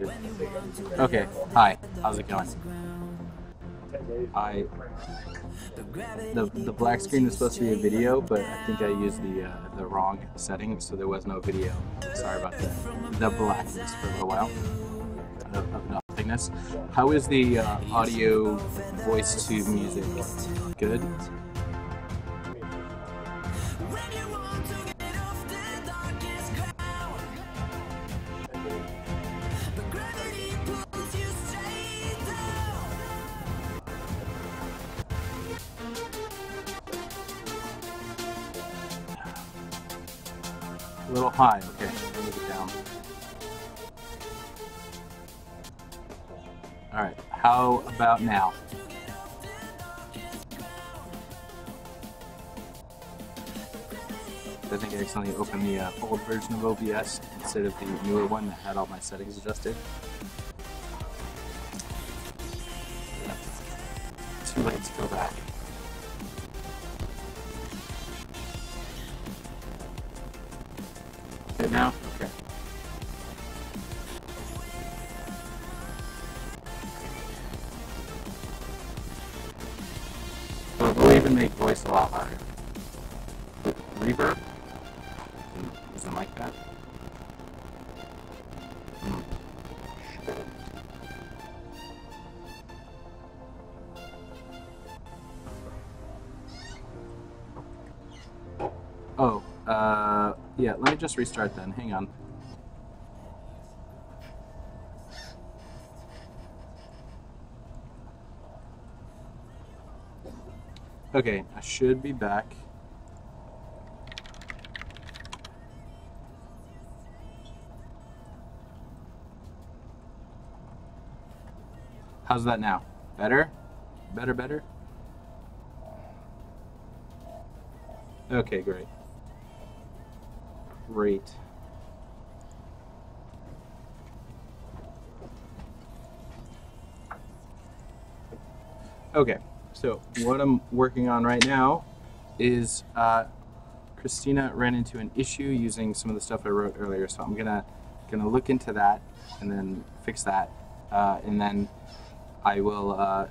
it. Okay, hi, how's it going? The black screen is supposed to be a video, but I think I used the wrong setting, so there was no video. Sorry about the blackness for a little while of nothingness. How is the audio voice to music? Good? A little high, okay, I'll move it down. Alright, how about now? I think I accidentally opened the old version of OBS instead of the newer one that had all my settings adjusted. Too late to go back. Good now? Okay. We'll even make voice a lot louder. With reverb? Something like that. Oh, yeah, let me just restart then. Hang on. Okay, I should be back. How's that now? Better? Better, better? Okay, great. Great. Okay, so what I'm working on right now is Christina ran into an issue using some of the stuff I wrote earlier, so I'm gonna look into that and then fix that, and then I will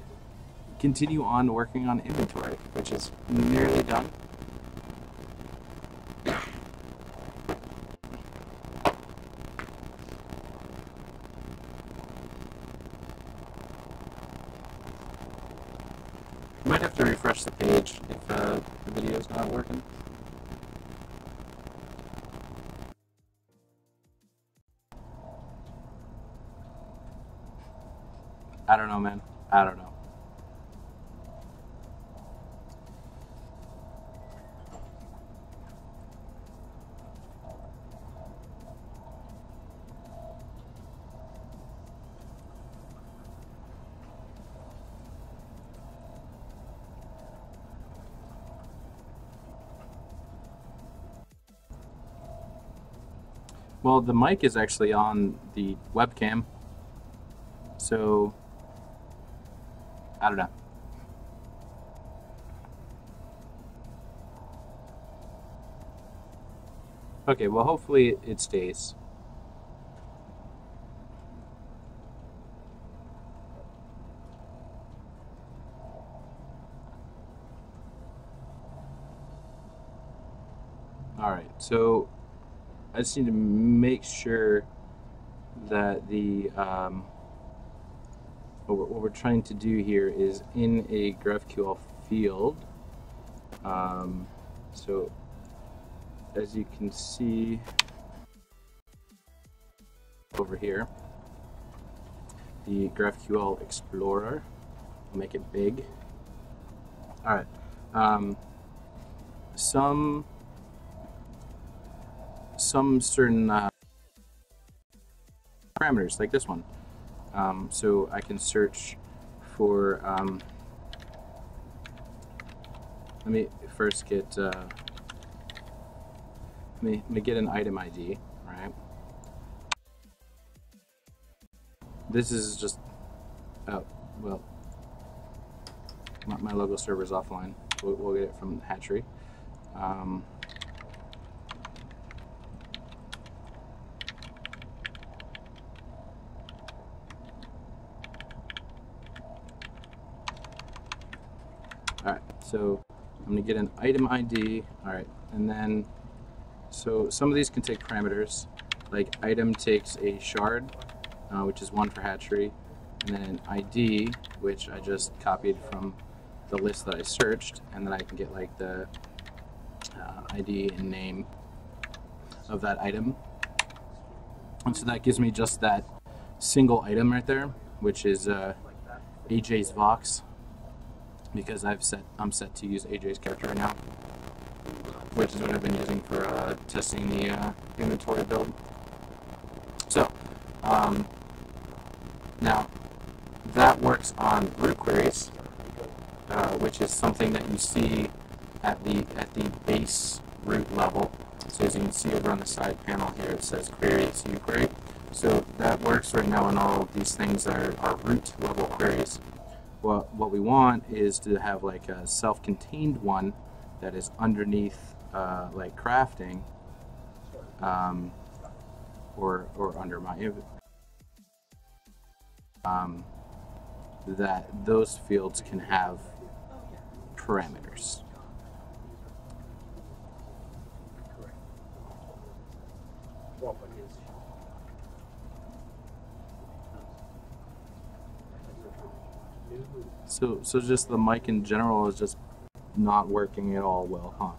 continue on working on inventory, which is nearly done. Might have to refresh the page if the video's not working. I don't know, man. I don't know. Well, the mic is actually on the webcam, so I don't know. Okay, well, hopefully it stays. All right, so I just need to make sure that the what we're trying to do here is in a GraphQL field. So as you can see over here, the GraphQL Explorer, I'll make it big. All right, some certain parameters like this one. So I can search for, let me first get, let me get an item ID, right? This is just, oh, well, my logo server is offline. We'll get it from Hatchery. So I'm going to get an item ID. All right, and then so some of these can take parameters. Like item takes a shard, which is 1 for hatchery, and then an ID, which I just copied from the list that I searched, and then I can get like the ID and name of that item. And so that gives me just that single item right there, which is AJ's Vox, because I'm set to use AJ's character right now, which is what I've been using for testing the inventory build. So now that works on root queries, which is something that you see at the base root level. So as you can see over on the side panel here, it says query to query. So that works right now, and all of these things are root level queries. Well, what we want is to have like a self-contained one that is underneath like crafting, or under my that those fields can have parameters. So just the mic in general is just not working at all well, huh?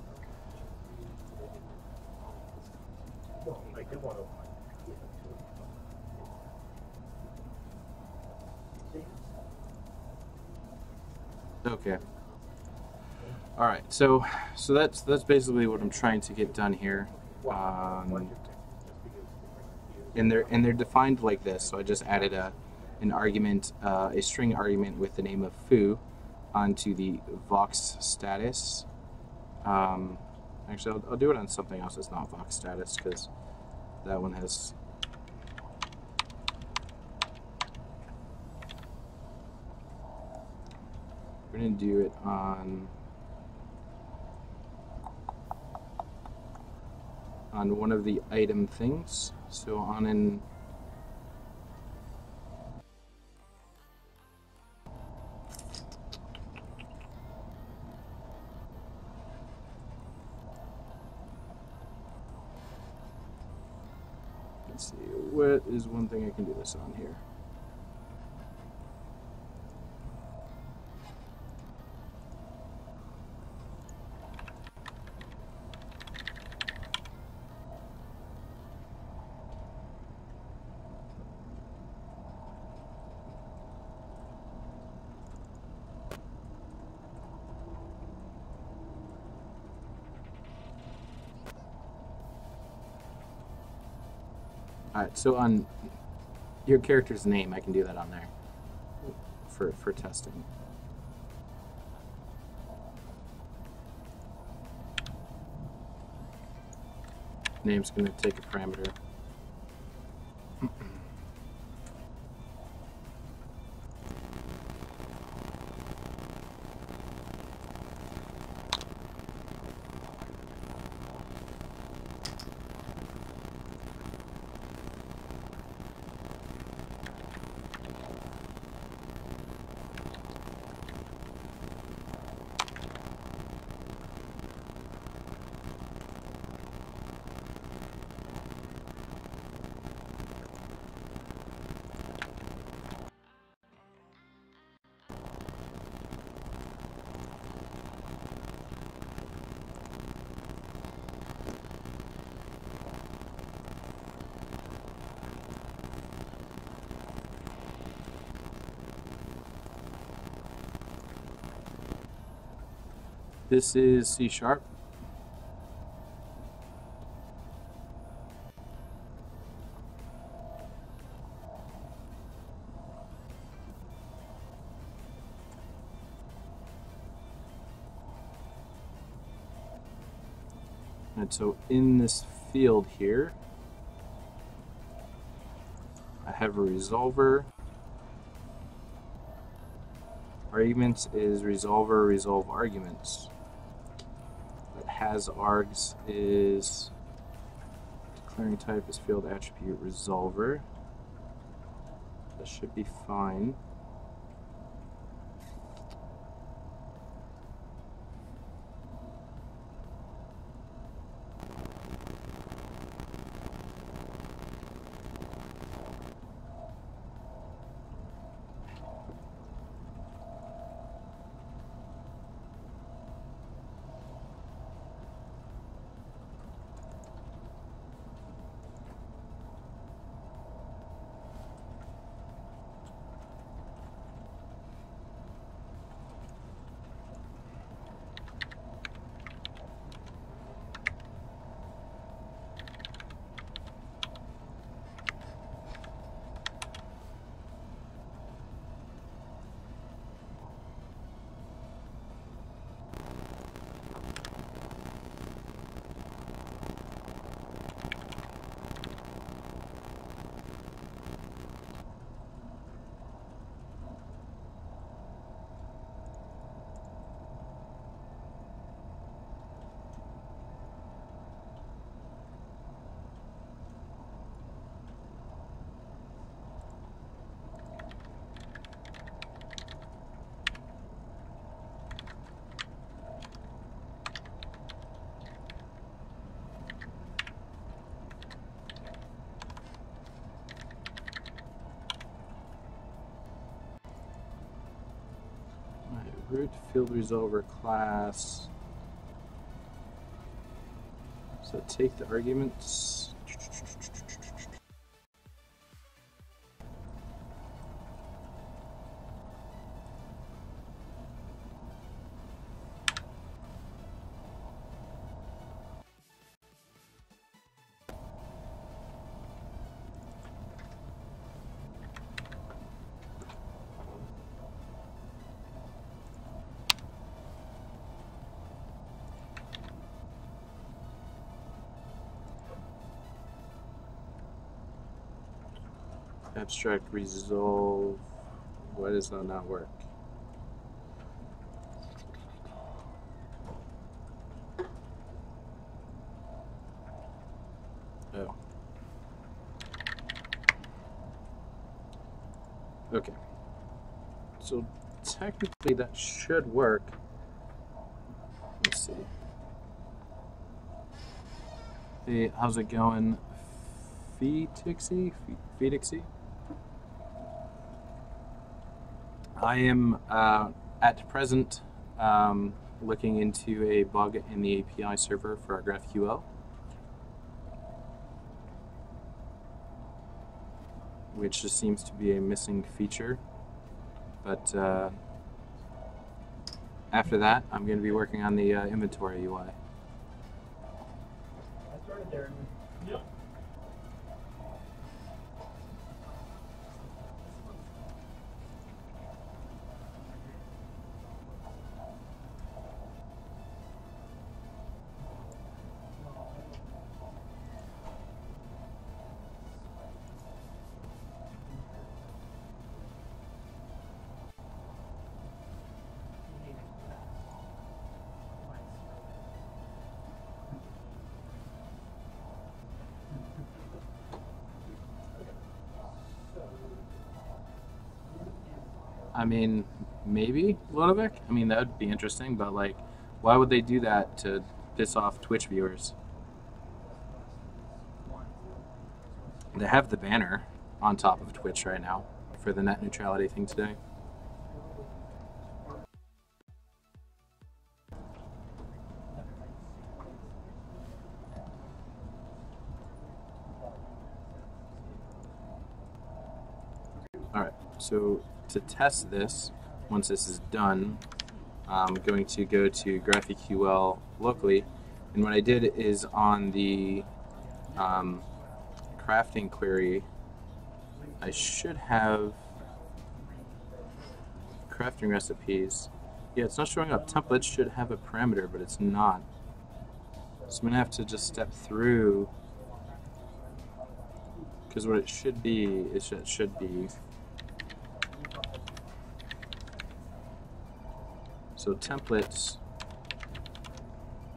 Okay. All right. So that's basically what I'm trying to get done here. And they're defined like this. So I just added an argument, a string argument with the name of foo onto the Vox status. Actually, I'll do it on something else that's not Vox status, because that one has. We're going to do it on one of the item things. So on an let's see, what is one thing I can do this on here? Alright, so on your character's name, I can do that on there for testing. Name's going to take a parameter. This is C#. And so in this field here, I have a resolver. Arguments is resolver, resolve arguments. That has args is declaring type is field attribute resolver. That should be fine. root field resolver class. So take the arguments. Abstract resolve. Why does that not work? Oh. Okay. So technically that should work. Let's see. Hey, how's it going? Feetixy? I am at present looking into a bug in the API server for our GraphQL, which just seems to be a missing feature. But after that, I'm going to be working on the inventory UI. I started there. Yep. I mean, maybe Ludovic? I mean, that would be interesting, but like, why would they do that to piss off Twitch viewers? They have the banner on top of Twitch right now for the net neutrality thing today. Alright, so to test this, once this is done, I'm going to go to GraphQL locally, and what I did is on the crafting query, I should have crafting recipes. Yeah, it's not showing up. Templates should have a parameter, but it's not. So I'm going to have to just step through, because what it should be is it should be. So templates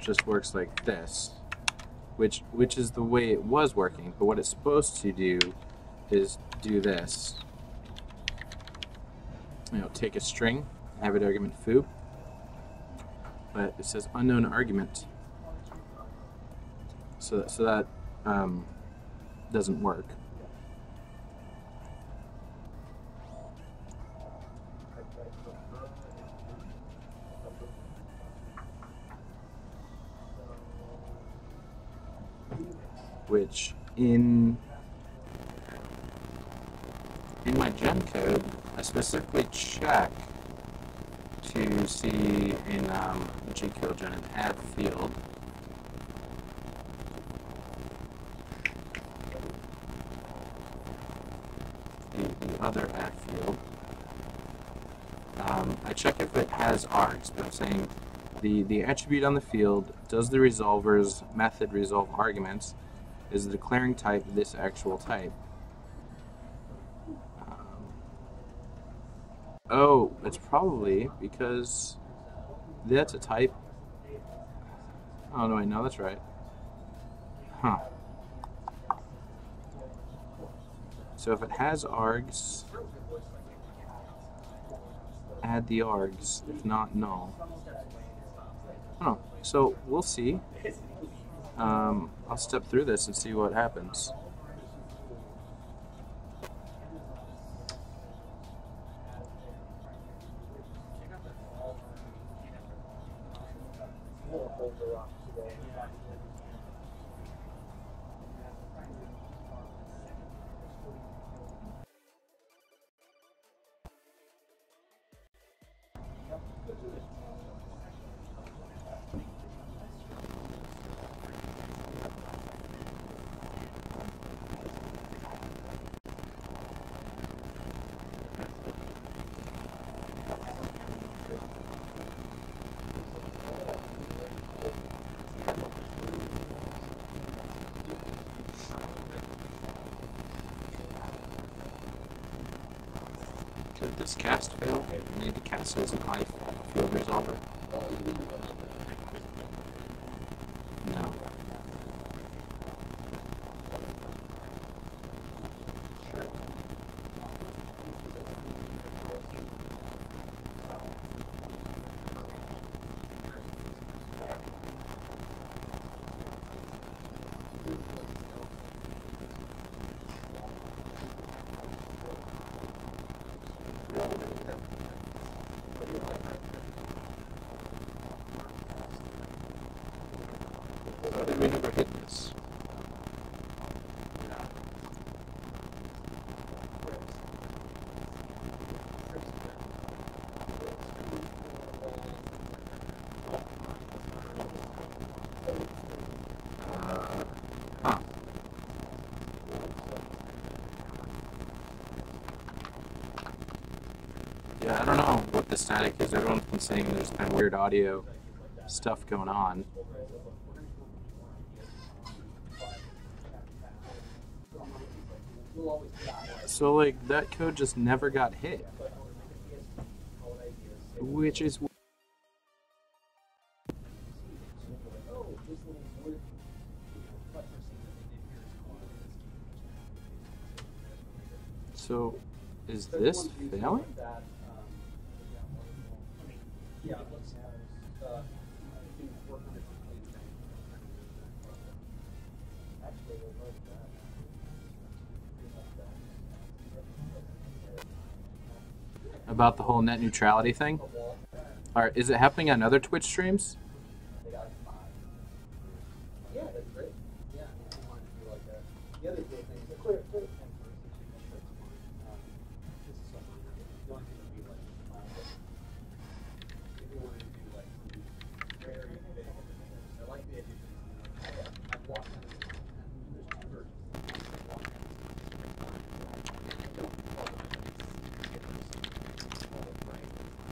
just works like this, which is the way it was working, but what it's supposed to do is do this. You know, take a string, have it argument foo, but it says unknown argument. So that doesn't work. Which in my gen code, I specifically check to see in GQLGen an add field. The other add field. I check if it has args, but I'm saying the attribute on the field, does the resolver's method resolve arguments? Is the declaring type this actual type? Oh, it's probably because that's a type. Oh, no, wait, no, that's right. Huh. So if it has args, add the args. If not, no. Oh, so we'll see. I'll step through this and see what happens. Did this cast fail? I need to cast as an I field resolver. No. How did we never hit this? Huh. Yeah, I don't know what the static is. Everyone's been saying there's kind of weird audio stuff going on. So, like, that code just never got hit. Which is... So, is this failing? About the whole net neutrality thing? Alright, is it happening on other Twitch streams?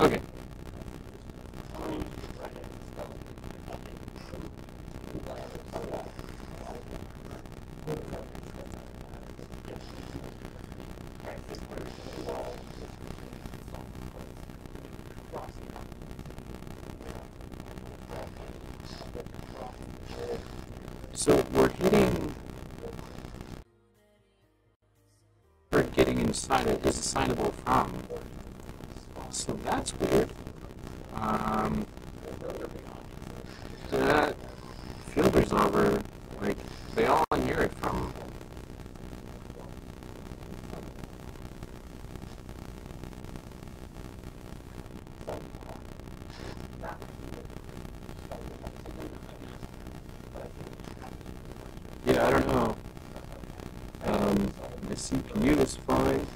Okay. So we're getting inside it is assignable from. So that's weird. That field resolver, like, they all inherit from. Yeah, I don't know. The CPU is fine.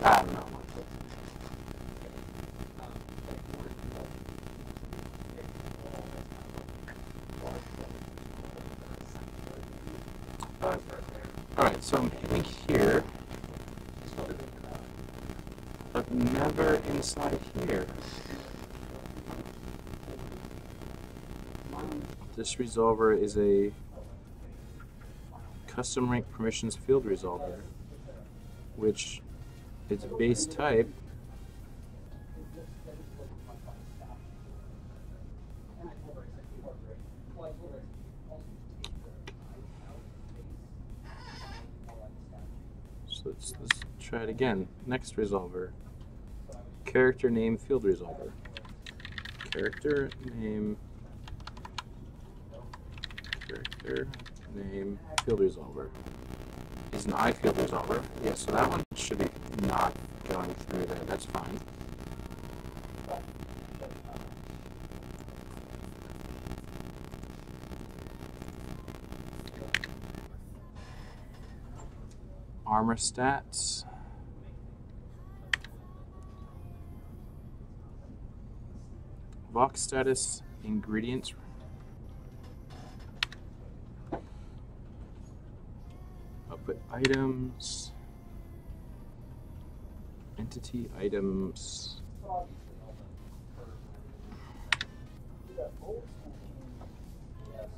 I don't know. Alright, so I'm hitting here, but never inside here. This resolver is a custom rank permissions field resolver, which its base type so let's try it again. Next resolver, character name field resolver. Character name field resolver is an I field resolver. Yeah, so that one should be not going through there. That's fine. Armor stats. Vox status, ingredients. Output items. Entity items.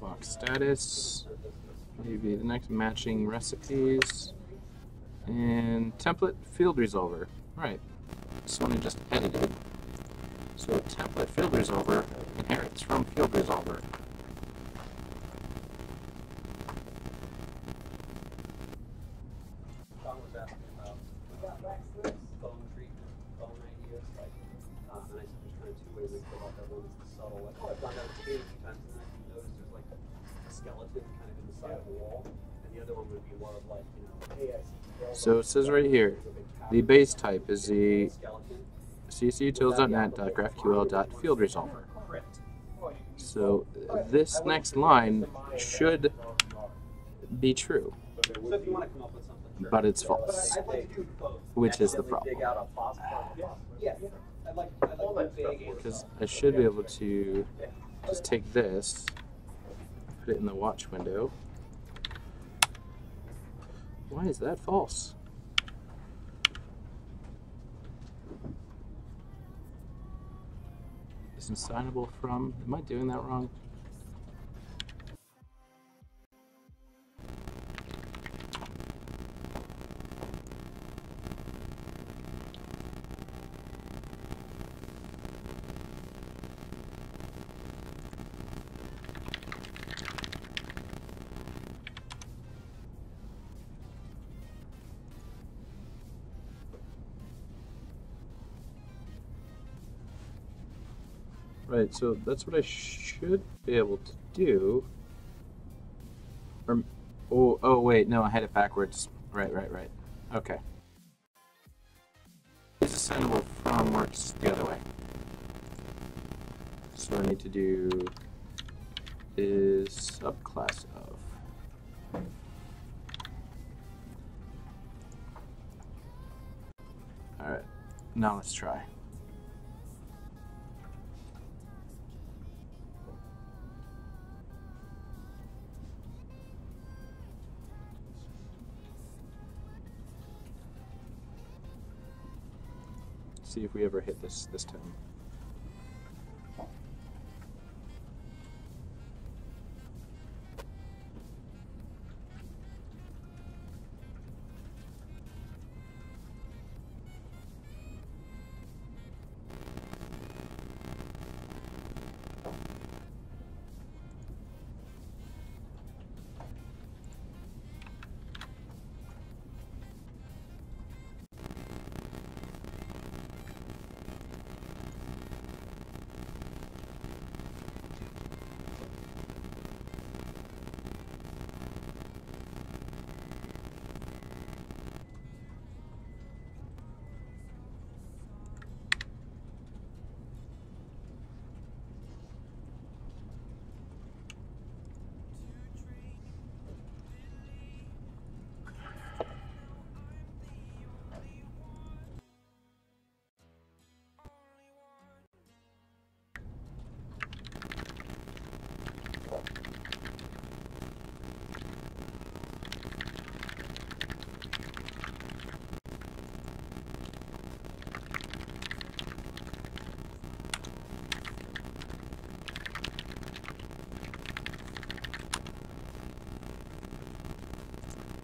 Vox status. Maybe the next matching recipes. And template field resolver. Right. This one I just edited. So template field resolver inherits from field resolver. John was asking about phone treatment, phone ideas, like, and I said there's kind of two ways I feel about that. One is the subtle, like, oh, I've done that with a few times, and then you notice there's like a skeleton kind of in the side of the wall, and the other one would be more of like, hey, I see. So it says right here, the base type is the ccutils.net.graphql.fieldresolver. So this next line should be true, So if you want to come up with something, but it's false, which is the problem. Because I should be able to just take this, put it in the watch window. Why is that false? Isn't signable from? Am I doing that wrong? Right, so that's what I should be able to do. Or, oh wait, no, I had it backwards. Right. Okay. This assignable from works the other way. So what I need to do is subclass of. Alright, now let's try. See if we ever hit this time.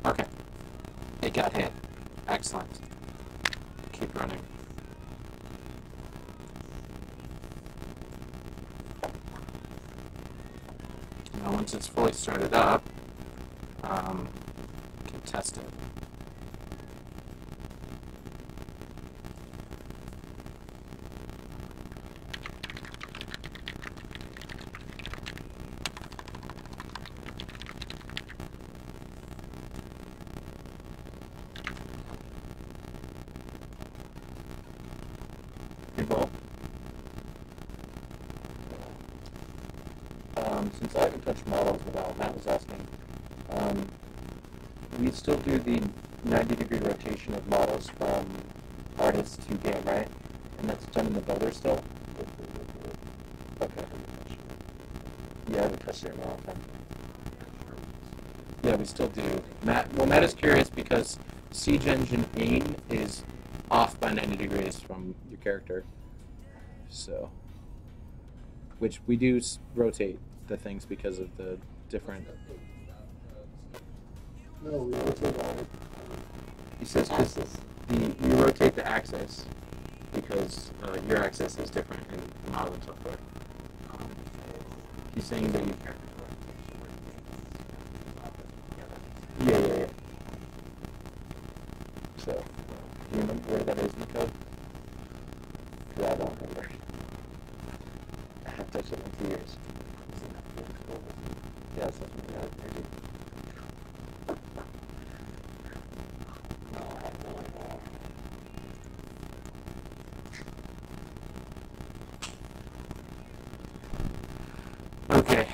Okay, it got hit. Excellent. Keep running. Now once it's fully started up, you can test it. Since I haven't touched models at all, Matt was asking, we still do the 90-degree rotation of models from artist to game, right? And that's done in the builder still? Okay. Yeah, I haven't touched it in a long time. Yeah, we still do. Matt is curious because Siege Engine aim is off by 90 degrees from your character. So, which we do rotate the things because of the different. No, we rotate all He says axis. you rotate the axis because your axis is different in modeling software. He's saying that you. Yeah. So, do you remember where that is in the code? Because I don't remember. I haven't touched it in 2 years. Yeah, it's something like that. Maybe. No, I have no idea. Okay.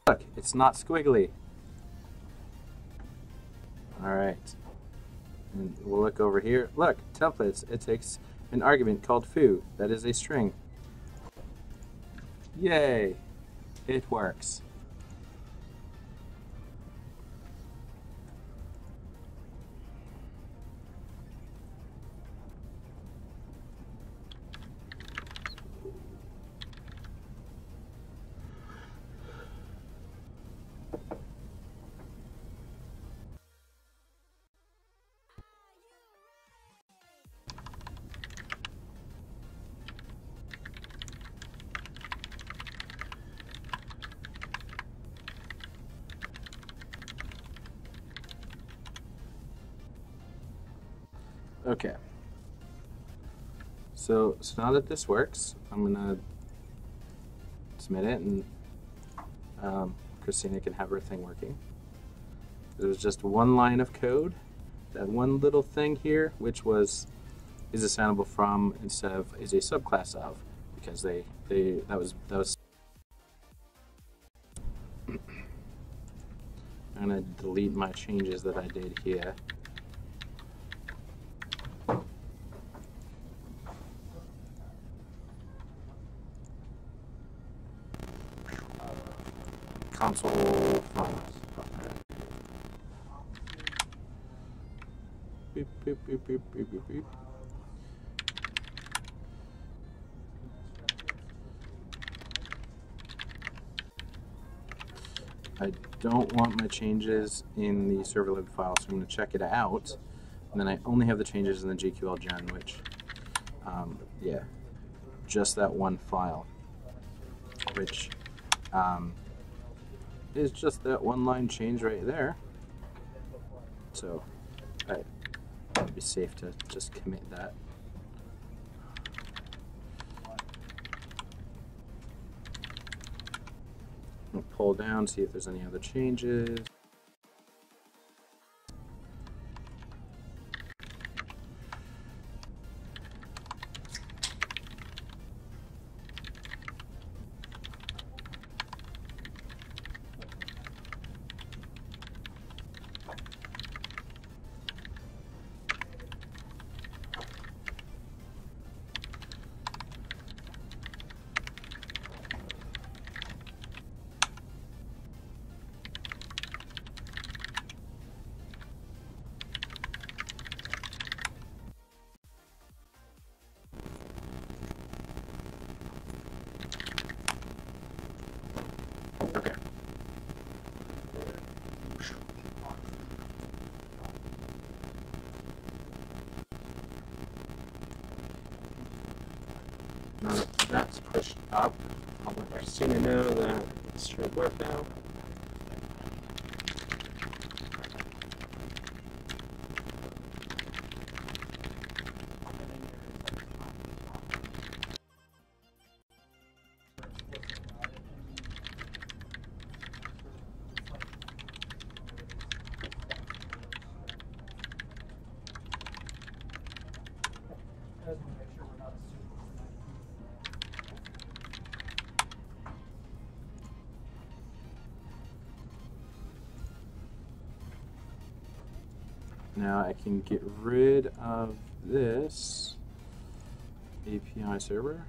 Look, it's not squiggly. All right. And we'll look over here. Look, templates. It takes an argument called foo. That is a string. Yay! It works. Okay. So now that this works, I'm gonna submit it, and Christina can have her thing working. There was just one line of code, that one little thing here, which is assignable from instead of is a subclass of, because that was. I'm gonna delete my changes that I did here. Console from beep, beep, beep, beep, beep, beep, beep. I don't want my changes in the serverlib file, so I'm going to check it out. And then I only have the changes in the GQL gen, which, yeah, just that one file, which is just that one line change right there. So it would be safe to just commit that. I'll pull down, see if there's any other changes. Okay. Now that that's pushed up, I'll let Christina know that it should work now. just want to make sure we're not assuming Now I can get rid of this API server.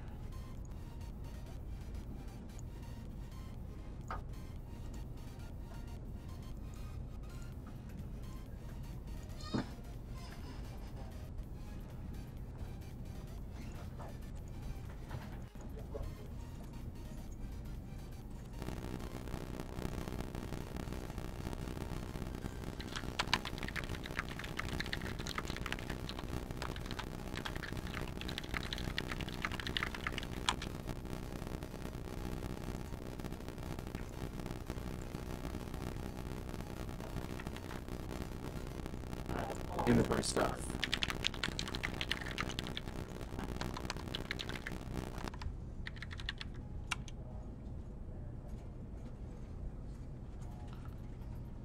Inventory stuff.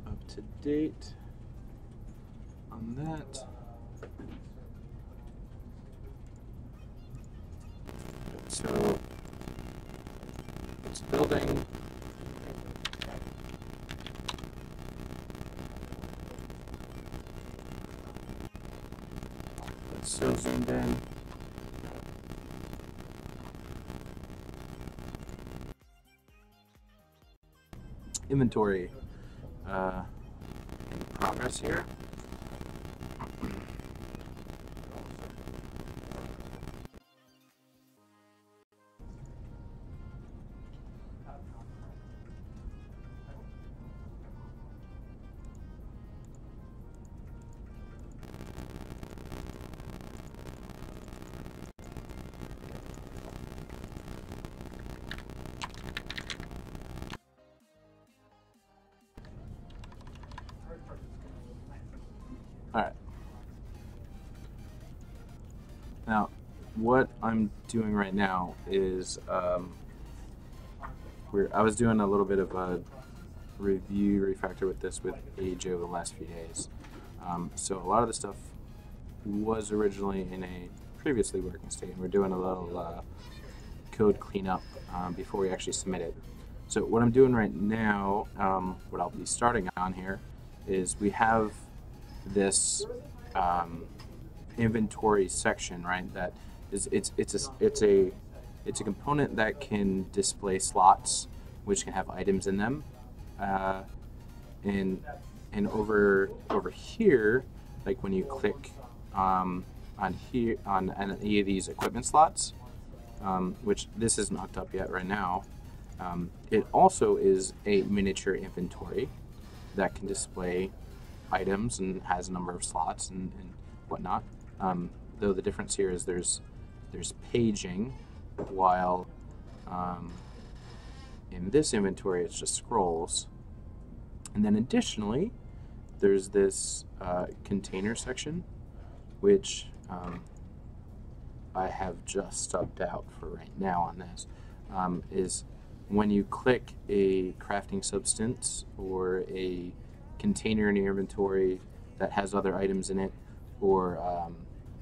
Up to date on that. So it's building. So zoomed in. Inventory in progress here. All right. Now, what I'm doing right now is I was doing a little bit of a refactor with this with AJ over the last few days. So a lot of the stuff was originally in a previously working state, and we're doing a little code cleanup before we actually submit it. So what I'm doing right now, what I'll be starting on here, is we have this inventory section, right? That is it's a component that can display slots, which can have items in them, and over here, like when you click on any of these equipment slots, which this isn't hooked up yet right now. It also is a miniature inventory that can display items and has a number of slots and whatnot. Though the difference here is there's paging, while in this inventory it's just scrolls. And then additionally, there's this container section, which I have just subbed out for right now on this, is when you click a crafting substance or a container in your inventory that has other items in it, or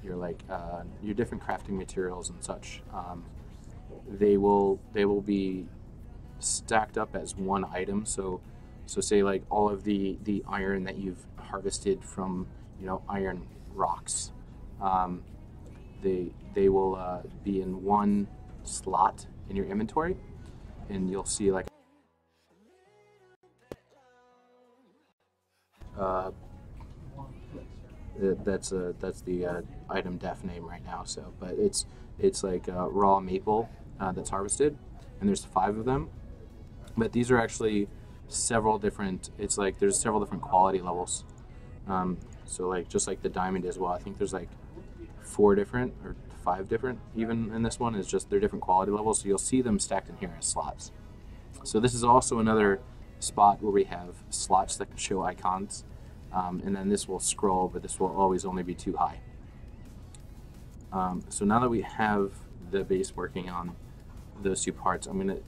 your different crafting materials and such, they will be stacked up as one item. So say like all of the iron that you've harvested from iron rocks, they will be in one slot in your inventory, and you'll see like that's the item def name right now. So, but it's like raw maple that's harvested, and there's 5 of them. But these are actually several different. It's like there's several different quality levels. So like just like the diamond as well. I think there's like 4 different or 5 different even in this one. Is just they're different quality levels. So you'll see them stacked in here as slots. So this is also another spot where we have slots that can show icons. And then this will scroll, but this will always only be too high. So now that we have the base working on those 2 parts, I'm gonna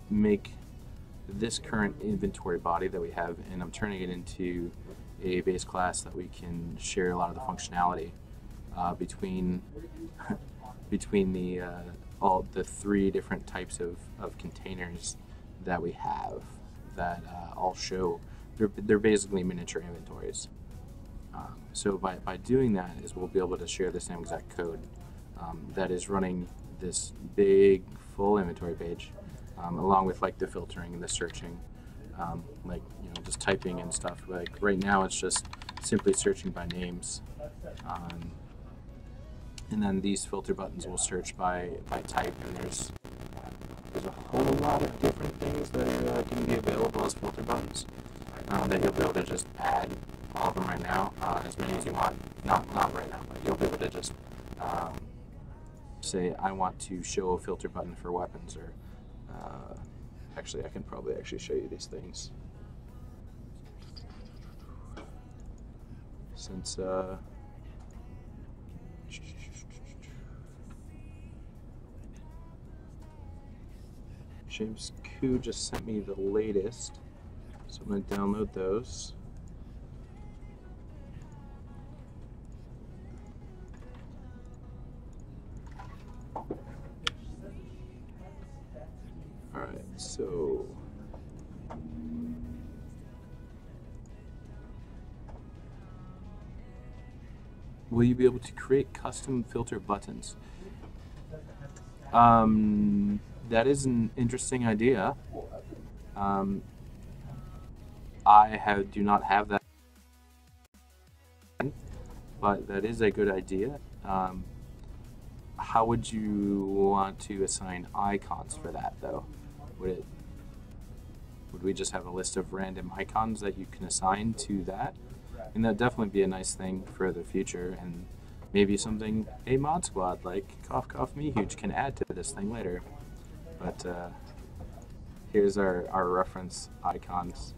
make this current inventory body that we have, and I'm turning it into a base class that we can share a lot of the functionality. between between the all the three different types of containers that we have that all show they're basically miniature inventories. So by doing that is we'll be able to share the same exact code that is running this big full inventory page, along with like the filtering and the searching, like just typing and stuff. Like right now it's just simply searching by names, and then these filter buttons will search by type. And there's a whole lot of different things that are going to be available as filter buttons that you'll be able to just add. All of them right now, as many as you want. Not right now, but you'll be able to just say, I want to show a filter button for weapons, or actually, I can probably actually show you these things. Since James Koo just sent me the latest, so I'm going to download those. Alright, so will you be able to create custom filter buttons? That is an interesting idea. I do not have that, but that is a good idea. How would you want to assign icons for that, though? Would we just have a list of random icons that you can assign to that? And that'd definitely be a nice thing for the future, and maybe something a mod squad like Cough Cough Me Huge can add to this thing later. But here's our reference icons.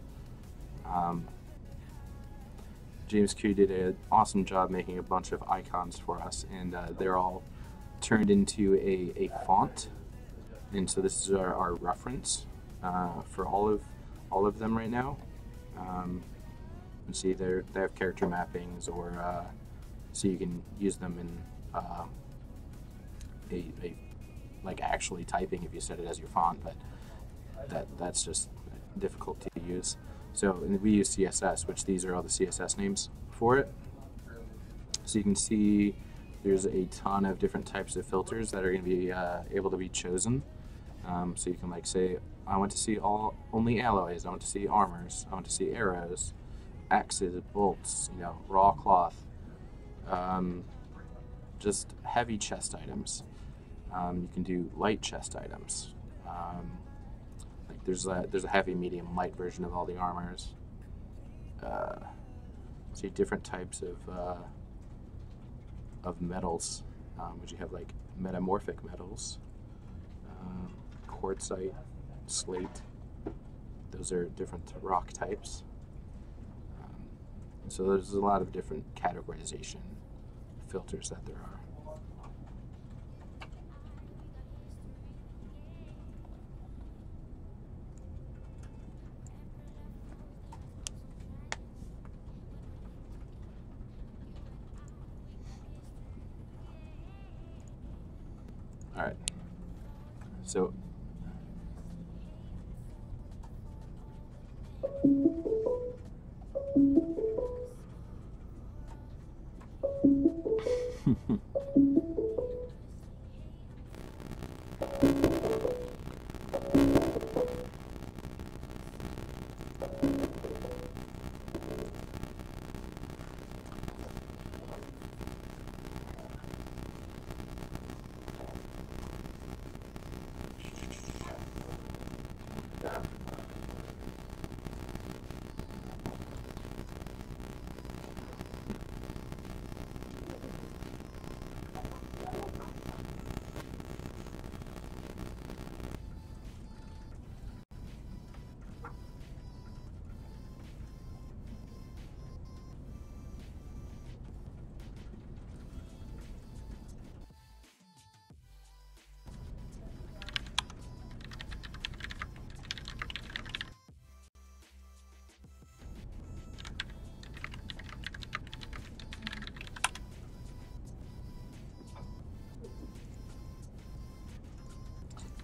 James Q did an awesome job making a bunch of icons for us, and they're all turned into a font. And so this is our reference for all of them right now. You see they have character mappings, or so you can use them in like actually typing if you set it as your font, but that's just difficult to use. So we use CSS, which these are all the CSS names for it. So you can see there's a ton of different types of filters that are going to be able to be chosen. So you can like say, I want to see only alloys, I want to see armors, I want to see arrows, axes, bolts, raw cloth, just heavy chest items. You can do light chest items. Like there's a heavy, medium, light version of all the armors. See different types of metals, which you have like metamorphic metals, quartzite, slate. Those are different rock types. So there's a lot of different categorization filters that there are. All right. So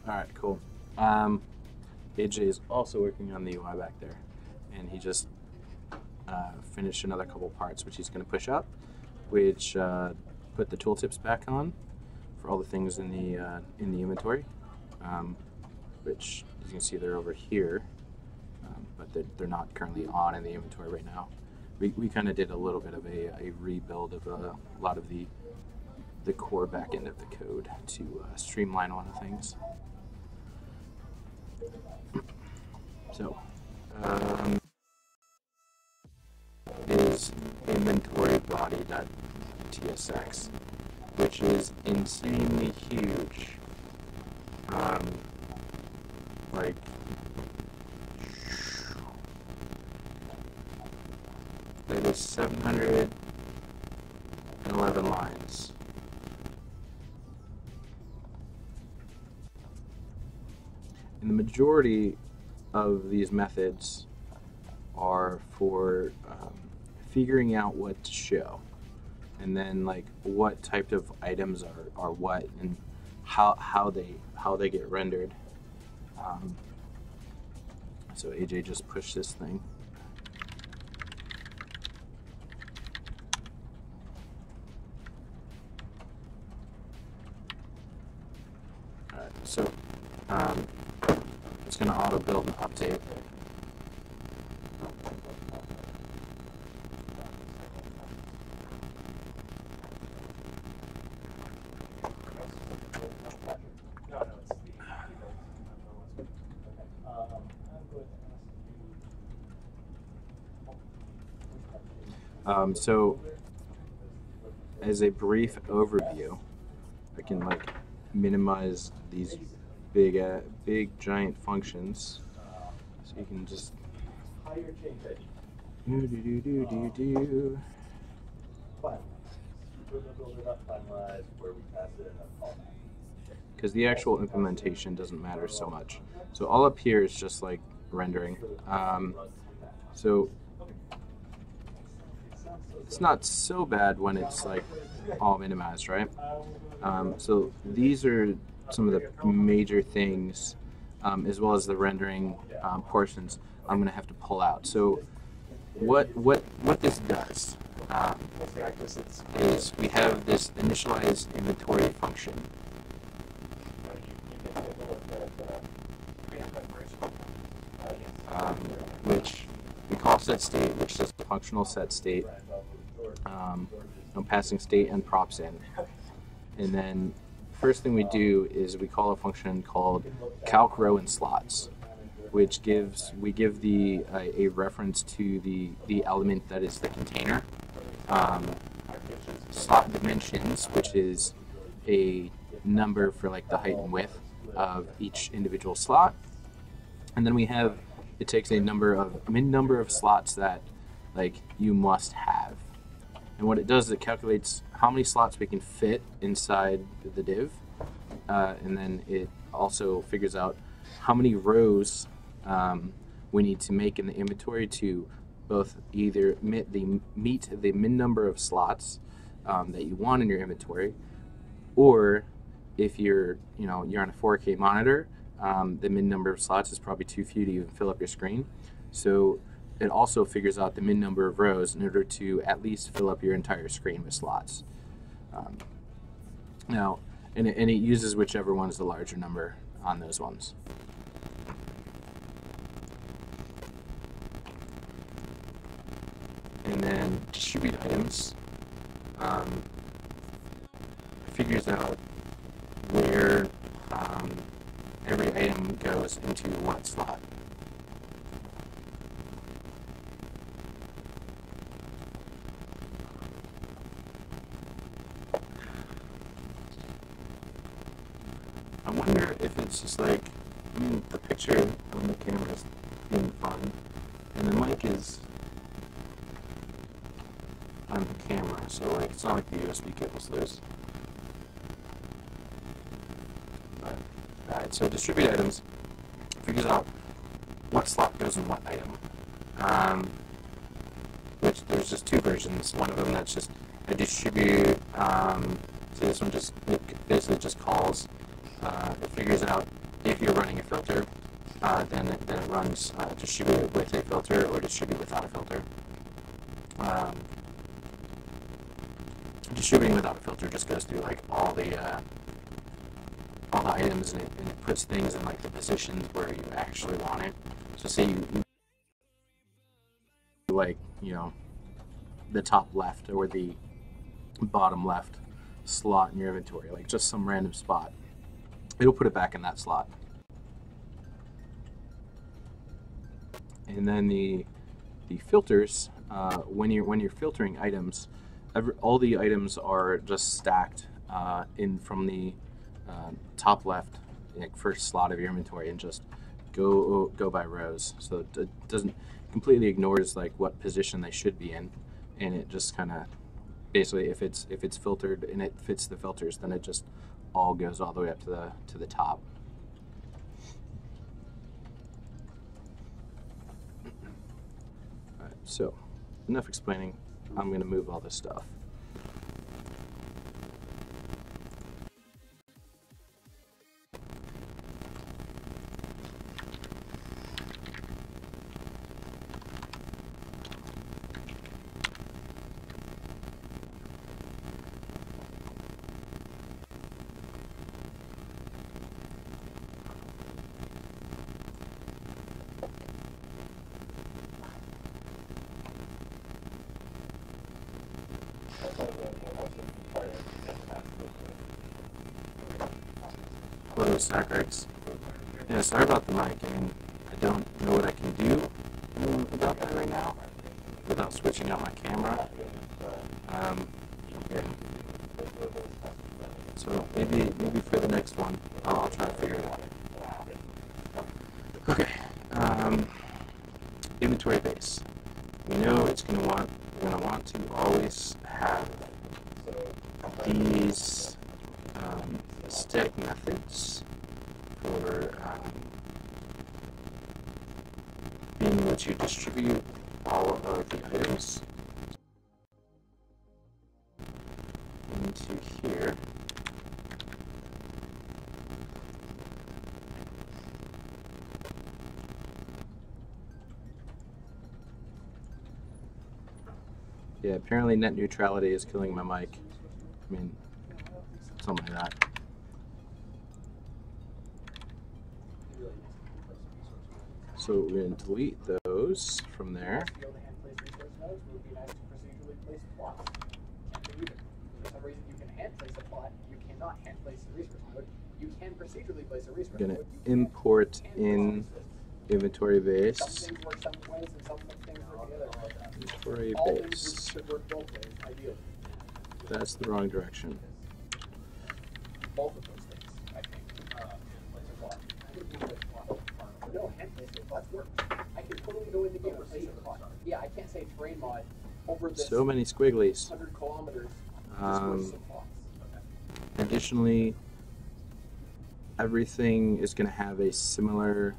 All right, cool. AJ is also working on the UI back there, and he just finished another couple parts, which he's going to push up, which put the tooltips back on for all the things in the inventory, which as you can see they're over here, but they're not currently on in the inventory right now. We kind of did a little bit of a rebuild of a lot of the core back end of the code to streamline a lot of things. So, is inventory body.tsx, which is insanely huge. Like, it is 711 lines. And the majority of these methods are for figuring out what to show, and then like what type of items are what, and how they get rendered. So AJ just pushed this thing. All right, so it's going to auto build and update. So as a brief overview, I can like minimize these big giant functions, so you can just because the actual implementation doesn't matter so much. So all up here is just like rendering. So it's not so bad when it's like all minimized, right? So these are some of the major things, as well as the rendering portions I'm going to have to pull out. So what this does is we have this initialized inventory function. Which we call setState, which is the functional setState. I'm passing state and props in, and then first thing we do is we call a function called calc row and slots, which we give a reference to the element that is the container. Slot dimensions, which is a number for like the height and width of each individual slot, and then it takes a min number of slots that like you must have. And what it does is it calculates how many slots we can fit inside the div, and then it also figures out how many rows we need to make in the inventory to both either meet the min number of slots that you want in your inventory, or if you're on a 4K monitor, the min number of slots is probably too few to even fill up your screen. So it also figures out the min number of rows in order to at least fill up your entire screen with slots. And it uses whichever one is the larger number on those ones. And then distribute items figures out where every item goes into what slot. I wonder if it's just like, the picture on the camera is being fun, and the mic is on the camera, so like it's not like the USB cable's loose. Alright, so distribute items figures out what slot goes in what item. Which there's just two versions. One of them that's just a distribute. So this one basically just calls. It figures out if you're running a filter, then it runs distribute with a filter or distribute without a filter. Distributing without a filter just goes through like all the items, and it puts things in like the positions where you actually want it. So say you like, you know, the top left or the bottom left slot in your inventory, like just some random spot, it'll put it back in that slot. And then the filters, when you're filtering items, all the items are just stacked in from the top left, like first slot of your inventory, and just go by rows. So it doesn't completely ignores like what position they should be in, and it just kind of basically, if it's filtered and it fits the filters, then it just all goes all the way up to the top. All right, so enough explaining. I'm going to move all this stuff. Hello, Stackers. Yeah, sorry about the mic. I mean, I don't know what I can do about that right now without switching out my camera. Yeah. So maybe for the next one, I'll try to figure it out. Okay. Inventory base. We know it's we're gonna want to always have these static methods for being able to distribute all of the items into here. Yeah, apparently net neutrality is killing my mic. I mean, something like that. So we're going to delete those from there. We're going to import in inventory base. Inventory base. That's the wrong direction. Both of those things, I think. No, hand placement class works. I can totally go in the game and place a class. Yeah, I can't say terrain mod over this. So many squigglies. 100 kilometers. Additionally, everything is going to have a similar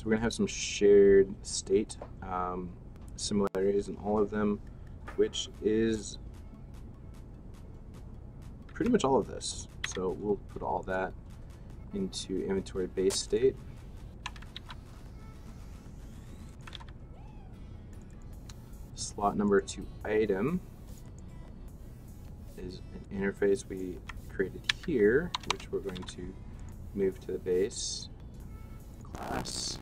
So we're going to have some shared state similarities in all of them, which is pretty much all of this. So we'll put all that into inventory base state. Slot number to item is an interface we created here, which we're going to move to the base class.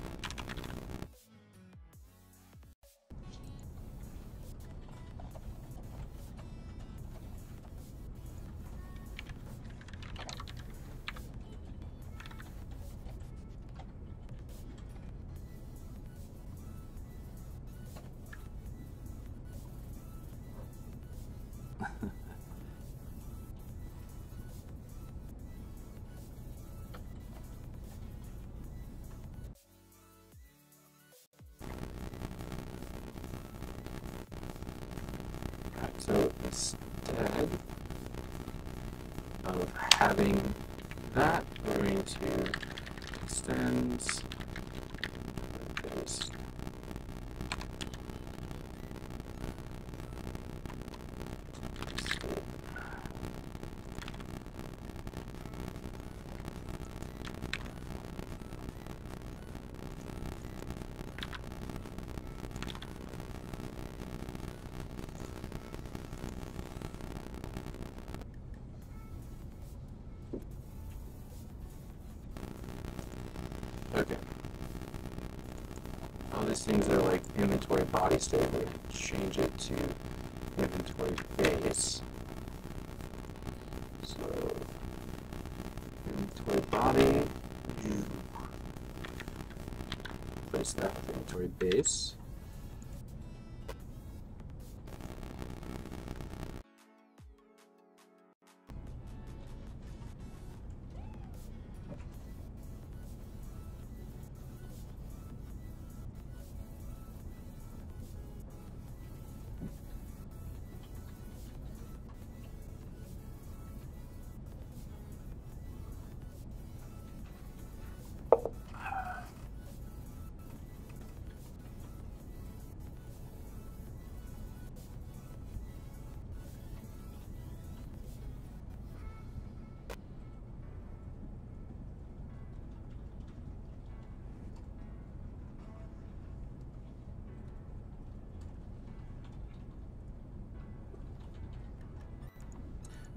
So instead, having that, we're going to extend base. Okay. All these things are like inventory body state. We change it to inventory base. So inventory body, replace that with inventory base.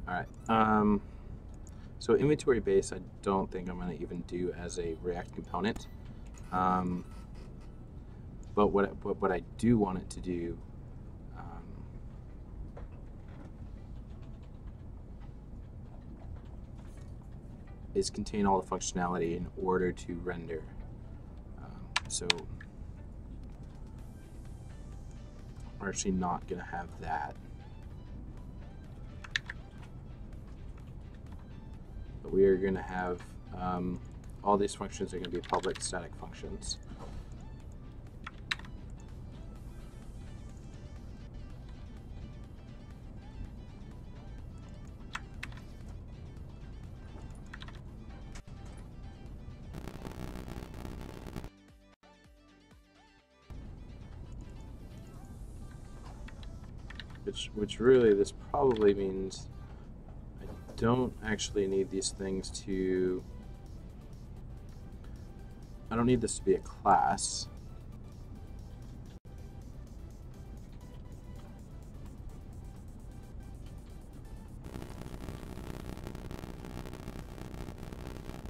All right. So inventory base, I don't think I'm going to even do as a React component. But what I do want it to do is contain all the functionality in order to render. So we're actually not going to have that. But we are going to have all these functions are going to be public static functions. Which really, this probably means I don't actually need these things to, I don't need this to be a class.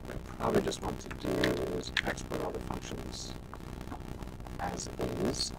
What I probably just want to do is export all the functions as is.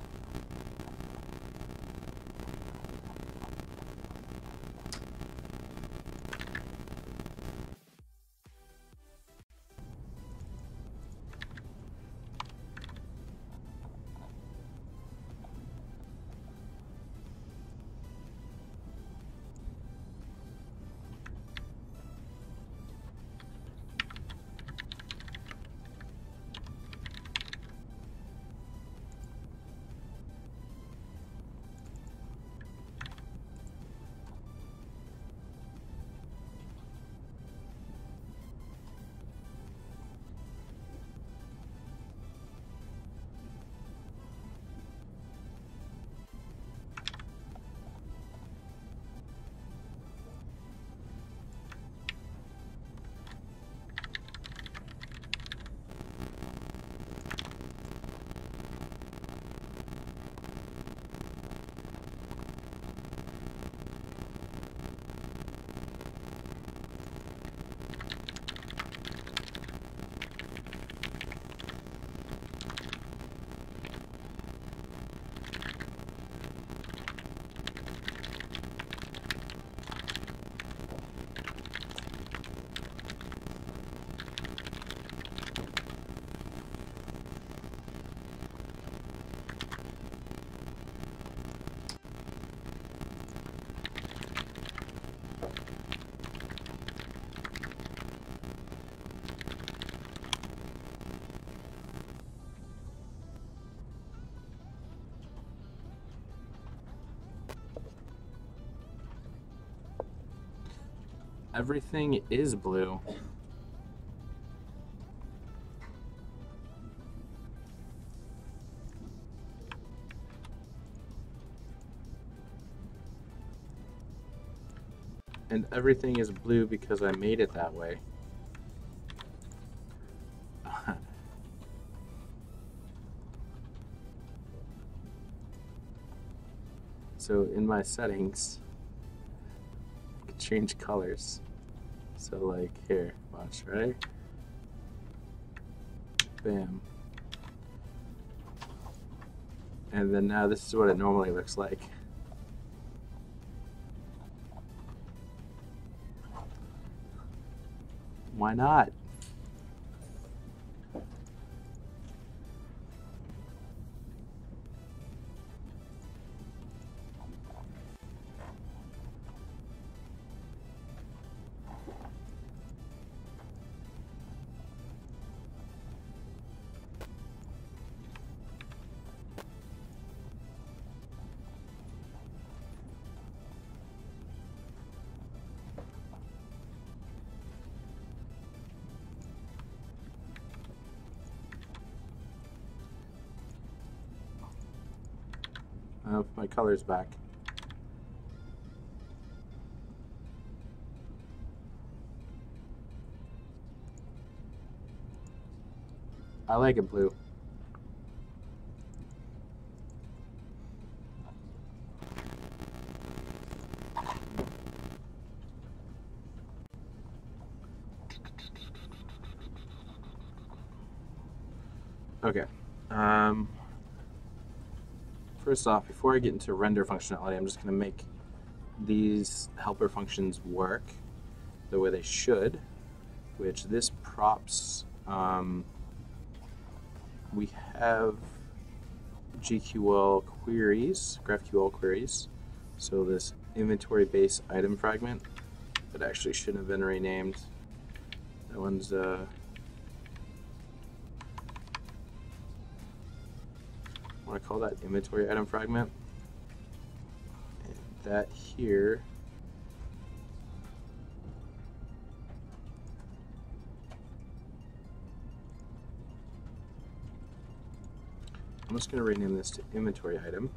everything is blue. And everything is blue because I made it that way. So in my settings, I can change colors. So like here, watch, right? Bam. And then now this is what it normally looks like. Why not? My color's back. I like it blue. Okay. First off, before I get into render functionality, I'm just going to make these helper functions work the way they should, which this props, we have GQL queries, GraphQL queries. So this inventory base item fragment that actually shouldn't have been renamed. That one's I want to call that inventory item fragment. And that here I'm just going to rename this to inventory item.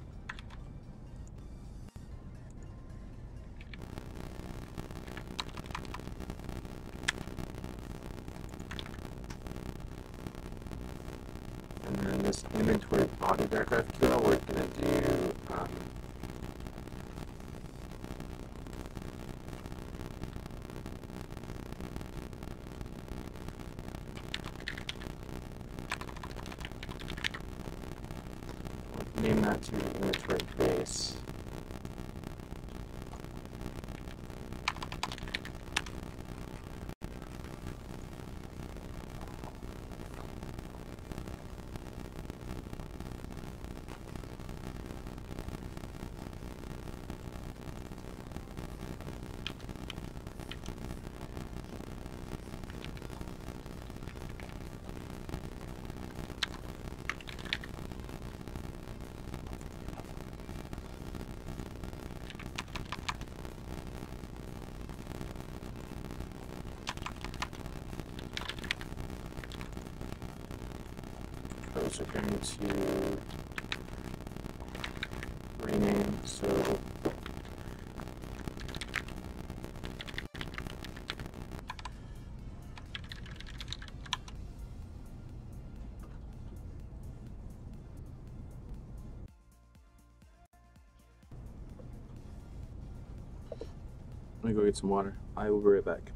And then this inventory body GraphQL, we're going to do name that to inventory base. Those are going to rename, so let me go get some water. I will be right back.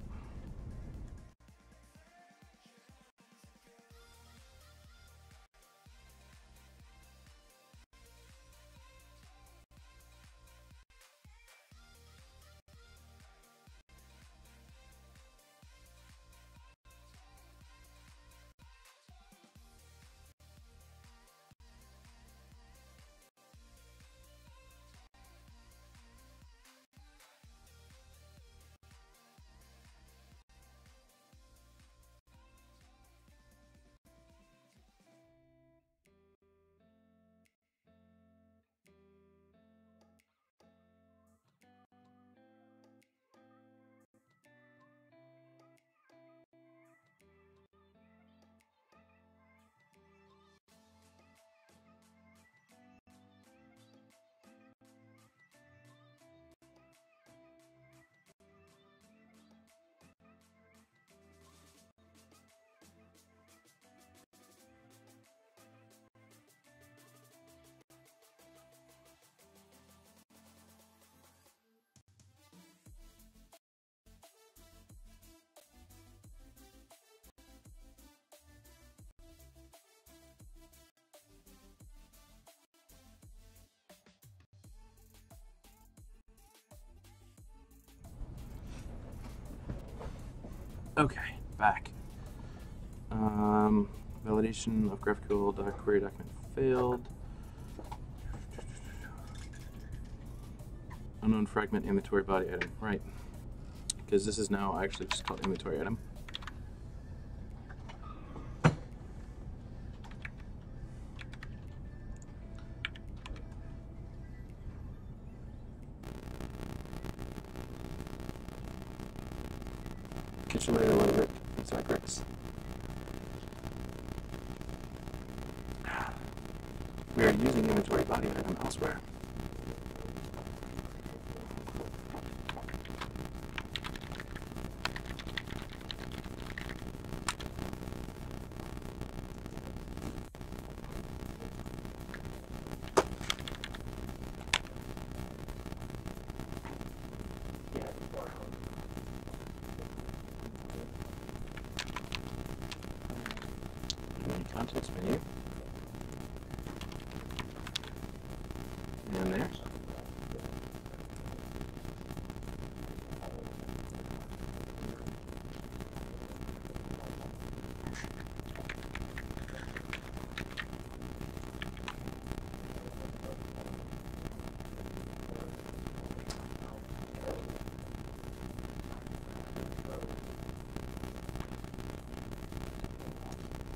Okay, back. Validation of GraphQL query document failed. Unknown fragment inventory body item. Right. Because this is now actually just called inventory item. Kitchen later a little bit. These are bricks. We are using inventory body item elsewhere. Context menu. And there.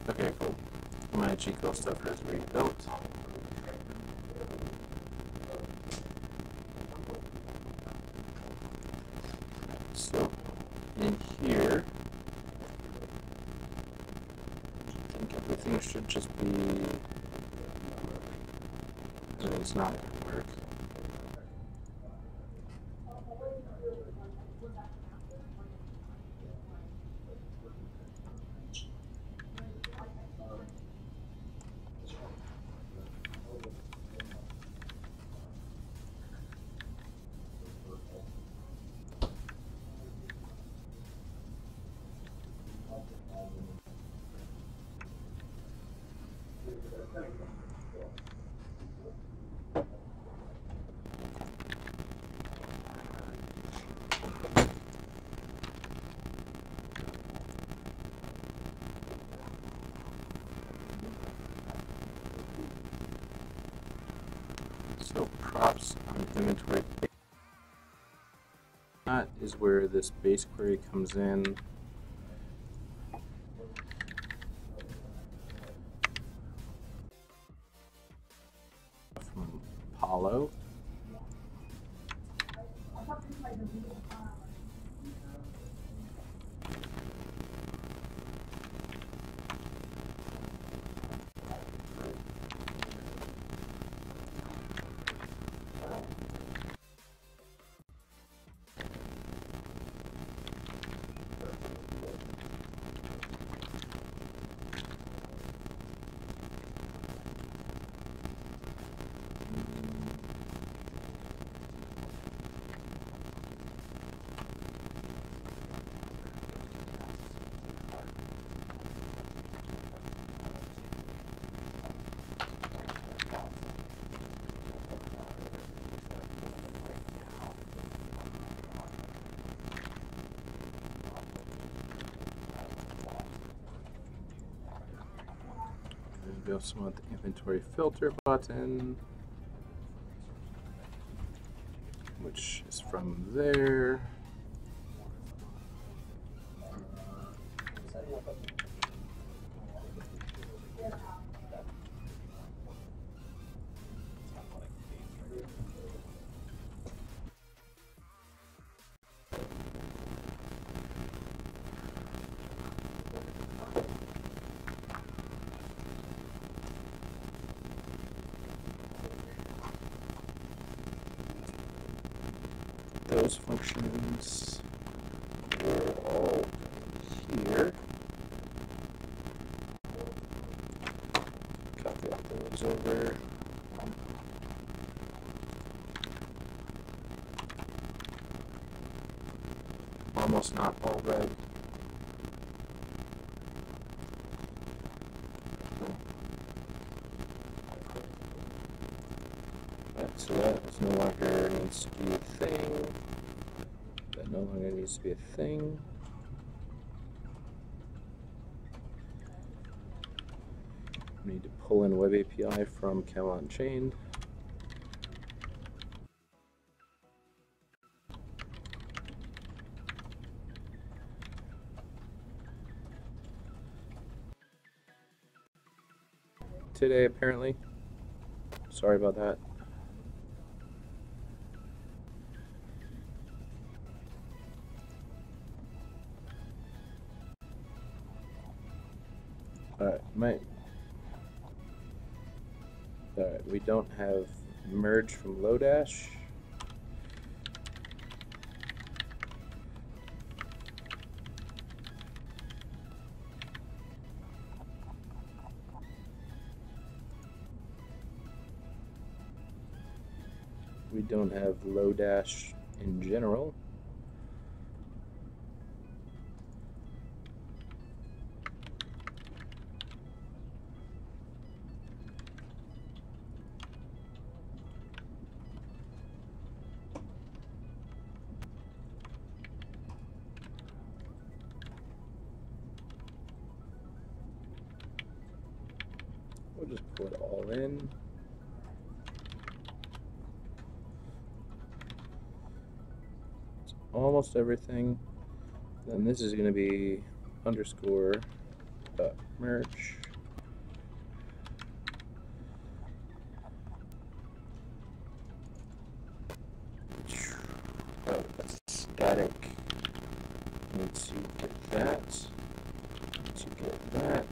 Okay, cool. My GQL stuff has rebuilt. So in here, I think everything should just be. It's not going to work. So props on inventory. That is where this base query comes in. From Apollo. We also want the inventory filter button, which is from there. Those functions were all here. Copy all those over. Almost not all red. So that no longer needs to be a thing. That no longer needs to be a thing. We need to pull in Web API from Camel Unchained. Today, apparently. Sorry about that. Alright, we don't have merge from Lodash. We don't have Lodash in general. We'll just pull it all in. It's almost everything. Then this is going to be underscore merge. Oh, that's static. Need to get that. Need to get that.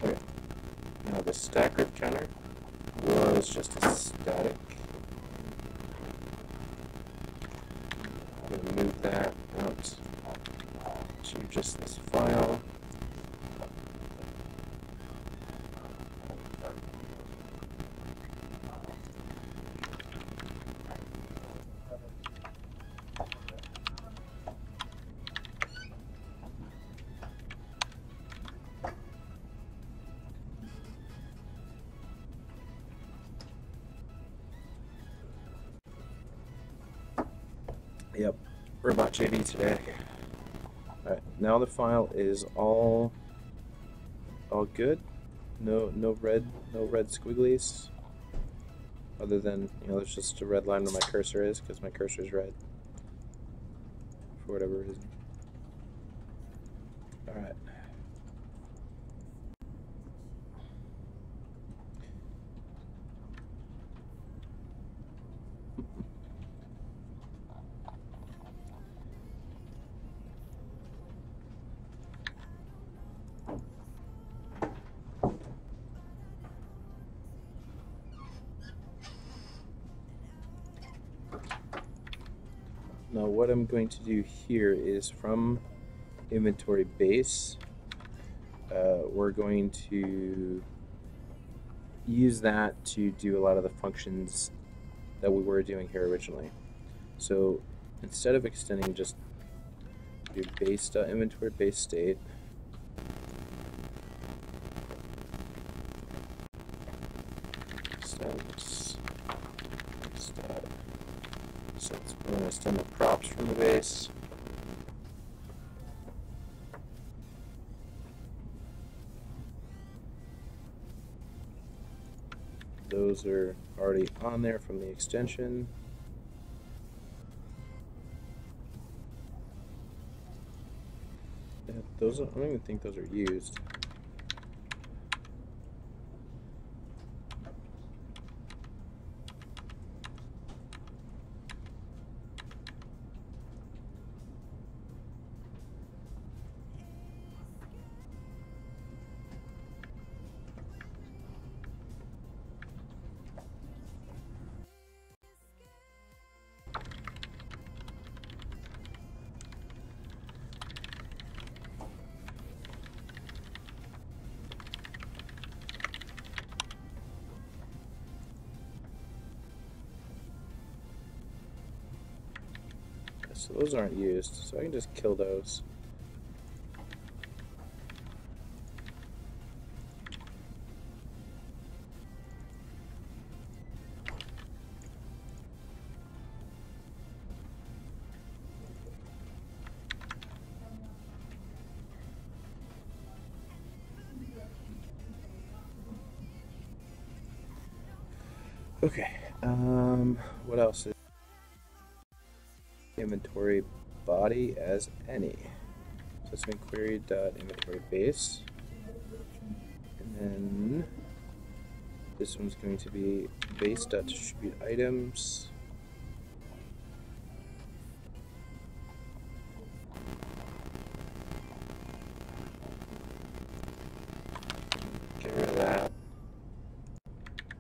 Okay. Now the stack rip counter was just a static. I'm going to move that out to just this file. Yep, Robot JD today. Alright, now the file is all good. No red squigglies. Other than, there's just a red line where my cursor is, because my cursor is red. For whatever reason. Alright. Now what I'm going to do here is from inventory base, we're going to use that to do a lot of the functions that we were doing here originally. So instead of extending, just do base.inventory base state. So we're going to extend the props from the base. Those are already on there from the extension. Yeah, I don't even think those are used. So those aren't used, so I can just kill those. Okay, what else is inventory body as any? So it's going query.inventory base, and then this one's going to be base.distribute items. Get rid of that.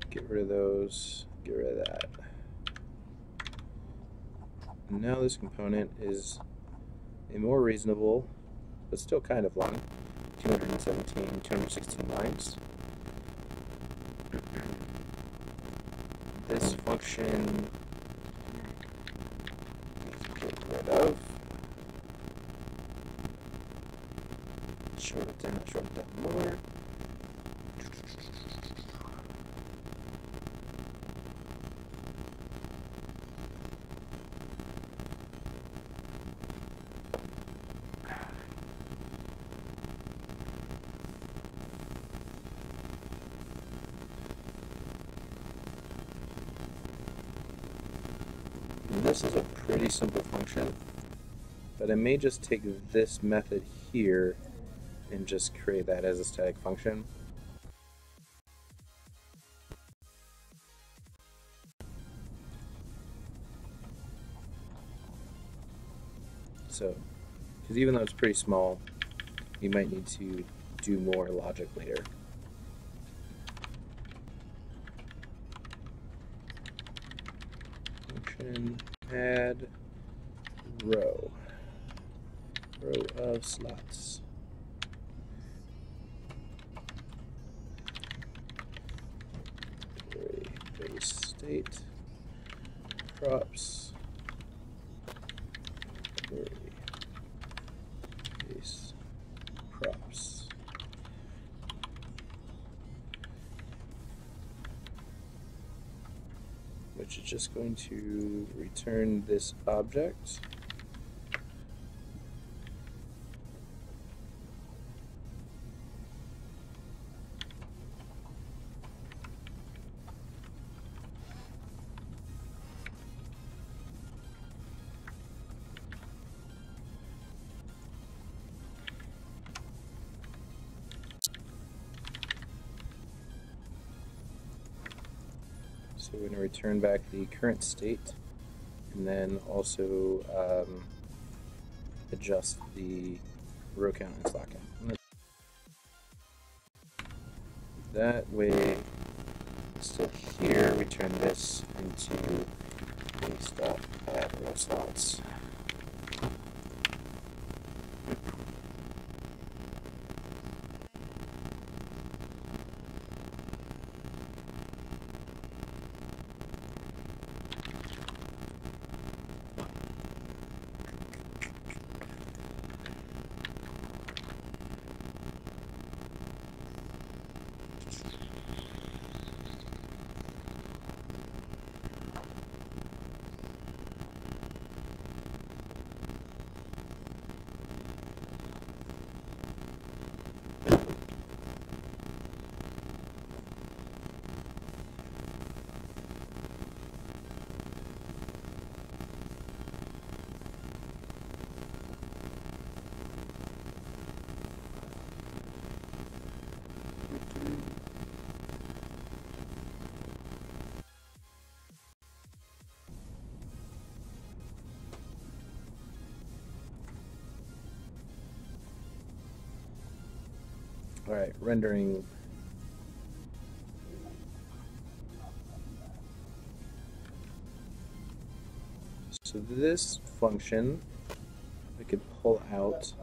Get rid of those. Get rid of that. And now this component is a more reasonable, but still kind of long, 216 lines. This function, get rid of. Short it down more. And this is a pretty simple function, but I may just take this method here and just create that as a static function. So, because even though it's pretty small, you might need to do more logic later. Function add row of slots. Base state props base props. Which is just going to return this object. So we're going to return back the current state, and then also adjust the row count and slot count. That way, still here, we turn this into base.add row slots. Alright, rendering. So this function I could pull out,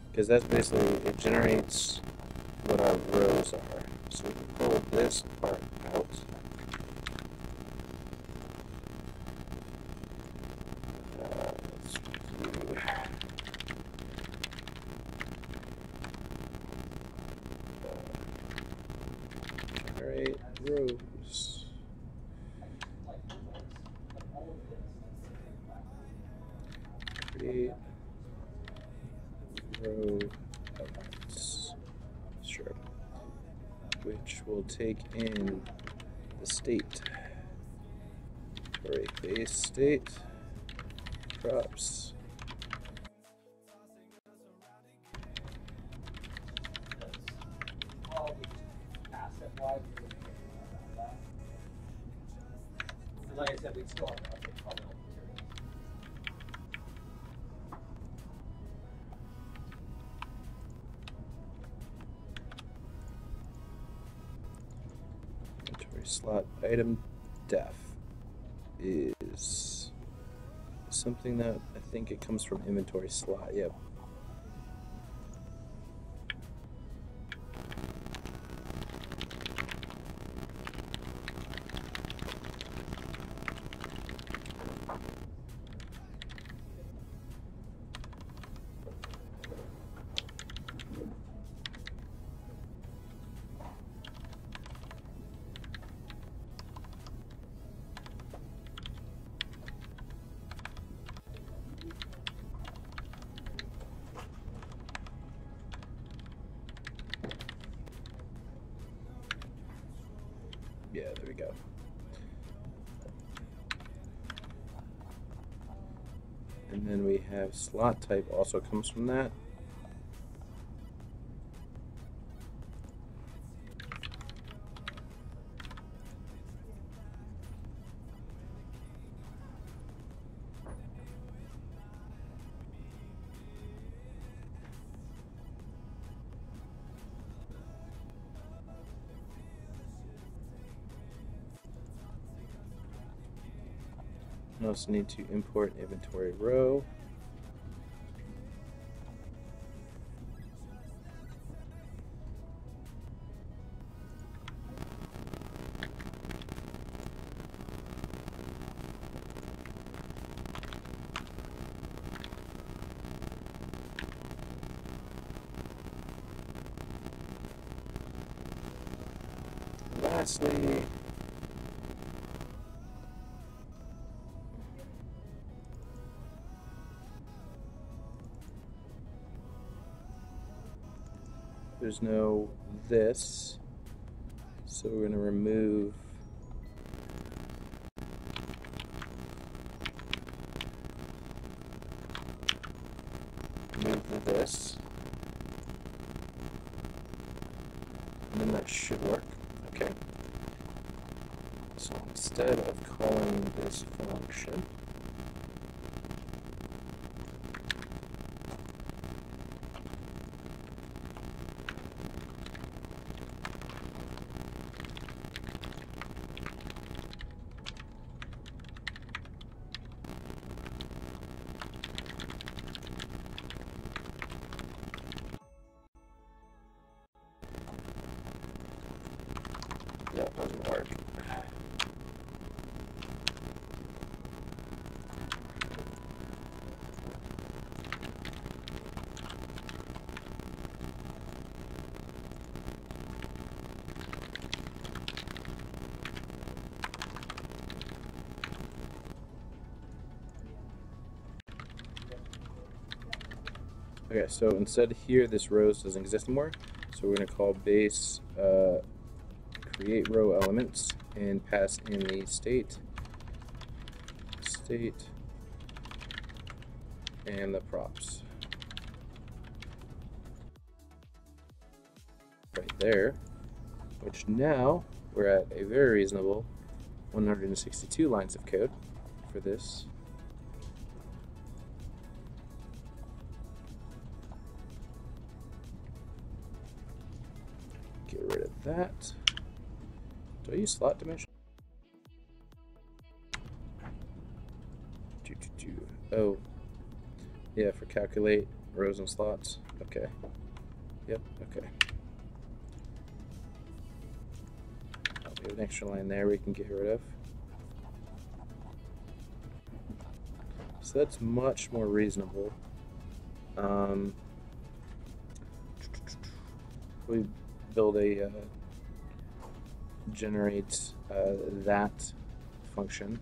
because that's basically, it generates what our rows are. So we can pull this part out. Let's do generate rows. Create row elements. Sure. Which will take in the state. inventory base state props. Probably just asset-wise, we wouldn't get anything out of that. And like I said, we'd still have to update probably all the materials. Inventory slot item def is something that I think it comes from inventory slot. Yep. Yeah, there we go. And then we have slot type also comes from that. I also need to import inventory row. Lastly, there's no this, so we're going to remove the this, and then that should work. Okay. So instead of calling this function, that doesn't work. Okay, so instead here, this rows doesn't exist anymore. So we're going to call base create row elements and pass in the state, and the props. Right there, which now we're at a very reasonable 162 lines of code for this. Get rid of that. Do I use slot dimension? Oh, yeah, for calculate rows and slots. Okay. Yep, okay. We have an extra line there we can get rid of. So that's much more reasonable. We build a generate that function.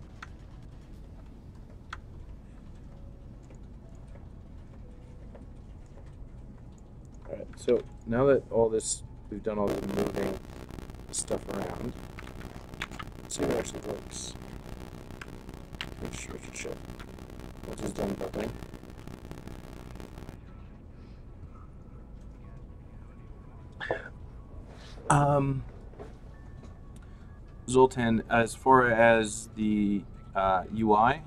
Alright, so now that all this, we've done all the moving stuff around, let's see if it actually works. which it should, which is done properly. Zoltan, as far as the UI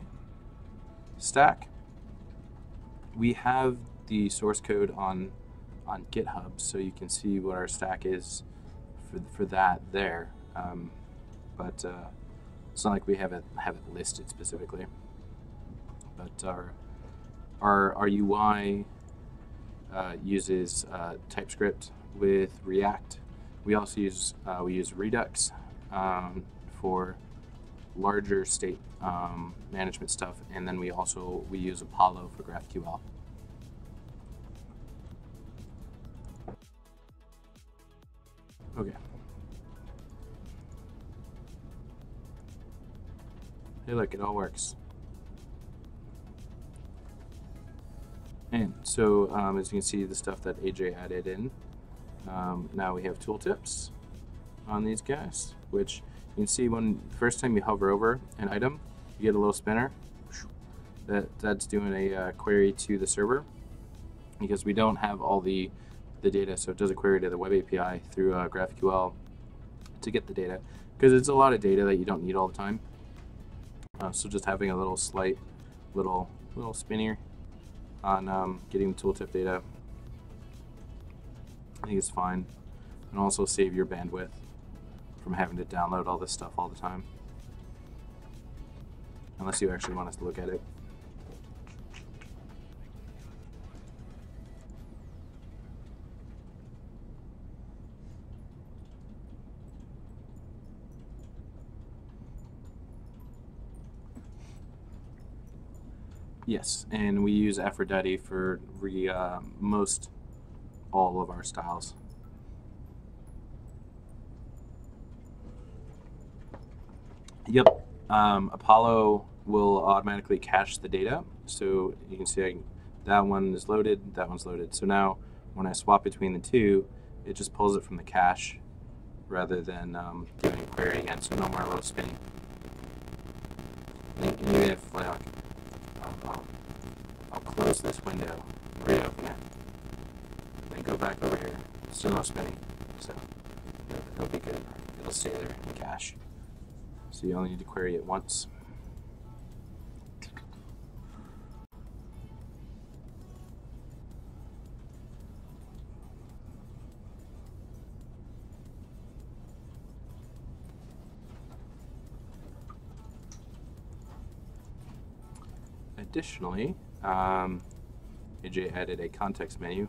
stack, we have the source code on GitHub, so you can see what our stack is for that there. But it's not like we have it listed specifically. But our UI uses TypeScript with React. We also use Redux for larger state management stuff, and then we use Apollo for GraphQL. Okay. Hey, look, it all works. And so, as you can see, the stuff that AJ added in. Now we have tooltips on these guys, which you can see when the first time you hover over an item, you get a little spinner. That's doing a query to the server, because we don't have all the data, so it does a query to the web API through GraphQL to get the data, because it's a lot of data that you don't need all the time. So just having a little slight little spinner on getting the tooltip data, I think it's fine, and also save your bandwidth from having to download all this stuff all the time, unless you actually want us to look at it. Yes, and we use Aphrodite for most all of our styles. Yep, Apollo will automatically cache the data, so you can see that one is loaded, that one's loaded. So now when I swap between the two, it just pulls it from the cache rather than doing a query again, so no more little spinning. And even if like, I'll close this window, reopen it, then go back over here, still no spinning, so it'll be good. It'll stay there in the cache. So you only need to query it once. Additionally, AJ added a context menu,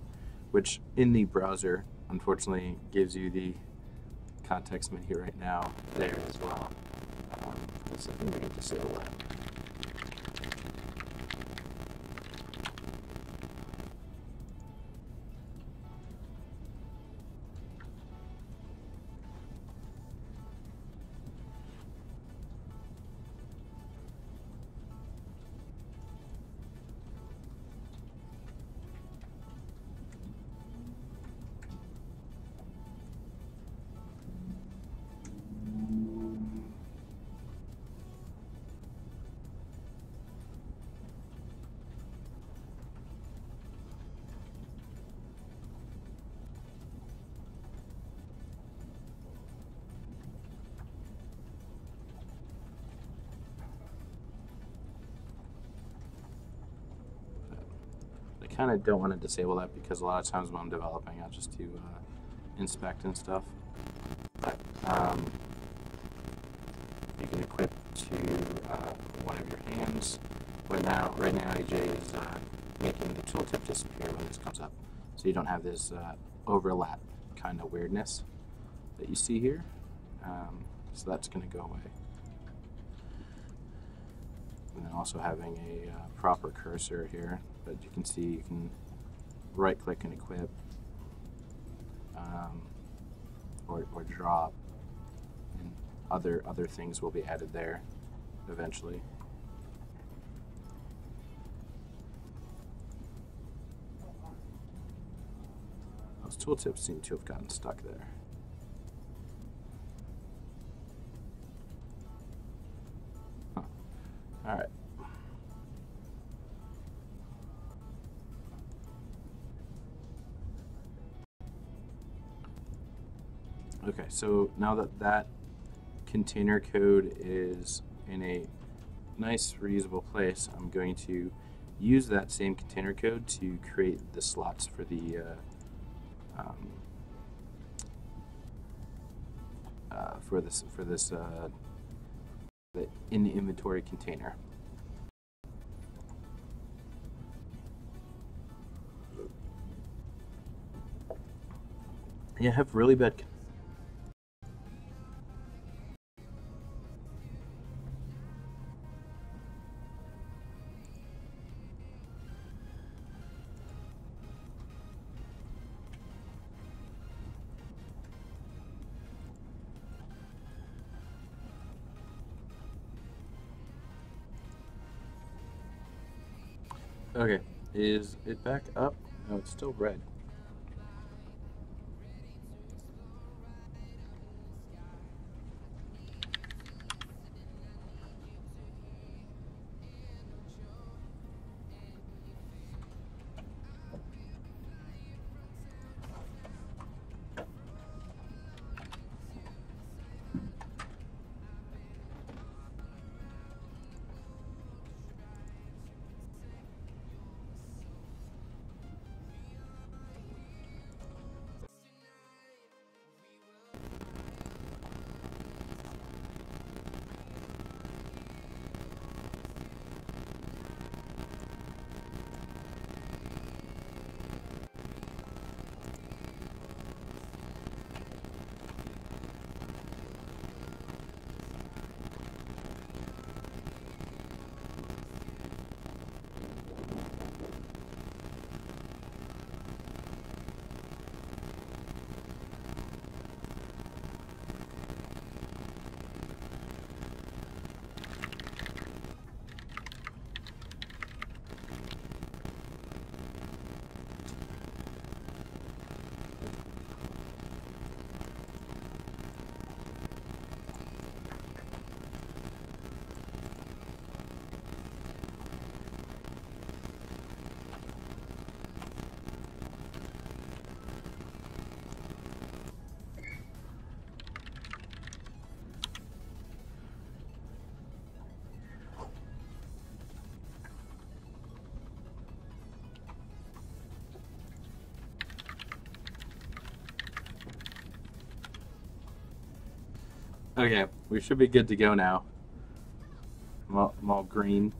which in the browser, unfortunately, gives you the context menu right now there as well. So I think we can disable that. I kind of don't want to disable that because a lot of times when I'm developing, I just do inspect and stuff. But you can equip to one of your hands. But right now, AJ is making the tooltip disappear when this comes up, so you don't have this overlap kind of weirdness that you see here. So that's going to go away. And then also having a proper cursor here, but you can see you can right click and equip or drop, and other things will be added there eventually. Those tooltips seem to have gotten stuck there. Huh. All right. Okay, so now that that container code is in a nice reusable place, I'm going to use that same container code to create the slots for the the in inventory container. Yeah, I have really bad. Okay, is it back up? No, it's still red. Okay, we should be good to go now. I'm all green.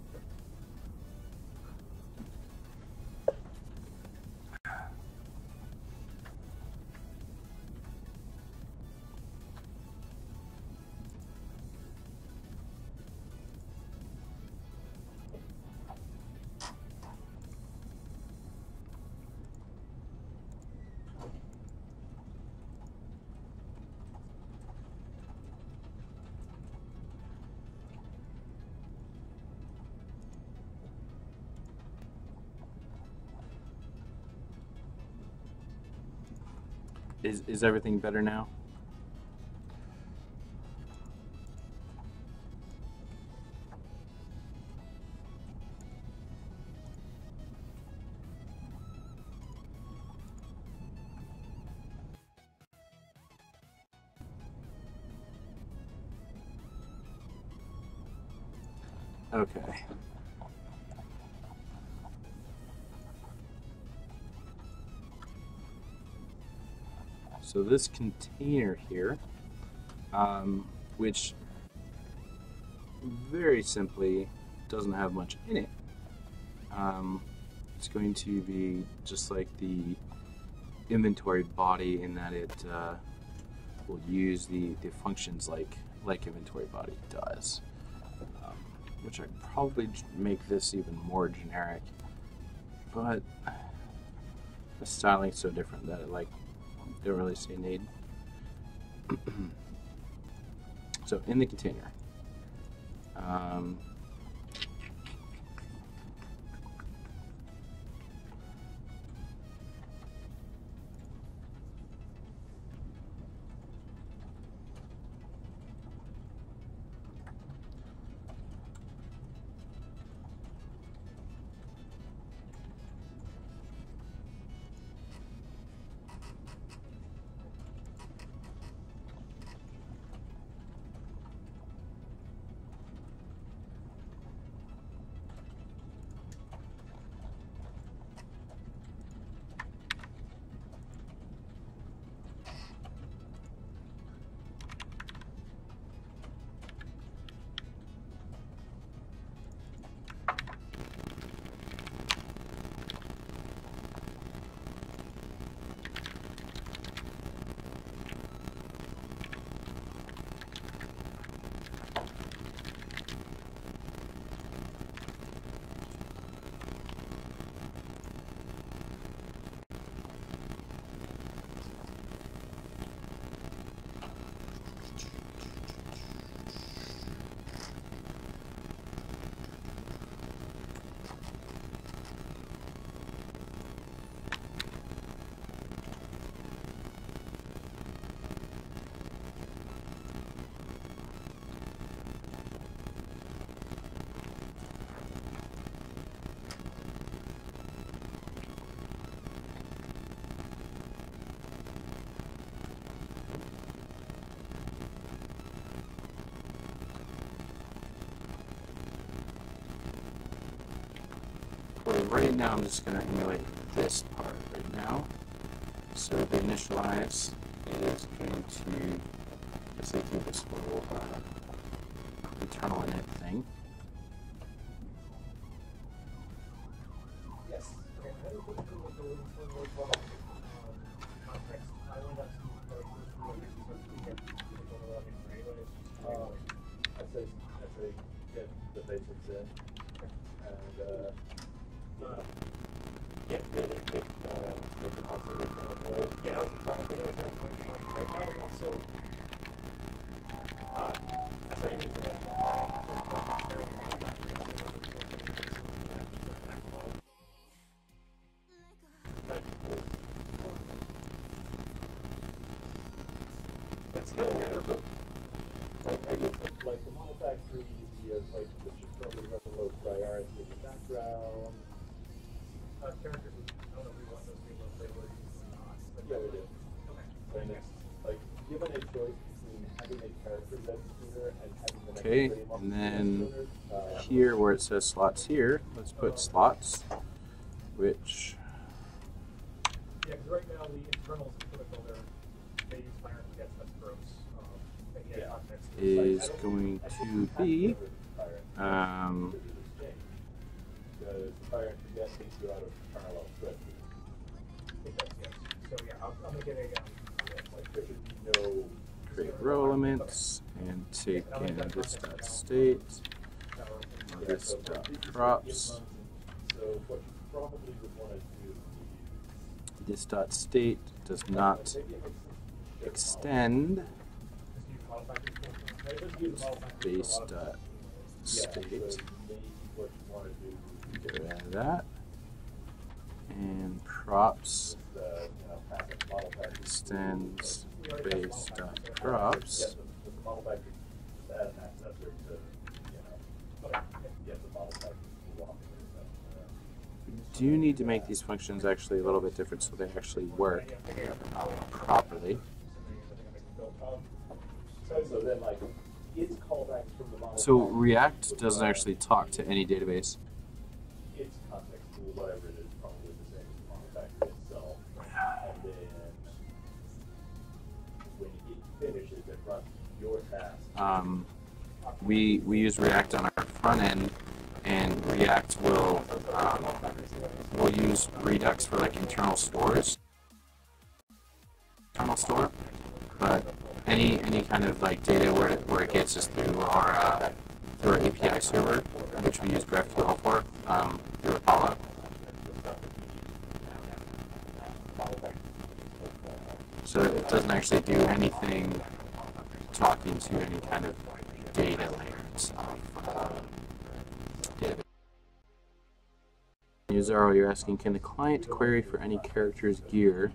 Is everything better now? Okay. So this container here, which very simply doesn't have much in it, it's going to be just like the inventory body in that it will use the functions like inventory body does, which I probably make this even more generic, but the styling's so different that I don't really see a need. So in the container, right now I'm just going to emulate this part right now. So the initialize is going to basically do this little internal init thing. Yes. Okay. How do you put the context? I only got some I say get the basics in, and get really quick make the concept yeah, I was trying to get it right now. So that's how you do that. That's the other like the model factory is like the probably low priority in the background. Characters, I don't know if we want those to be low priority or not. Yeah, we do. Okay. And it's like given a choice between having a character that's sooner and having the next Okay, frame up and then sooner, here where it says slots here, let's put slots, which Yeah, because right now the internals is critical. They use fire and forgets, that's gross. And yeah, context is going to be because fire and forget takes you out of parallel thread. it does, yes. So yeah, I'm gonna get a Like there should be no create row elements and take in this dot state, this dot props, So what you probably would want to do is this dot state does not extend base dot state. what you want to do Get rid of that. And props extends base dot props. We do need to make these functions actually a little bit different so they actually work properly. So then, like, its callbacks from the model. So React doesn't actually talk to any database. Its context tool, whatever it is, probably the same as the model factory itself. And then when it finishes, it runs your task. We use React on our front end, and React will use Redux for like internal stores, internal store, but any kind of like data where it gets is through our API server, which we use GraphQL for through Apollo. So it doesn't actually do anything talking to any kind of data layer itself. User, you're asking, can the client query for any character's gear,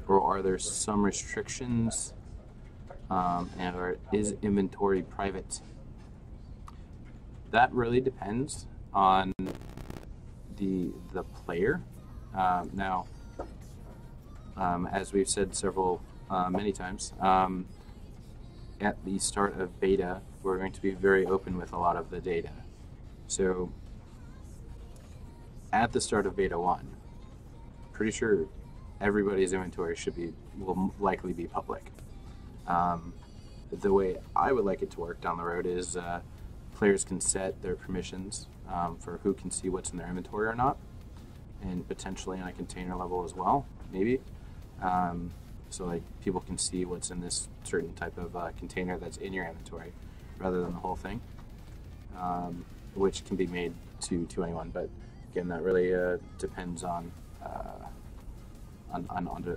or are there some restrictions, or is inventory private? That really depends on the player. Now, as we've said many times, at the start of beta, we're going to be very open with a lot of the data. So at the start of beta 1, pretty sure everybody's inventory will likely be public. The way I would like it to work down the road is players can set their permissions for who can see what's in their inventory or not, and potentially on a container level as well, maybe. So like people can see what's in this certain type of container that's in your inventory rather than the whole thing, which can be made to anyone. But again, that really depends on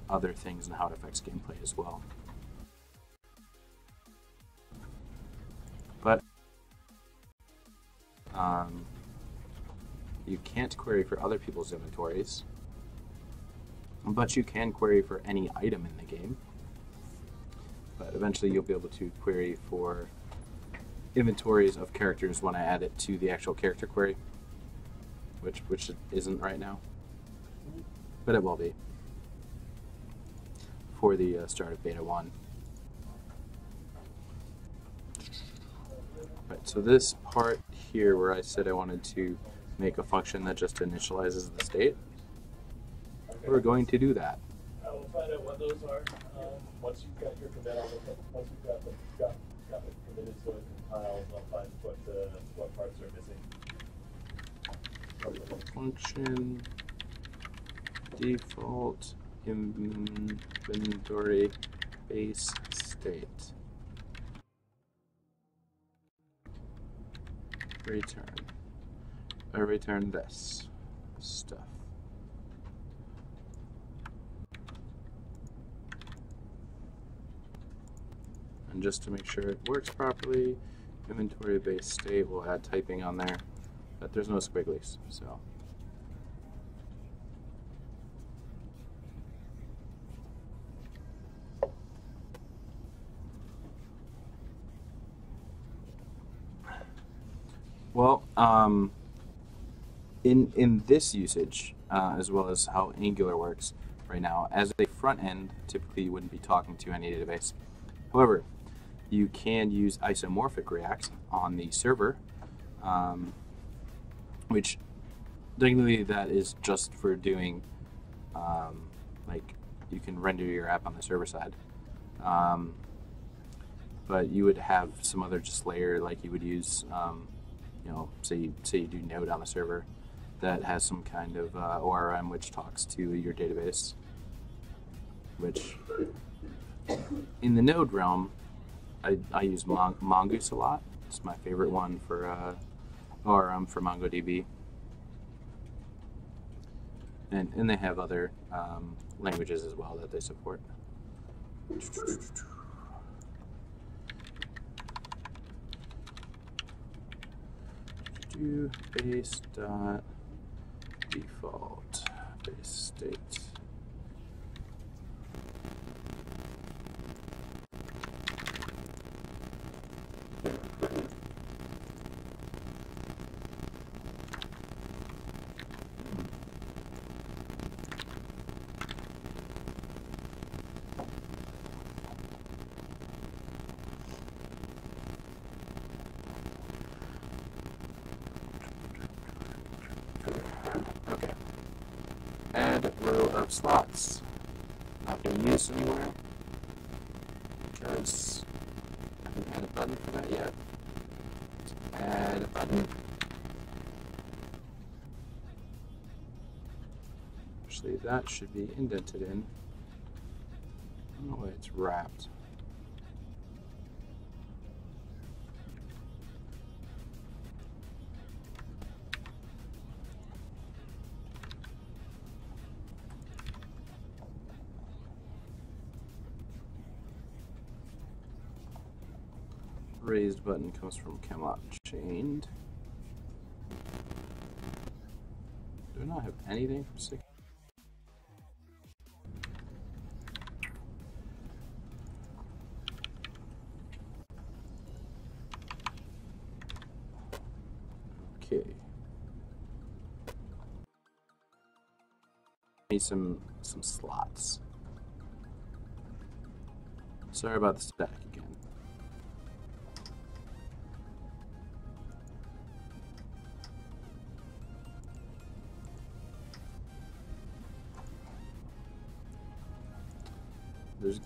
other things and how it affects gameplay as well. But you can't query for other people's inventories, but you can query for any item in the game. But eventually you'll be able to query for inventories of characters when I add it to the actual character query, which it isn't right now, but it will be for the start of beta 1. Right, so this part here where I said I wanted to make a function that just initializes the state, Okay. we're going to do that. We'll find out what those are once you've got your commit. Once you've got it committed so it compiles, I'll find what parts are missing. Function default inventory base state. Return this stuff. And just to make sure it works properly, inventory base state, we'll add typing on there, but there's no squigglies, so. Well, in this usage, as well as how Angular works right now, as a front end, typically you wouldn't be talking to any database. However, you can use isomorphic React on the server, which technically that is just for doing, like, you can render your app on the server side. But you would have some other just layer, like you would use, you know, say you do Node on the server that has some kind of ORM which talks to your database, which in the Node realm, I use Mongoose a lot. It's my favorite one for ORM for MongoDB. And they have other languages as well that they support. Base dot default base state. Okay. Add row of slots. Not being used anywhere because I haven't had a button for that yet. Add a button. Actually, that should be indented in. I don't know why it's wrapped. Raised button comes from Camelot chained. Do I not have anything from 6? Okay. Need some slots. Sorry about the static again. There's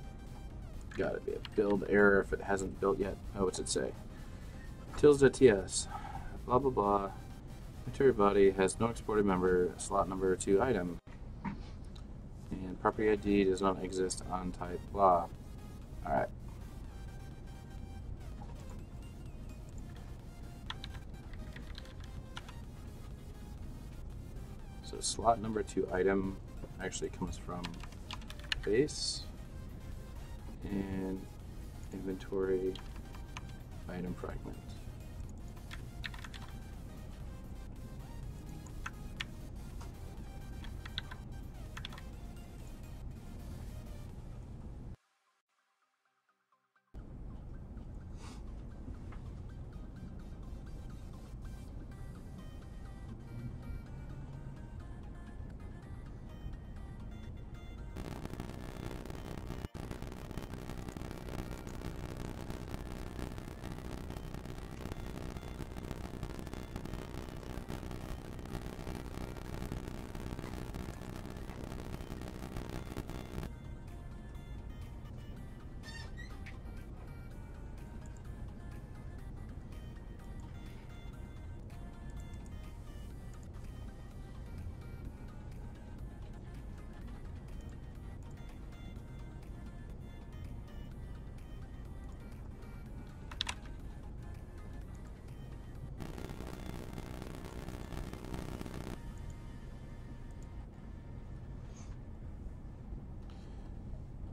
gotta be a build error if it hasn't built yet. Oh, what's it say? Tills.ts, blah blah blah. Inventory body has no exported member, slot number to item. And property ID does not exist on type blah. Alright. So slot number to item actually comes from base and inventory item fragment.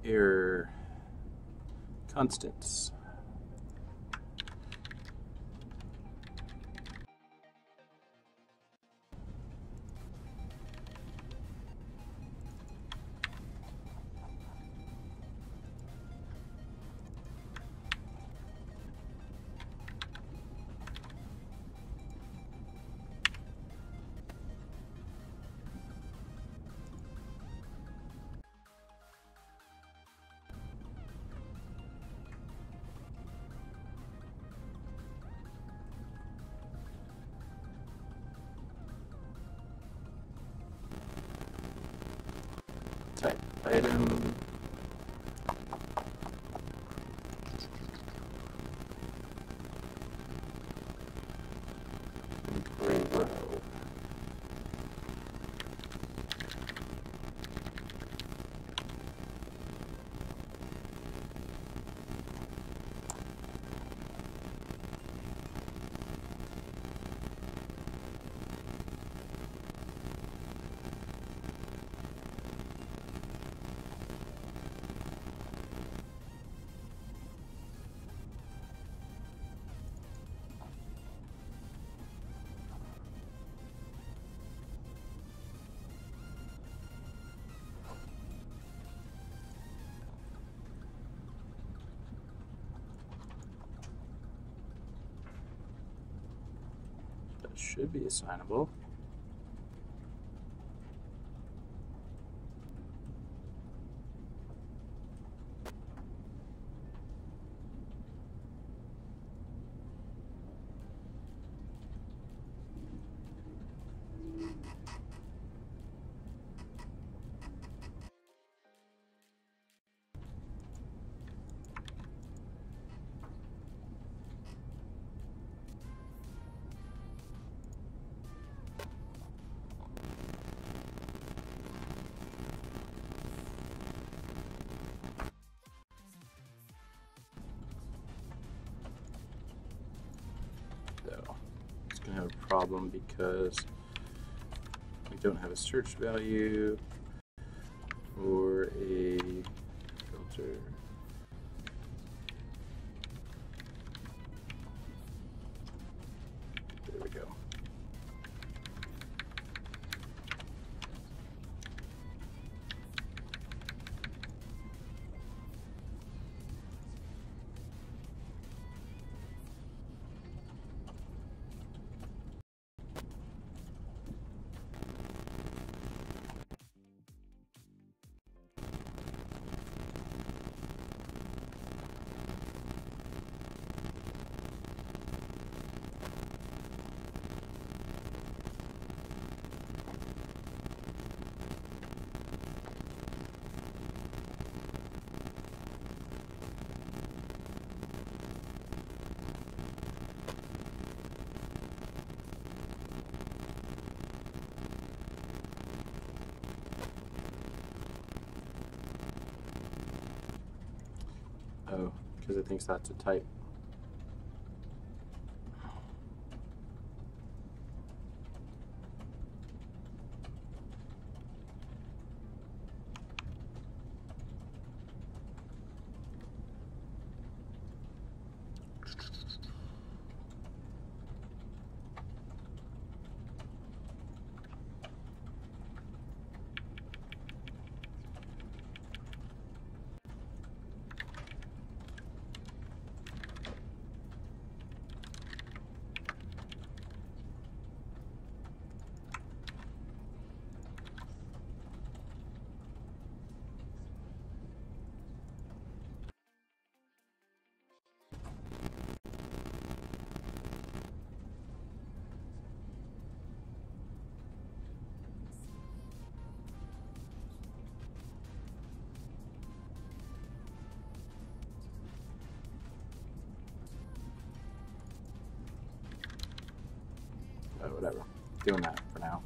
error constants. Type item. Gray row. That should be assignable. It's going to have a problem because we don't have a search value or a filter. There we go. Oh, because it thinks that's a type. Whatever. Doing that for now.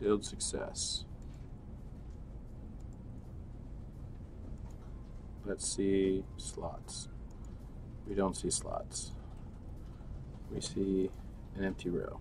Build success. Let's see slots. We don't see slots. We see an empty row.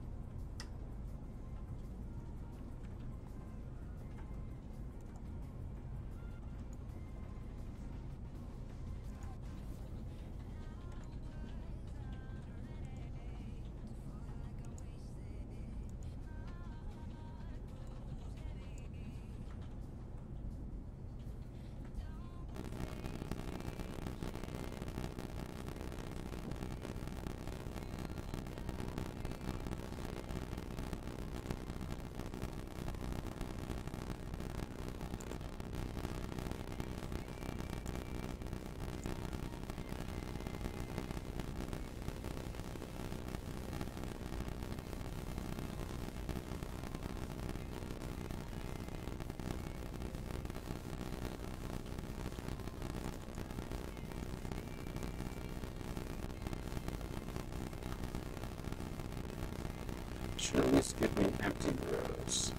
Should at least give me empty rows.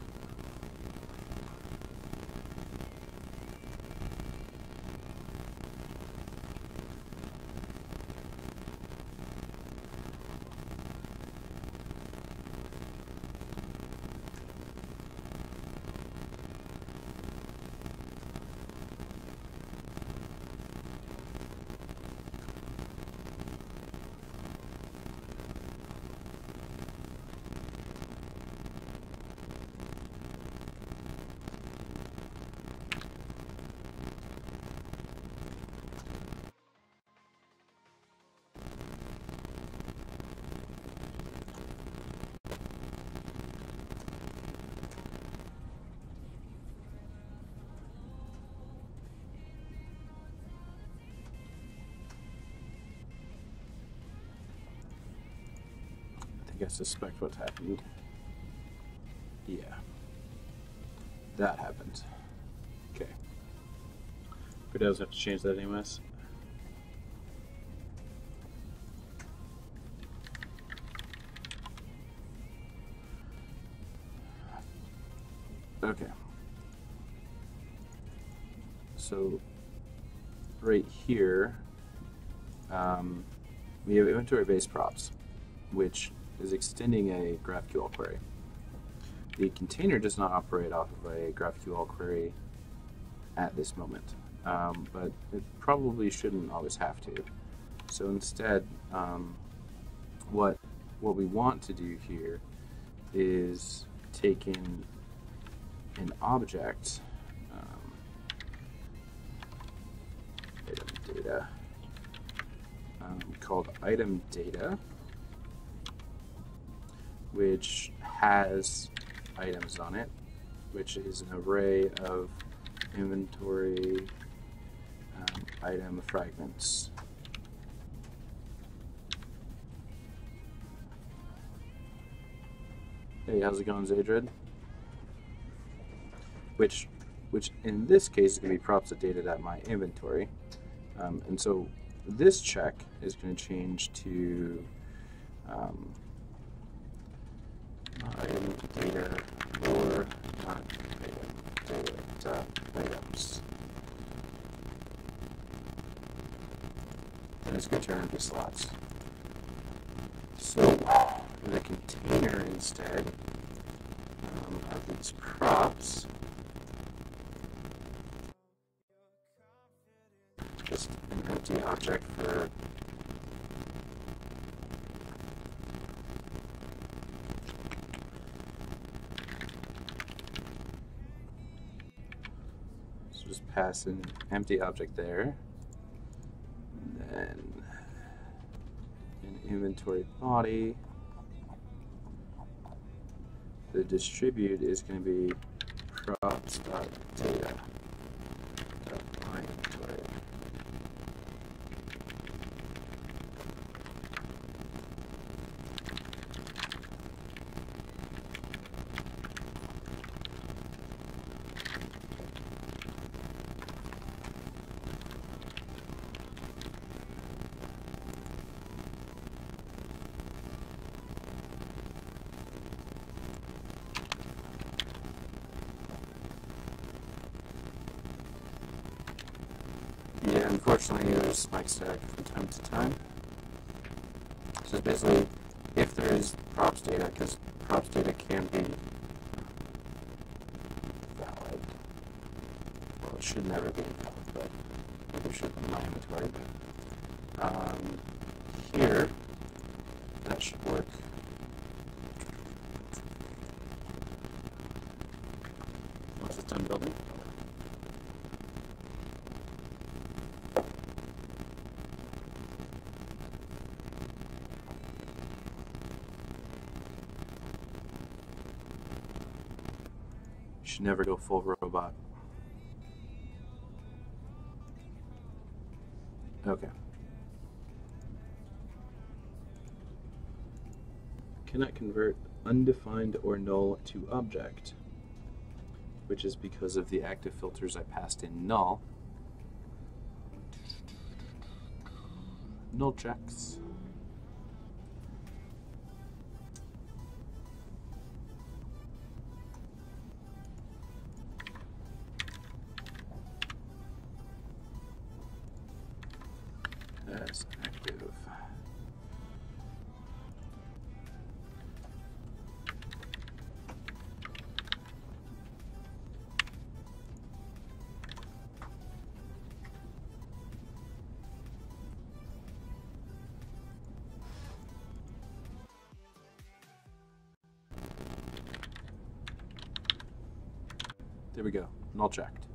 I suspect what's happened. Yeah. That happened. Okay. But does have to change that anyways. Okay. So right here, we have inventory-based props, which is extending a GraphQL query. The container does not operate off of a GraphQL query at this moment, but it probably shouldn't always have to. So instead, what we want to do here is take in an object, item data, called item data, which has items on it, which is an array of inventory item fragments. Hey, how's it going, Zadred? Which in this case is going to be props of data.myInventory. And so this check is going to change to item data or not data items. Then it's going to turn into slots. So the container instead of these props, just an empty object for just pass an empty object there, and then an inventory body. The distribute is going to be props.data.myInventory. unfortunately use spike stack from time to time. So it's basically if there is props data, because props data can be valid. Well, it should never be valid, but maybe it should in my inventory. But here, that should work. Once it's done building. Should never go full robot. Okay. Cannot convert undefined or null to object, which is because of the active filters I passed in null. Null checks. As active. There we go, null checked.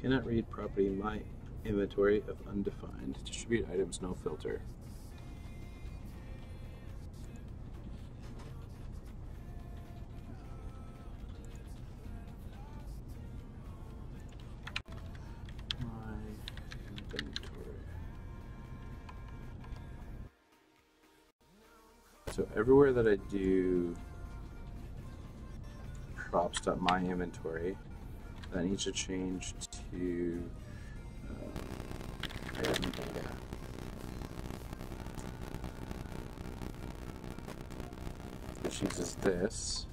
Cannot read property my inventory of undefined. Distribute items, no filter. My inventory. So everywhere that I do props.myInventory, that needs to change to item data. Which uses this.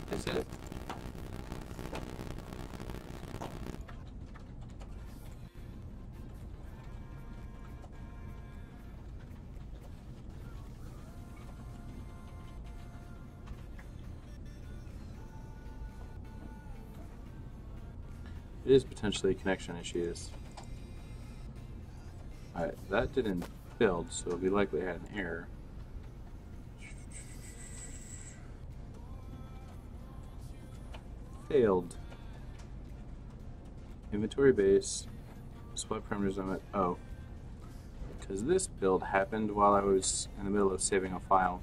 Is it? It is potentially connection issues. Alright, that didn't build, so we likely had an error. Failed. Inventory base. Swipe parameters on it. Oh. because this build happened while I was in the middle of saving a file.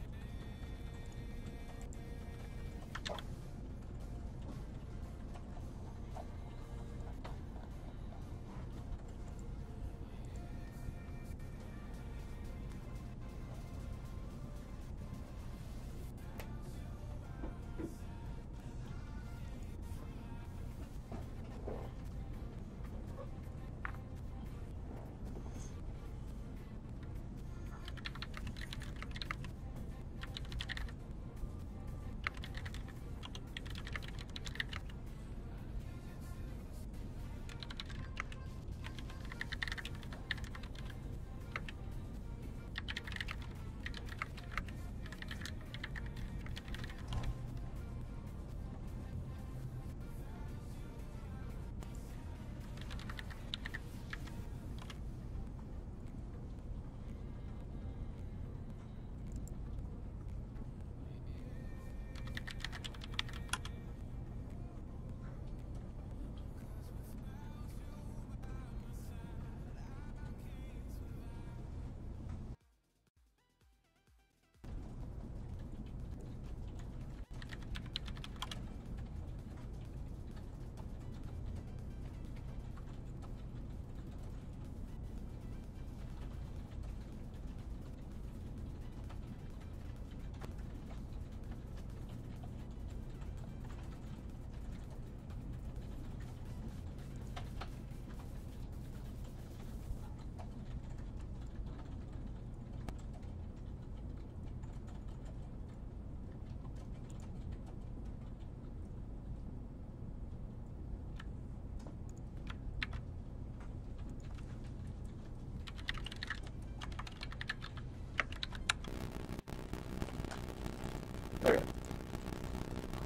Okay,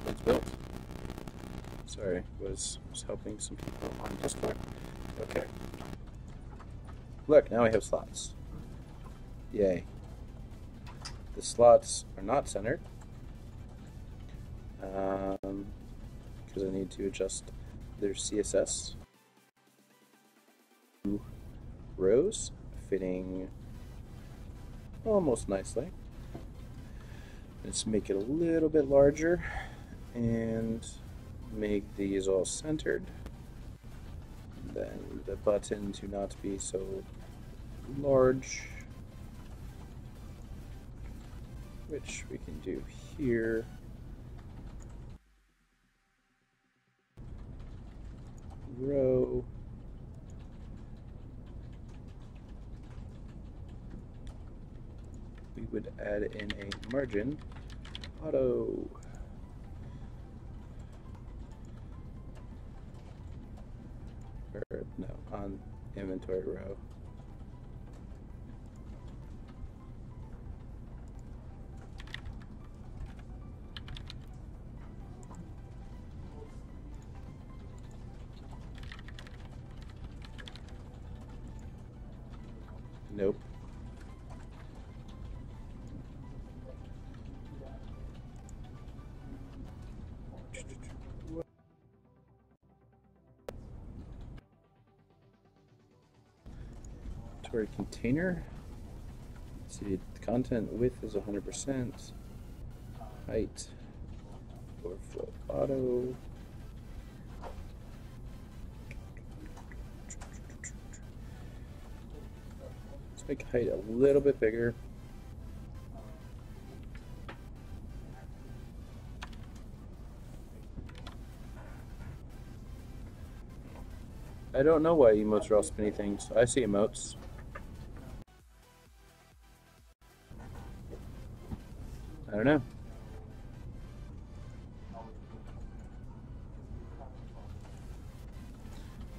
it's built. Sorry, was helping some people on Discord. Okay. Look, now we have slots. Yay. The slots are not centered because I need to adjust their CSS. Rows fitting almost nicely. Let's make it a little bit larger and make these all centered. Then the button to not be so large, which we can do here. Row. We would add in a margin auto. Or no, on inventory row. Nope. Inventory container. Let's see, the content width is 100%. Height, overflow auto. Let's make height a little bit bigger. I don't know why emotes are all spinny things. I see emotes. I don't know.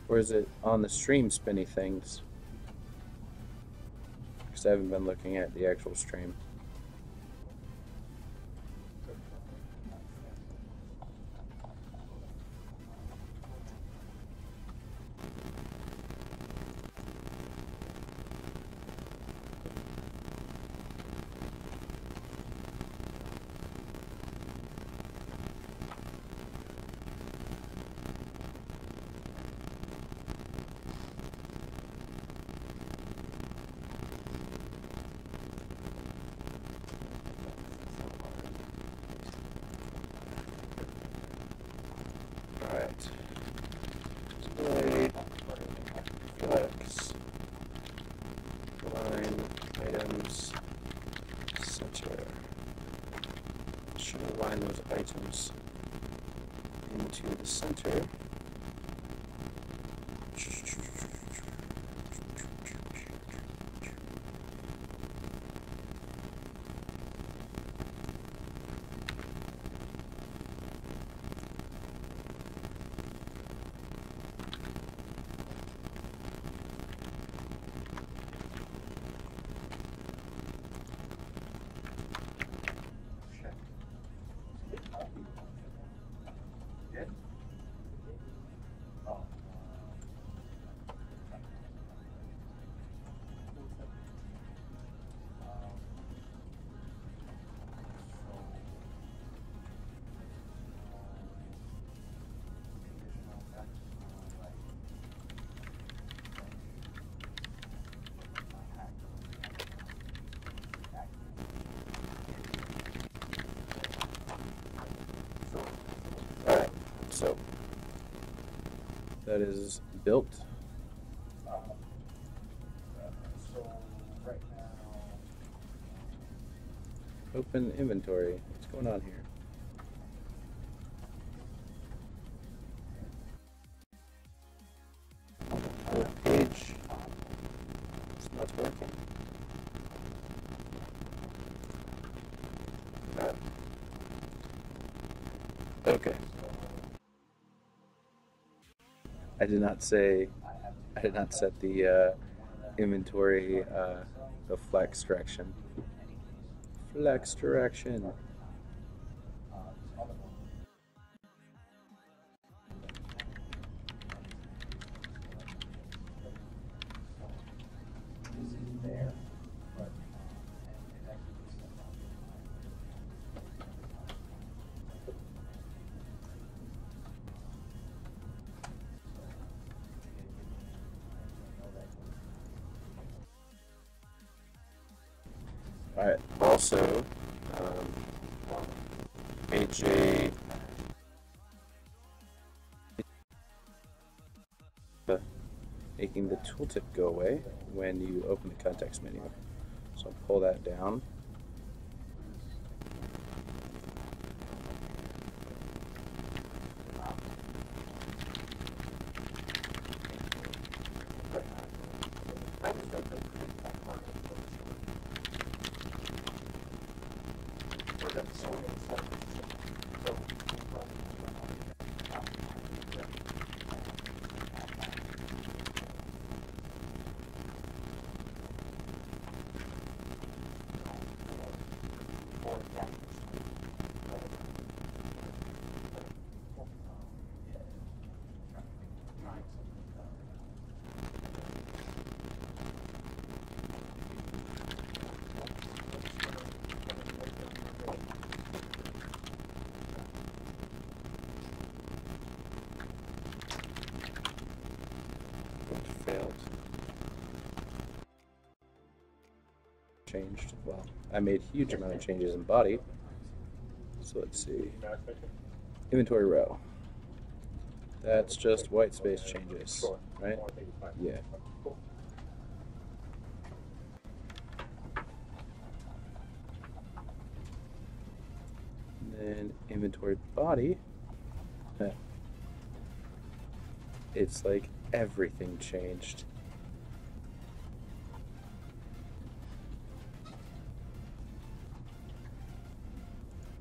Or is it on the stream spinny things? Because I haven't been looking at the actual stream. should align those items into the center. Alright, so that is built. So right now, Open inventory. What's going on here? The page is not working. Okay. I did not set the inventory, the flex direction. Flex direction. Alright, also, AJ making the tooltip go away when you open the context menu. So I'll pull that down. Failed. Changed. Well, I made a huge amount of changes in body. So let's see. Inventory row. That's just white space changes, right? Yeah. And then inventory body. It's like everything changed.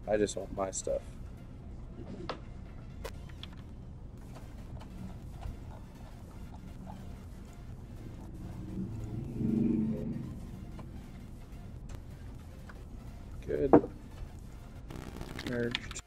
I just want my stuff. Good. Merged.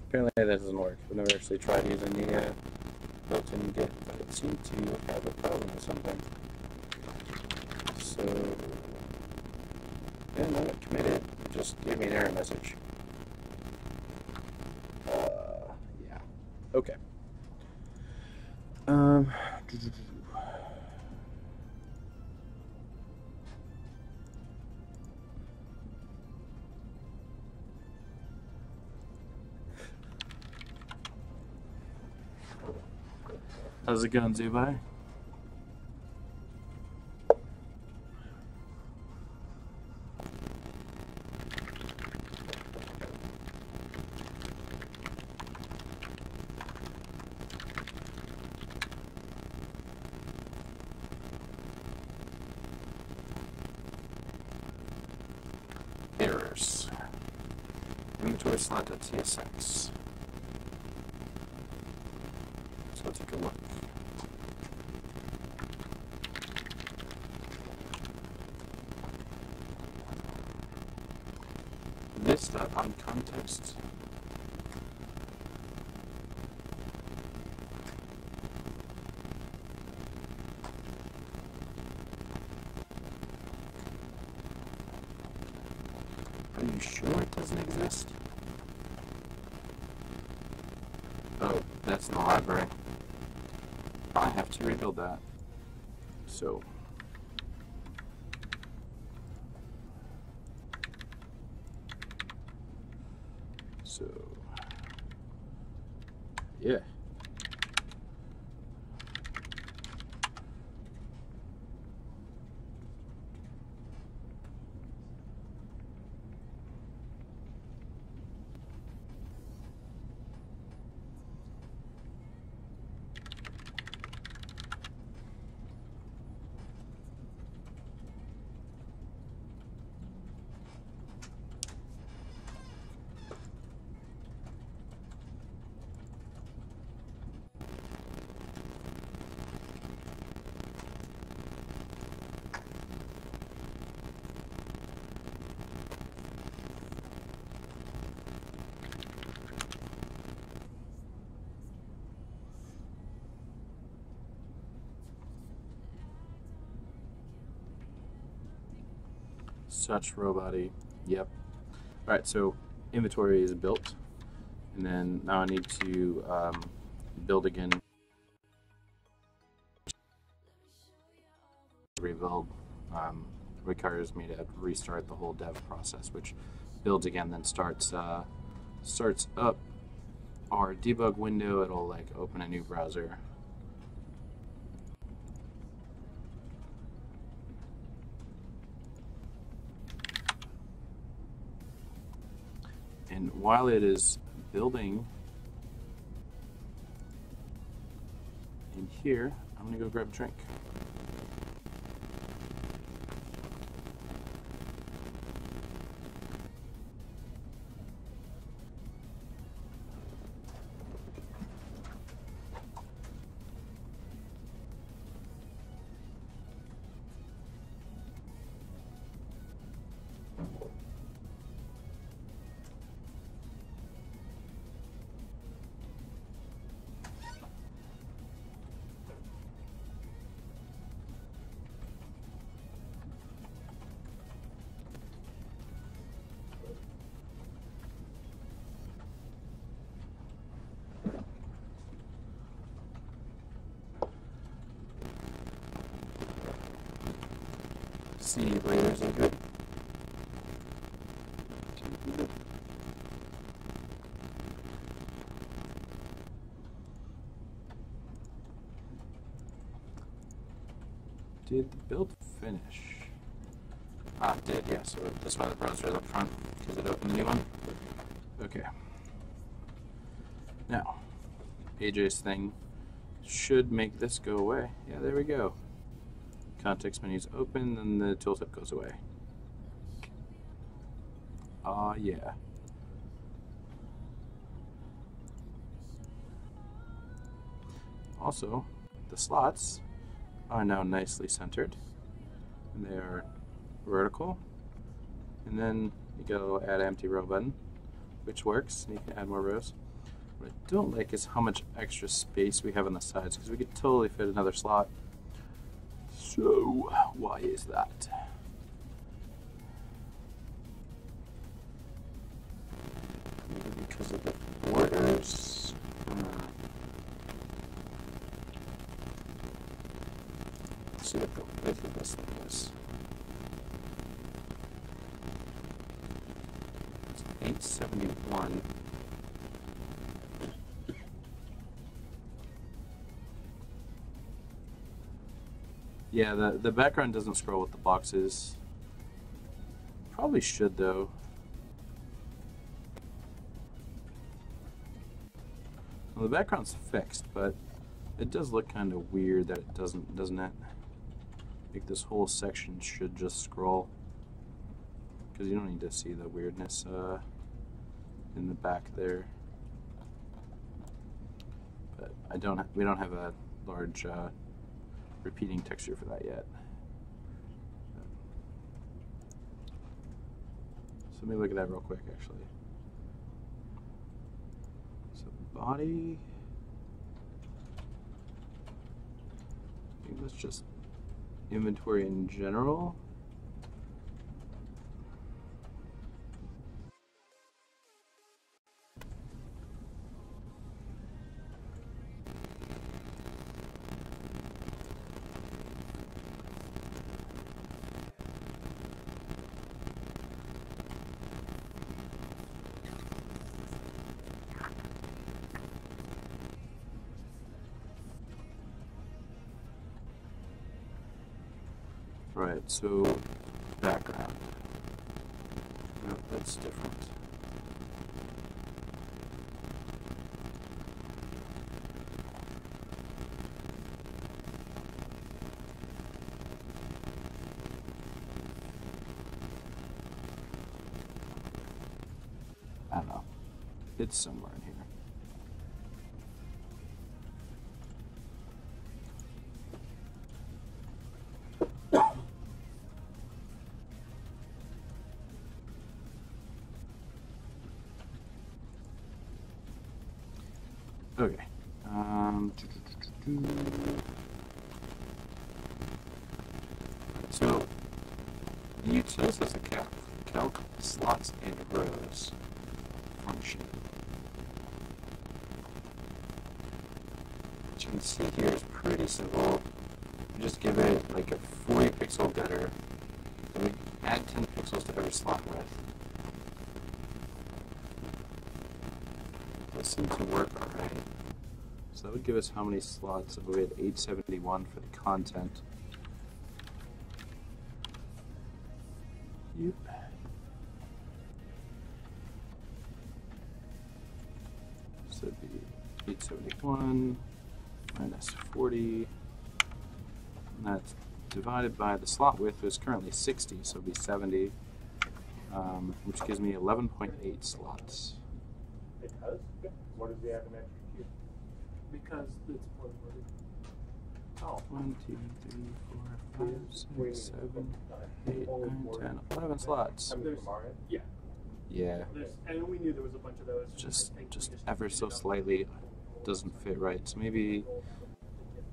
Apparently that doesn't work. I've never actually tried using the built-in Git, but it seemed to have a problem with something. So, yeah, now it committed. It just gave me an error message. Yeah. Okay. How's it going, Zubai? Errors. Inventory slot.tsx. So let's take a look. This on context. Are you sure it doesn't exist? Oh, that's in the library. I have to rebuild that. So. Yeah. Such robot-y. Yep. All right, so inventory is built, and then now I need to build again. Rebuild requires me to restart the whole dev process, which builds again, then starts up our debug window. It'll like open a new browser. And while it is building in here, I'm going to go grab a drink. See layers are good. Did the build finish? Ah, it did, yeah. So that's why the browser is up front, because it opened a new one. Okay. Now, AJ's thing should make this go away. Yeah, there we go. Context menu's open, then the tooltip goes away. Ah, yeah. Also, the slots are now nicely centered, and they are vertical. And then you go add empty row button, which works, and you can add more rows. What I don't like is how much extra space we have on the sides, because we could totally fit another slot. So, why is that? Maybe because of the borders? Let's see what the width of this thing is. It's 871. Yeah, the background doesn't scroll with the boxes. Probably should though. Well, the background's fixed, but it does look kind of weird that it doesn't it? Like this whole section should just scroll, because you don't need to see the weirdness in the back there. But we don't have a large repeating texture for that yet. So let me look at that real quick, actually. So body. I think that's just inventory in general. Right, so background. No, that's different. I don't know. It's somewhere in here. Okay. So the utils has a calc slots and rows function. What you can see here is pretty simple. You just give it like a 40 pixel getter, and we add 10 pixels to every slot width. That seems to work alright. So that would give us how many slots? So we had 871 for the content. Yep. So it'd be 871 minus 40. And that's divided by the slot width is currently 60, so it'd be 70, which gives me 11.8 slots. It does? What is the asymmetric cube? Because it's one word. Oh. 1, 2, 3, 4, 5, 6, 7, 8, 9, 10, 11 slots. Yeah. Yeah. And we knew there was a bunch of those. Just ever so slightly doesn't fit right. So maybe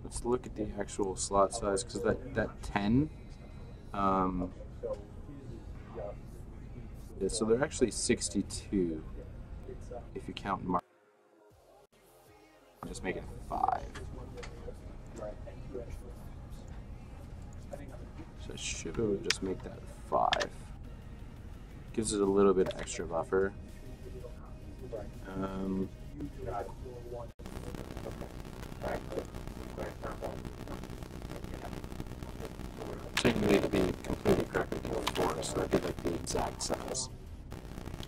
let's look at the actual slot size, because that 10, yeah, so they're actually 62 if you count mark. Just make it 5. So I should just make that 5. Gives it a little bit extra buffer. So you need it to be completely perpendicular to 4, so that'd be like the exact size.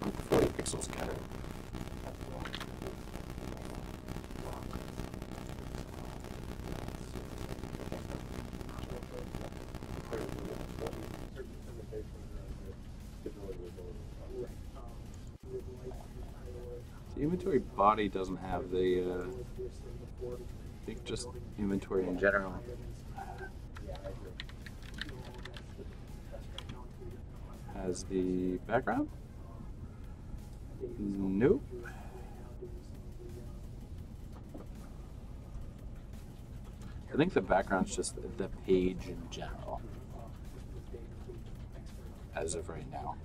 Like 40 pixels getter. The inventory body doesn't have the, I think just inventory in general. Has the background? Nope. I think the background's just the page in general, as of right now.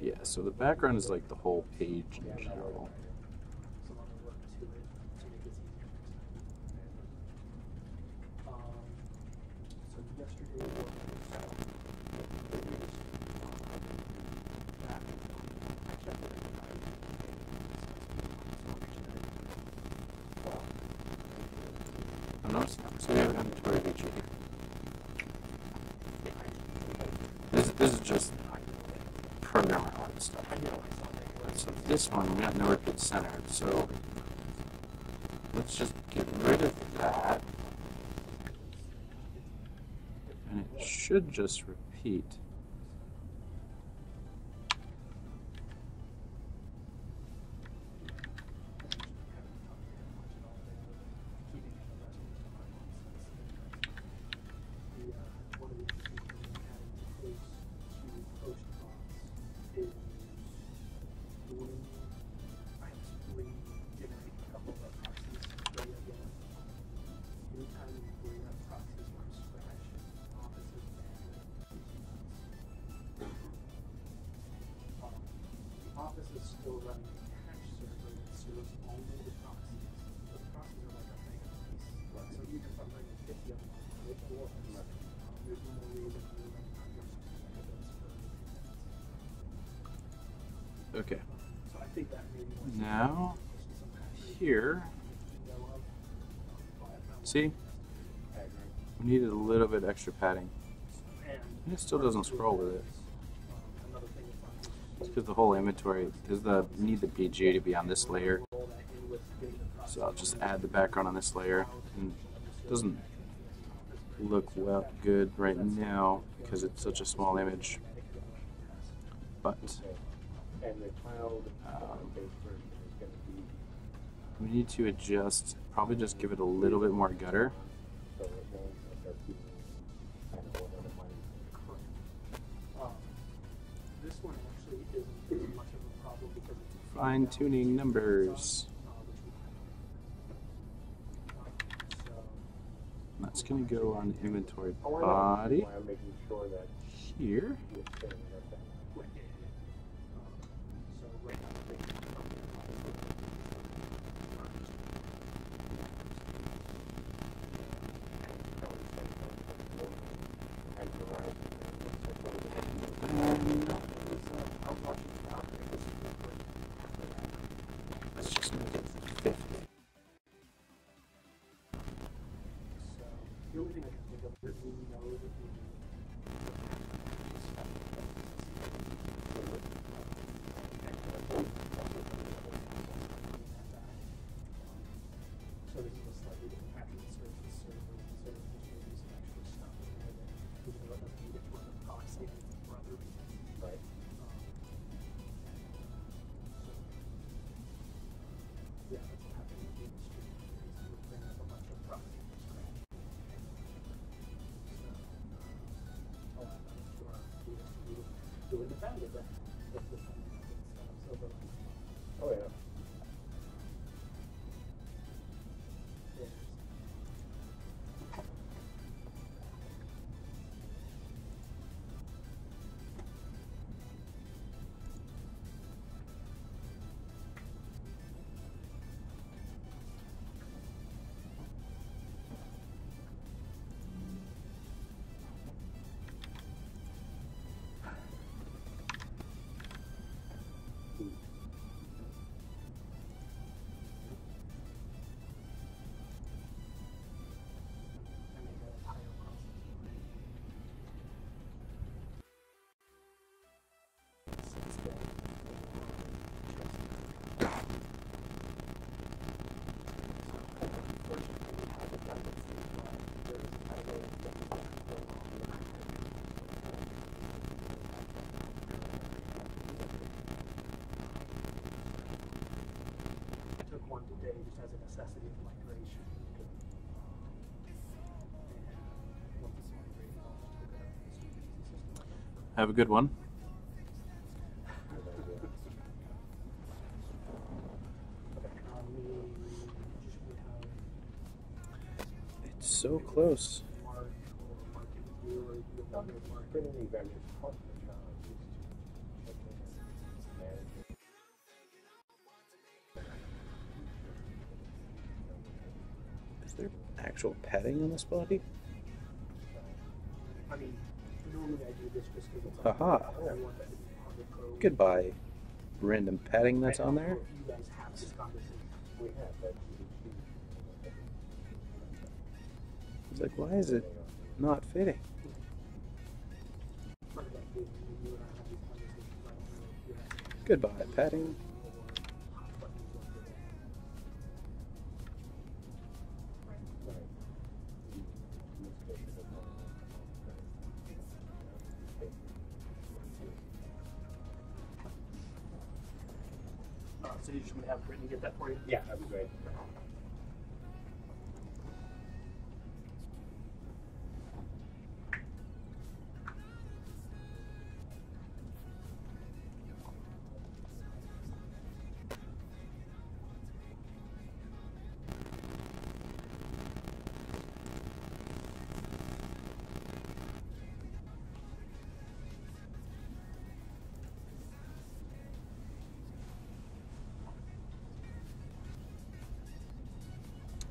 Yeah, so the background is like the whole page in general. inventory VG. This is just programmer stuff. So this one, we got no repeat centered, so let's just get rid of that. And it should just repeat. Office is still running a cache server that serves only the proxies. So the proxies are like a megapiece. Right. So even if I'm running 50 of them on which was, there's no reason to run hundreds of megabits per. Okay. So I think that maybe was Now, here, see, we needed a little bit extra padding. And it still doesn't scroll with it. It's because the whole inventory need the PG to be on this layer. So I'll just add the background on this layer. And it doesn't look good right now because it's such a small image. But we need to adjust, probably just give it a little bit more gutter. This one actually isn't much of a problem because it's fine-tuning numbers. That's going to go on inventory body here. Let's just make it 50. So the only thing I can think of is we know that so this is a slightly different pattern that serves the server, so there's maybe some extra stuff in there that even though it doesn't need it to run the proxy for other reasons. Right. Yeah, that's what happened with the industry. Is we bring up a bunch of proxies from scratch. So, I'll add that to our do independent then. If this one happens, so the Oh yeah. one today just as a necessity of migration. And once it's migrated, I'll just hook it up to the system. Have a good one. It's so close. Is there actual padding on this body? I mean, normally I do this just because it's Haha. I want that to be part of the code. Goodbye. Random padding that's on there. If you guys have this conversation, We have that. like, why is it not fitting? Goodbye, padding. So you just want to have Brittany get that for you? Yeah, that'd be great.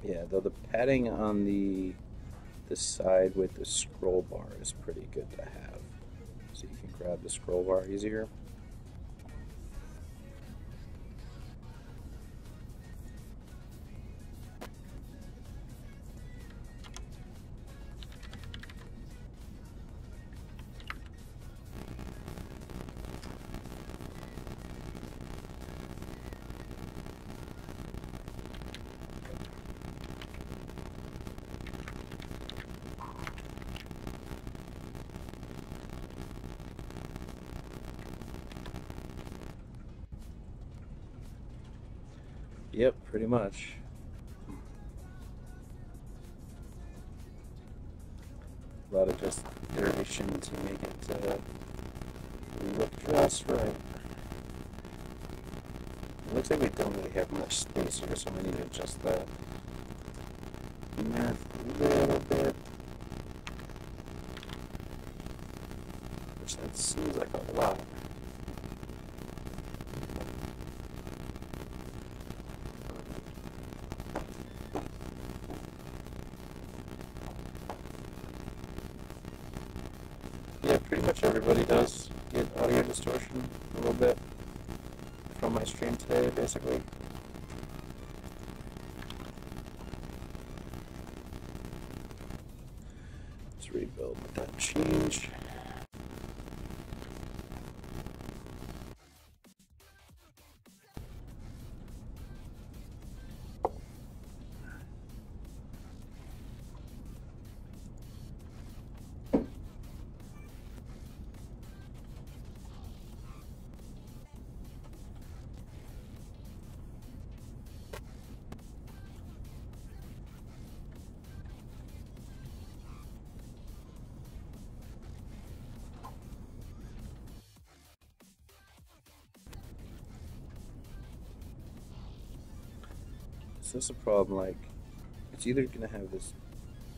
Yeah, though the padding on the side with the scroll bar is pretty good to have. So you can grab the scroll bar easier. Yep, pretty much. A lot of just iteration to make it look just right. It looks like we don't really have much space here, so we need to adjust that math a little bit. Which that seems like a lot. Yeah, pretty much everybody does get audio distortion a little bit from my stream today, basically. Let's rebuild with that change. So that's a problem, like, it's either going to have this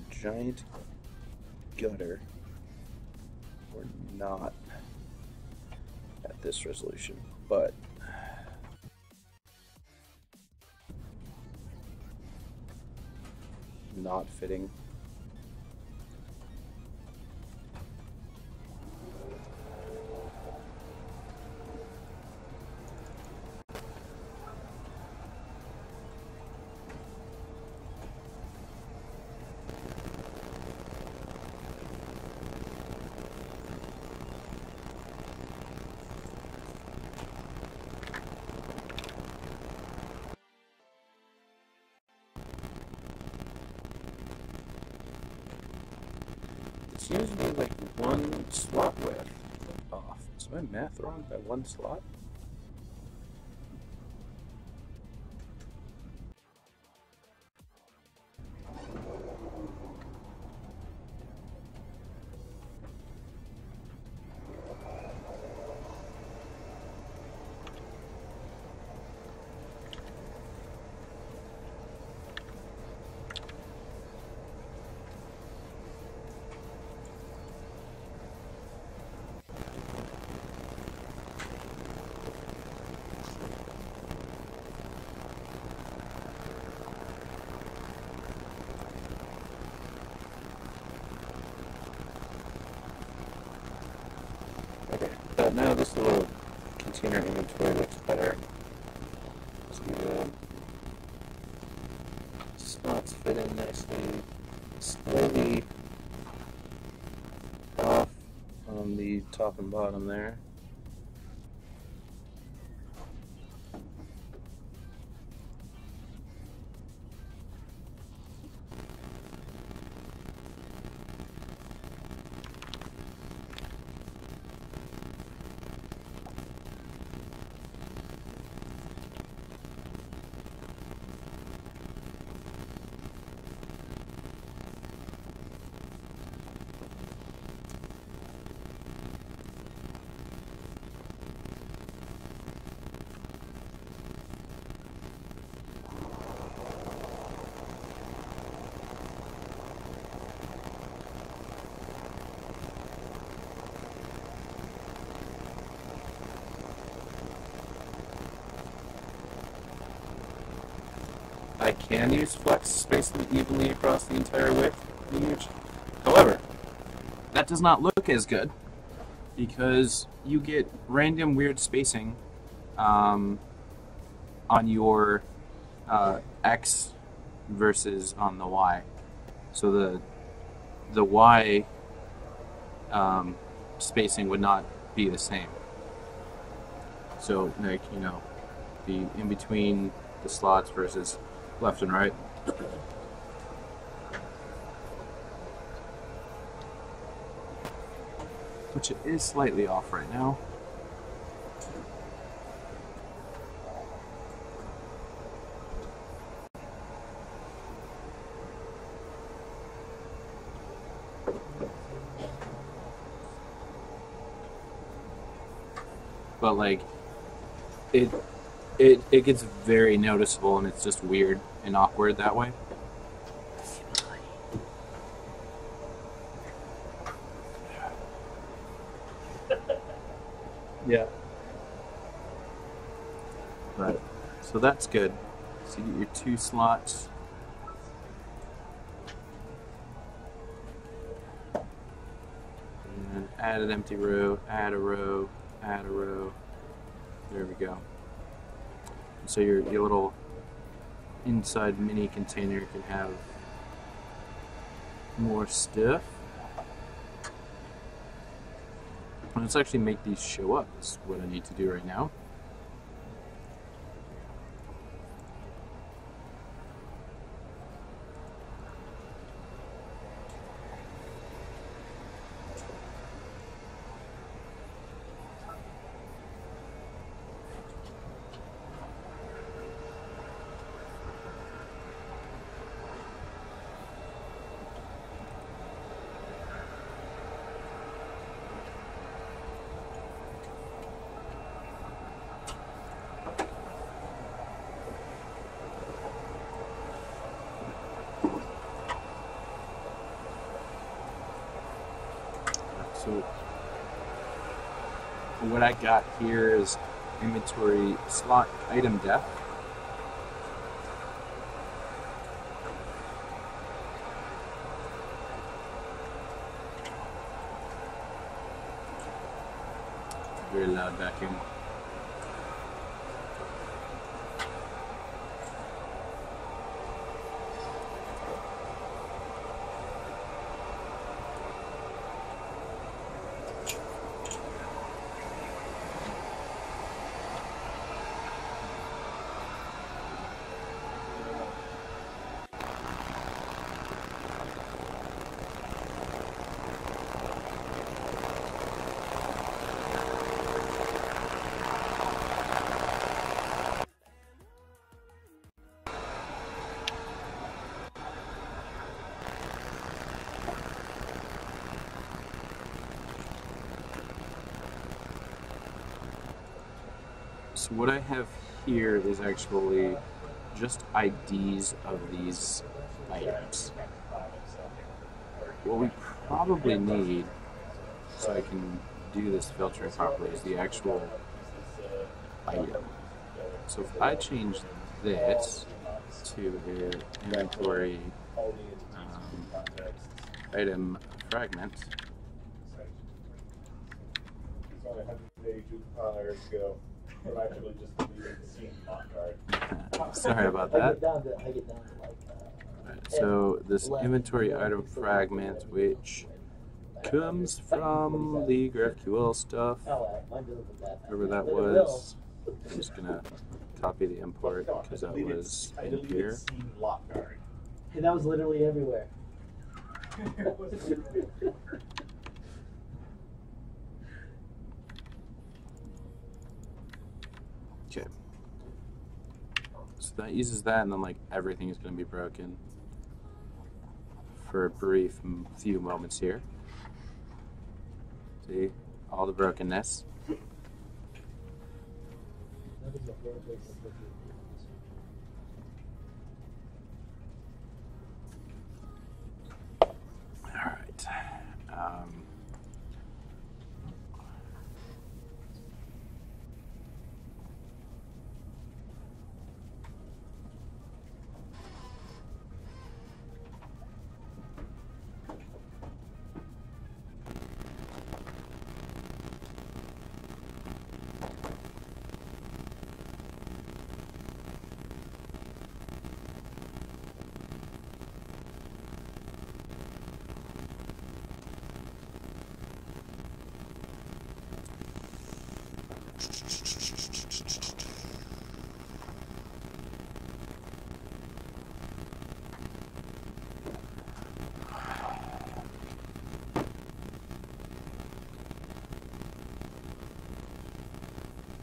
giant gutter or not at this resolution, but not fitting. It's usually like one slot width off. Is my math wrong by one slot? Now this little container inventory looks better. So the slots fit in nicely. slightly off on the top and bottom there. I can use flex spaced evenly across the entire width of the image. However, that does not look as good because you get random weird spacing on your X versus on the Y. So the Y spacing would not be the same. So, like, you know, the in between the slots versus left and right. Which it is slightly off right now. But like it gets very noticeable, and it's just weird and awkward that way. Yeah. But so that's good. So you get your 2 slots. And then add an empty row, add a row, add a row. There we go. So your little inside mini container can have more stuff. Let's actually make these show up. That's what I need to do right now. So what I got here is inventory slot item depth. Very loud vacuum. So what I have here is actually just IDs of these items. What we probably need, so I can do this filtering properly, is the actual item. So if I change this to the inventory item fragment, It's only 100 pages ago. I'm actually just deleting the scene font card. sorry about that. I get down to like So this inventory item fragment, which comes from the GraphQL stuff, whatever that was. I'm just gonna copy the import because that was in here. Hey, that was literally everywhere. Okay. So that uses that, and then like everything is going to be broken for a brief few moments here. See all the brokenness. All right.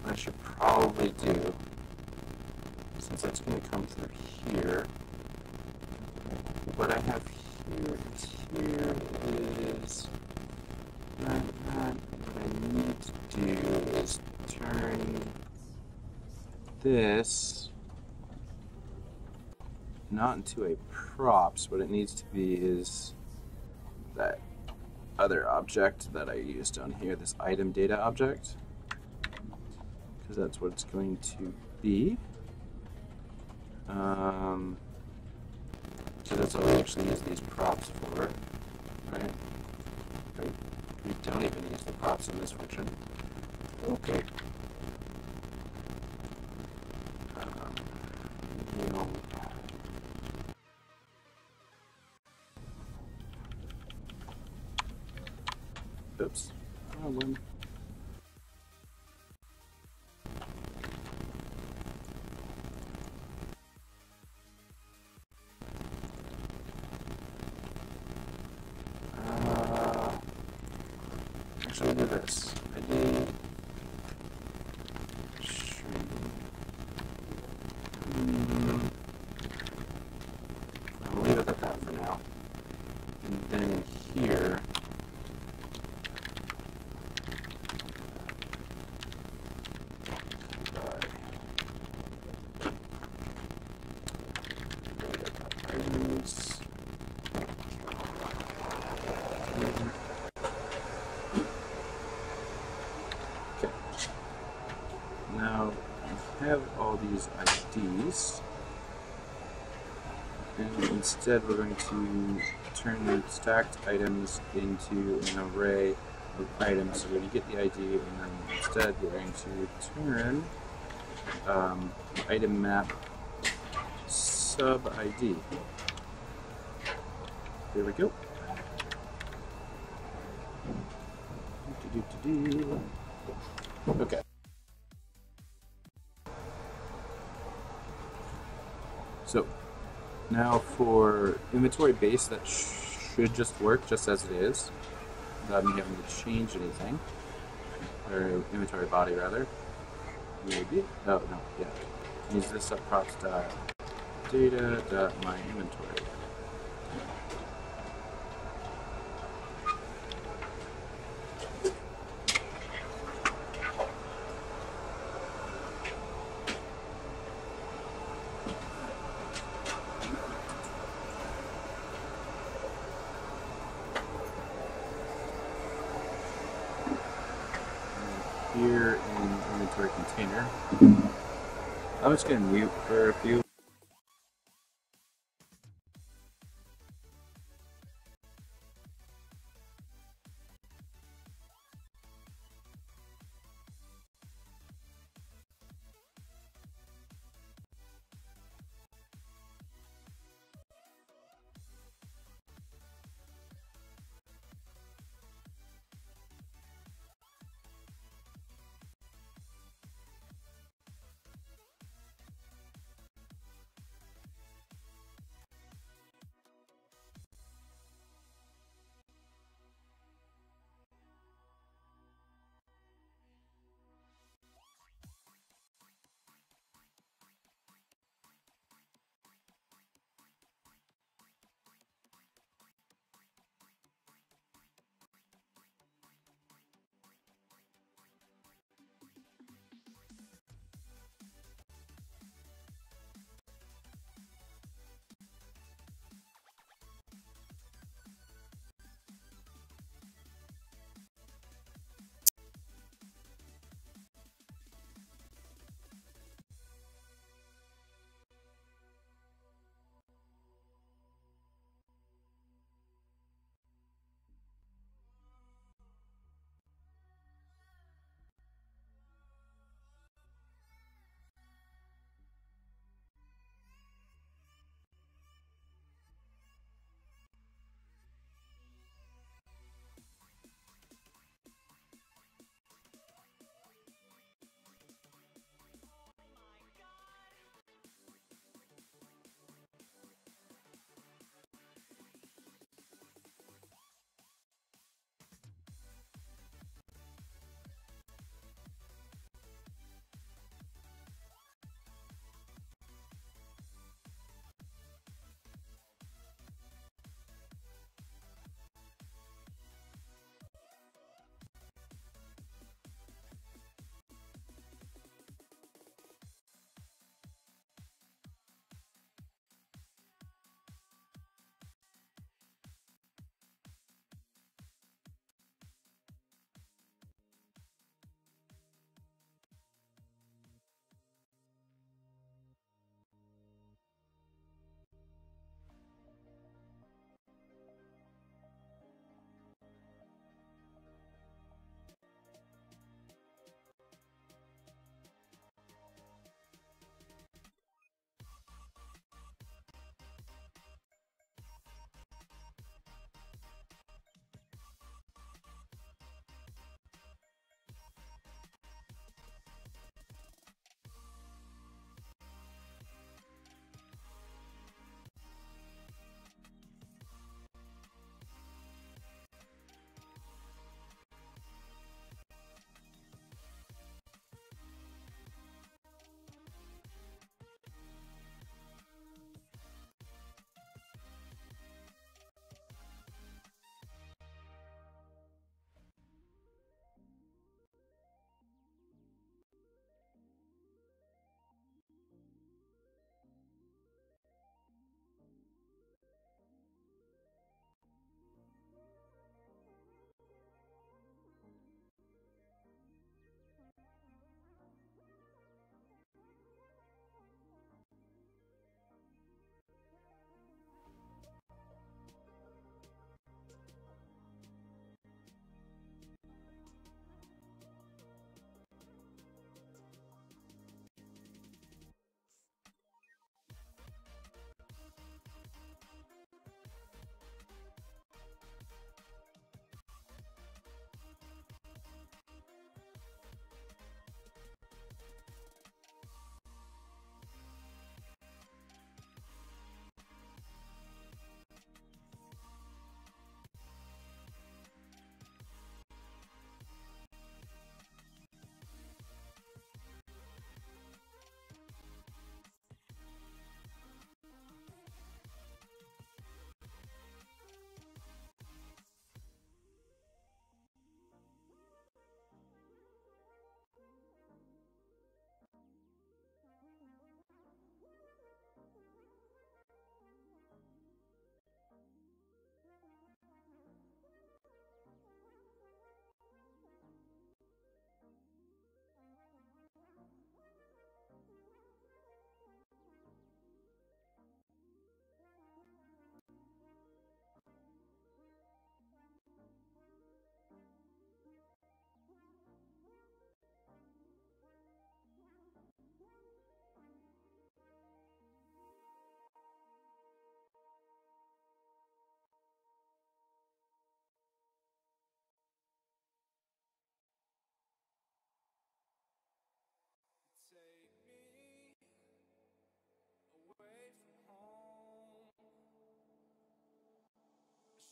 I should probably do, since that's going to come through here, what I have here is what I need to do is turn this not into a props. What it needs to be is that other object that I used on here, this item data object, because that's what it's going to be. So that's all we actually use these props for, right? We don't even use the props in this function. Okay. You know. Oops. Problem. Actually, do this. ID string. I'll leave it at that for now. And then here. Now I have all these IDs, and instead we're going to turn the stacked items into an array of items. So we're going to get the ID, and then instead we're going to turn item map sub ID. There we go. Okay. So now for inventory base, that should just work just as it is, without me having to change anything. Or inventory body rather. Maybe. Oh no, yeah. Use this up props data my inventory. Here in inventory container, I'm just going to mute for a few.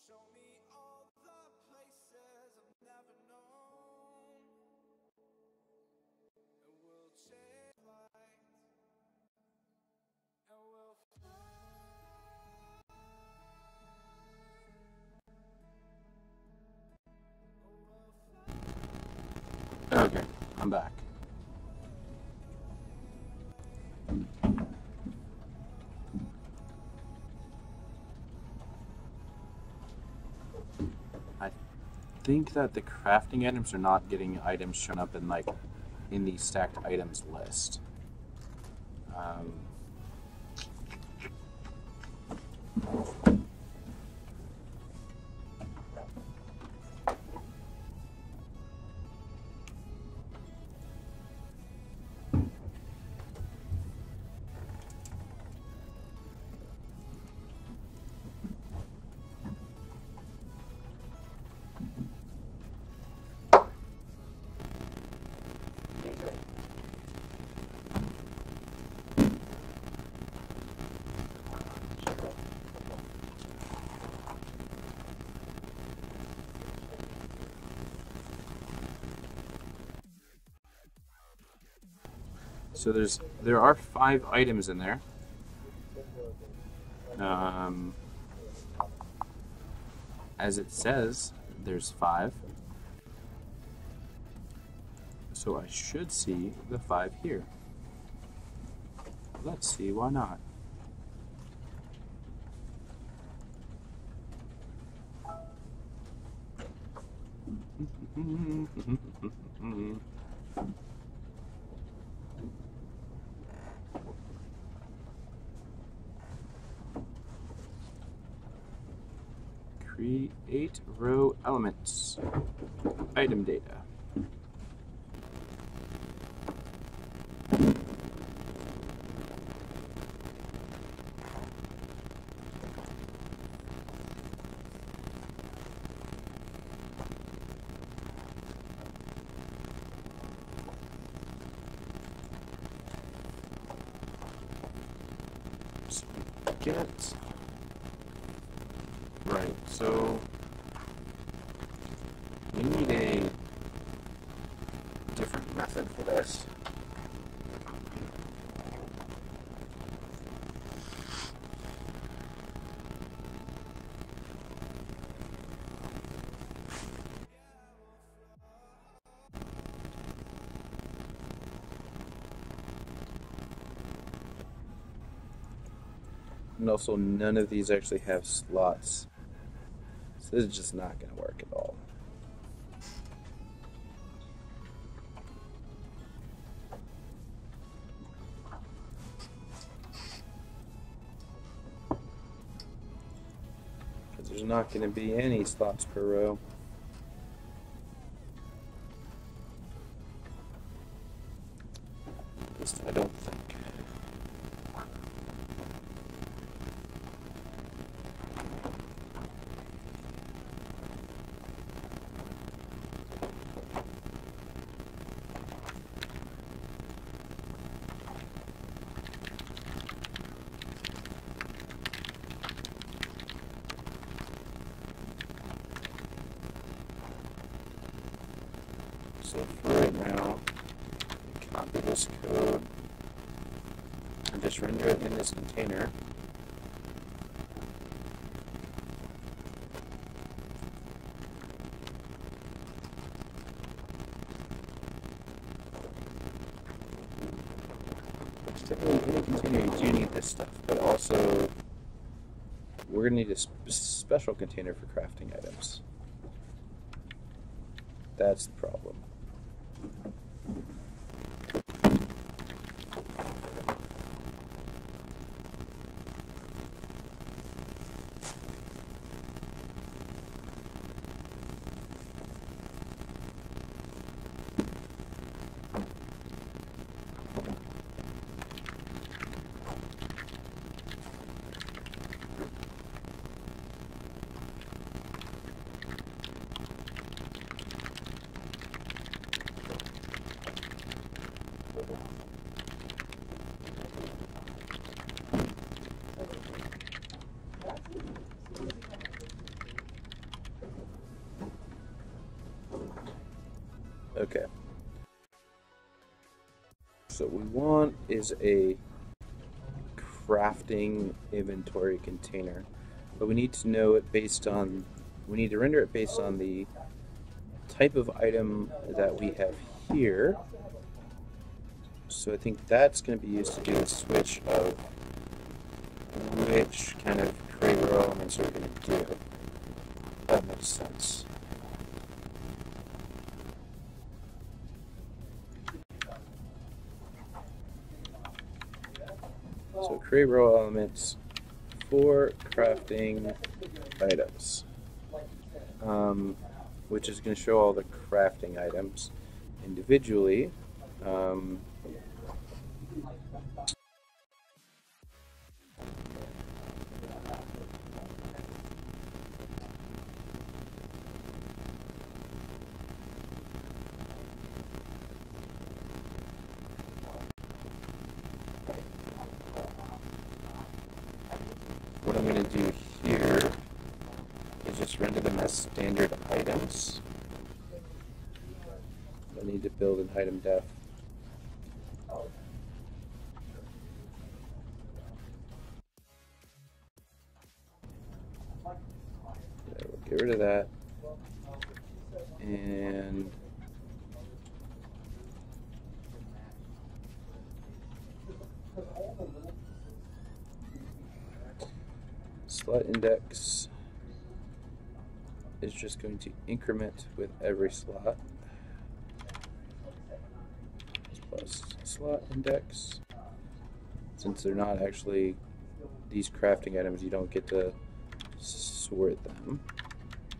Show me all the places I've never known, and we'll chase light, and we'll fly, Okay, I'm back. I think that the crafting items are not getting items shown up in in the stacked items list. So there are 5 items in there. As it says, there's 5. So I should see the 5 here. Let's see, why not? Create row elements. Item data. Get right, so we need a different method for this. And also, none of these actually have slots. So this is just not going to work at all. Because there's not going to be any slots per row. At least I don't think. So for right now, copy this code and just render it in this container. Typically, in a container, you do need this stuff, but also we're going to need a special container for crafting items. That's the problem. Okay. So what we want is a crafting inventory container, but we need to know it based on, we need to render it based on the type of item that we have here. So I think that's going to be used to do the switch of which kind of create row elements we're going to do. That makes sense. So create row elements for crafting items, which is going to show all the crafting items individually. What I'm going to do here is just render them as standard items. I need to build an item def. Yeah, we'll get rid of that. And slot index is just going to increment with every slot. Plus slot index. Since they're not actually these crafting items, you don't get to sort them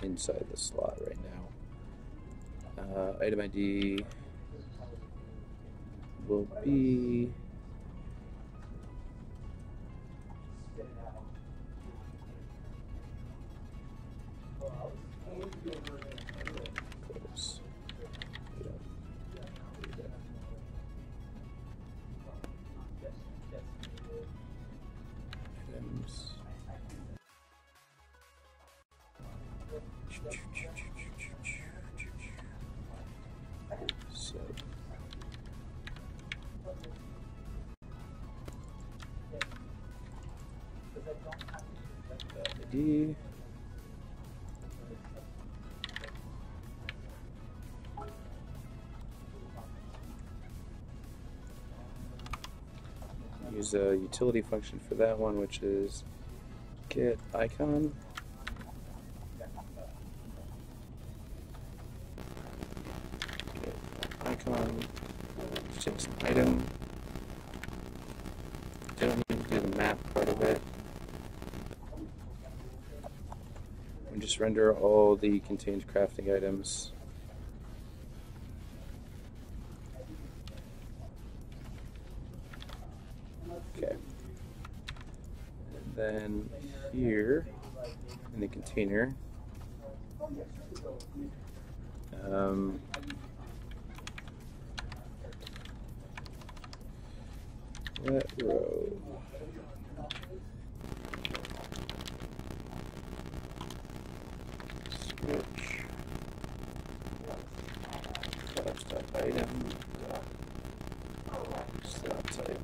inside the slot right now. Item ID will be close. Items. So ID. Use a utility function for that one, which is get icon. Get icon, which takes an item. Don't need to do the map part of it. And just render all the contained crafting items. Okay. And then here in the container, let row switch class.item slot type.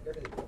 Everything's okay.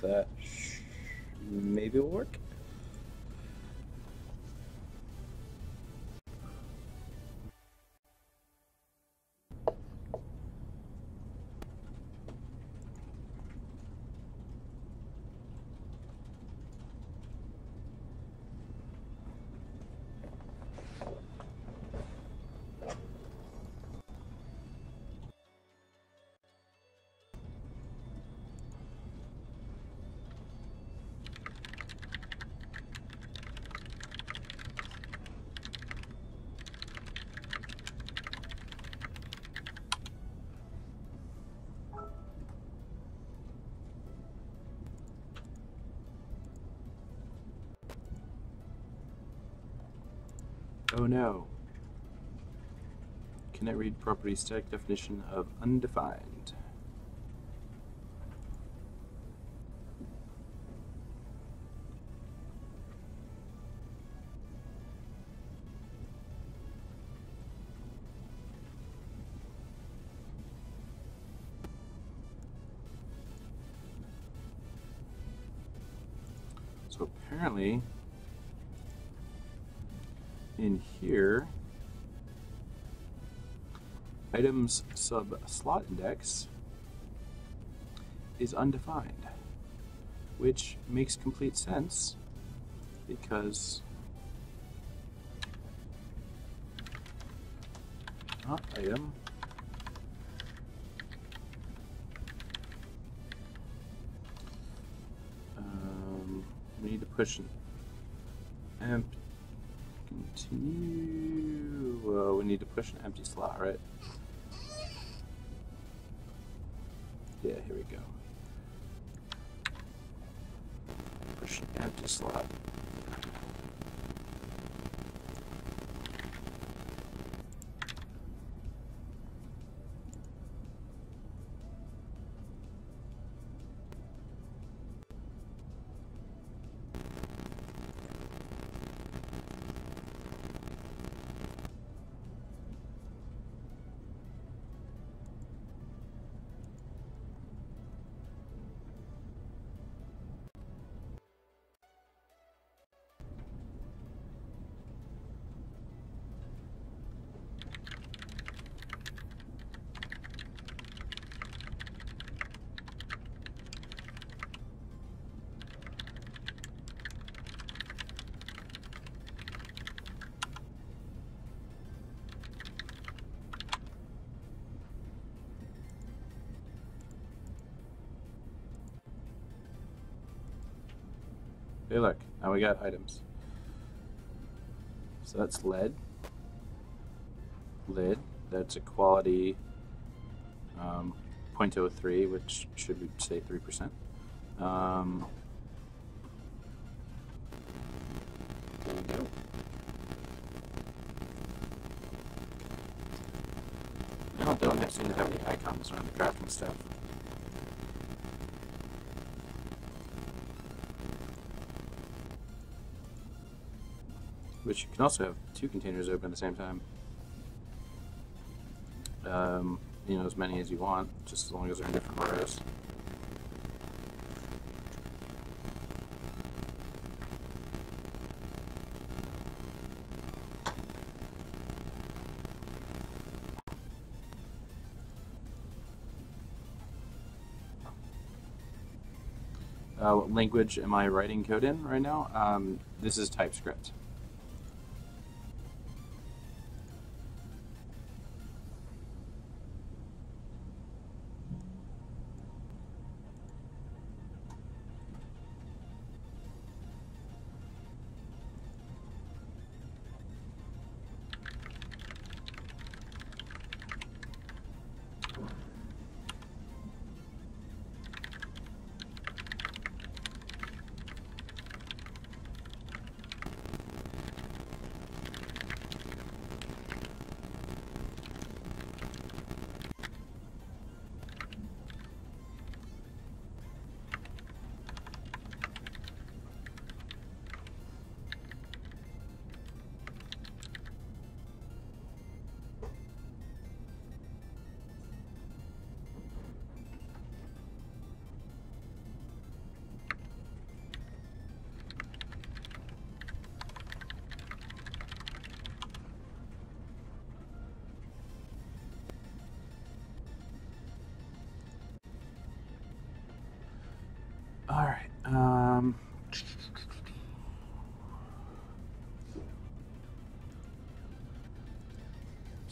that maybe will work. Oh no. Can I read property static definition of undefined? So apparently in here, items sub slot index is undefined, which makes complete sense because item we need to push an empty continue. We need to push an empty slot, right? Yeah, here we go. Push an empty slot. Hey, look, now we got items. So that's lead. Lid, that's equality 0.03, which should we say 3%. There we go. No, don't seem to have any icons around the drafting stuff. Which you can also have two containers open at the same time. You know, as many as you want, just as long as they're in different rows. What language am I writing code in right now? This is TypeScript.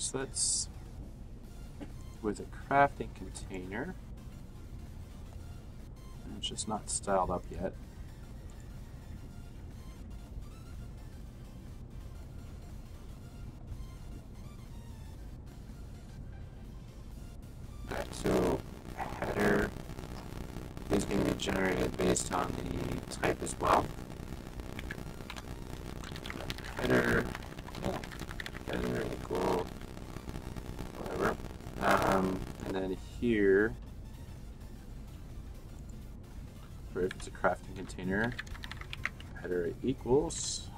So that's with a crafting container. And it's just not styled up yet. Alright, so a header is going to be generated based on the type as well. Header equal whatever. And then here, for if it's a crafting container, header equals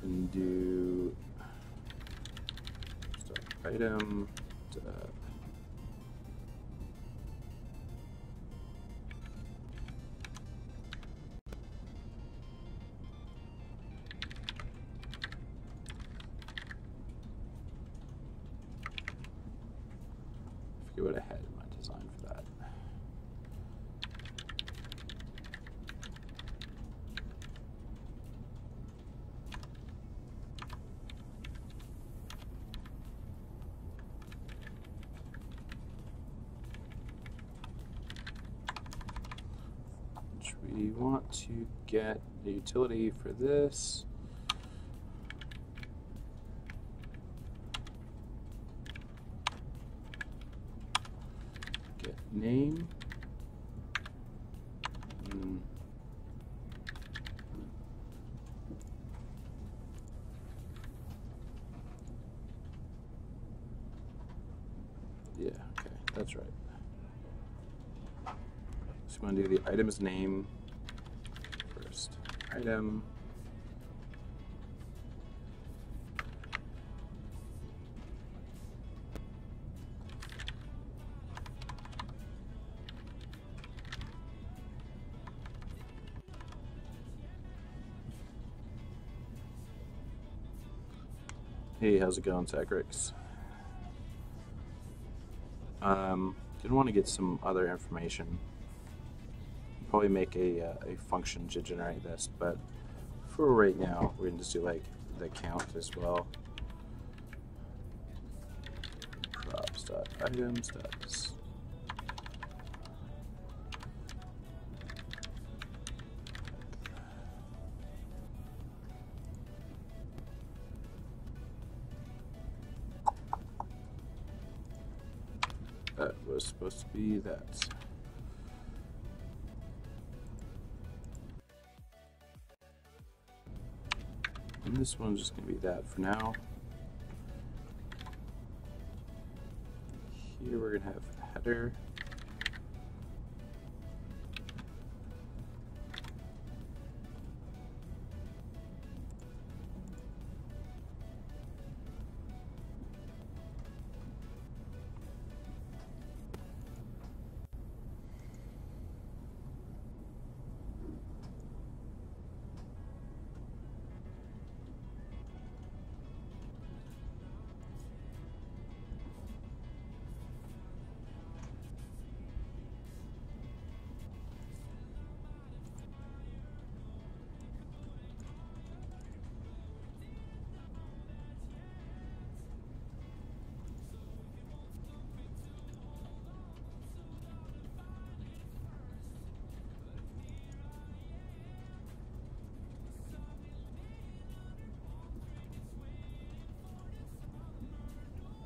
and do item I forget what I had in my design for that. We want to get a utility for this. Get name. Yeah, okay, that's right. So we want to do the item's name first. Item. Hey, how's it going, Sacrix? Did want to get some other information. Probably make a function to generate this, but for right now, we're going to just do like the count as well. Props.items. That was supposed to be that. And this one's just going to be that for now. Here we're going to have header.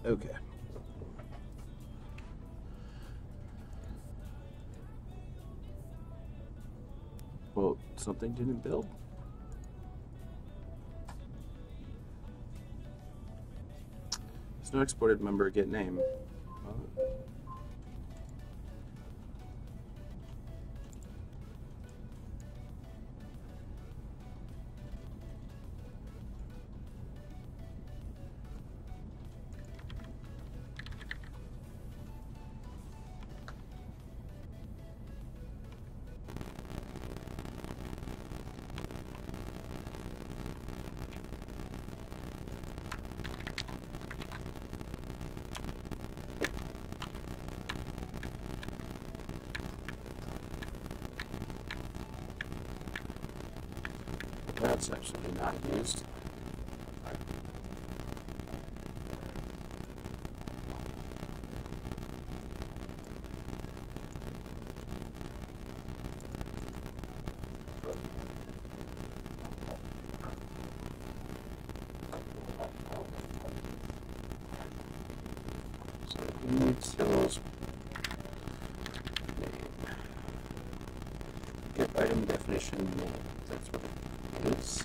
Okay. Well, something didn't build. There's no exported member get name. that's actually not used. So utils get item definition name. That's what it is.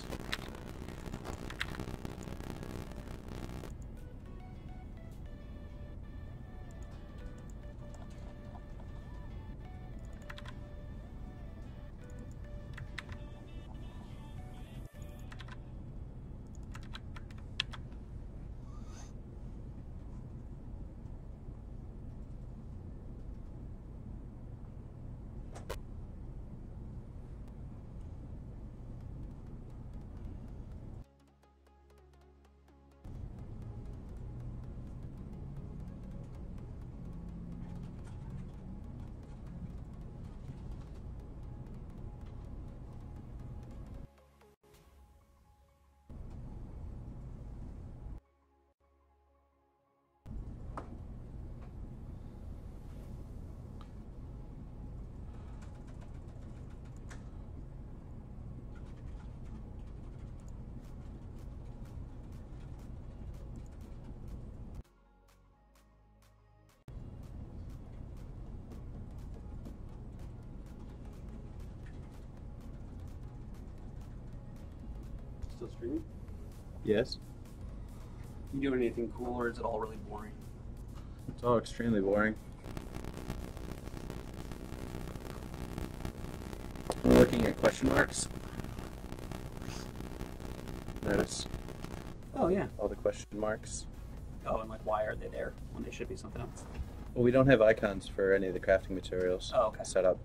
Still streaming? Yes. You doing anything cool, or is it all really boring? It's all extremely boring. We're looking at question marks. Notice Oh yeah. all the question marks. Oh, and like why are they there when they should be something else? Well, we don't have icons for any of the crafting materials Oh, okay. set up.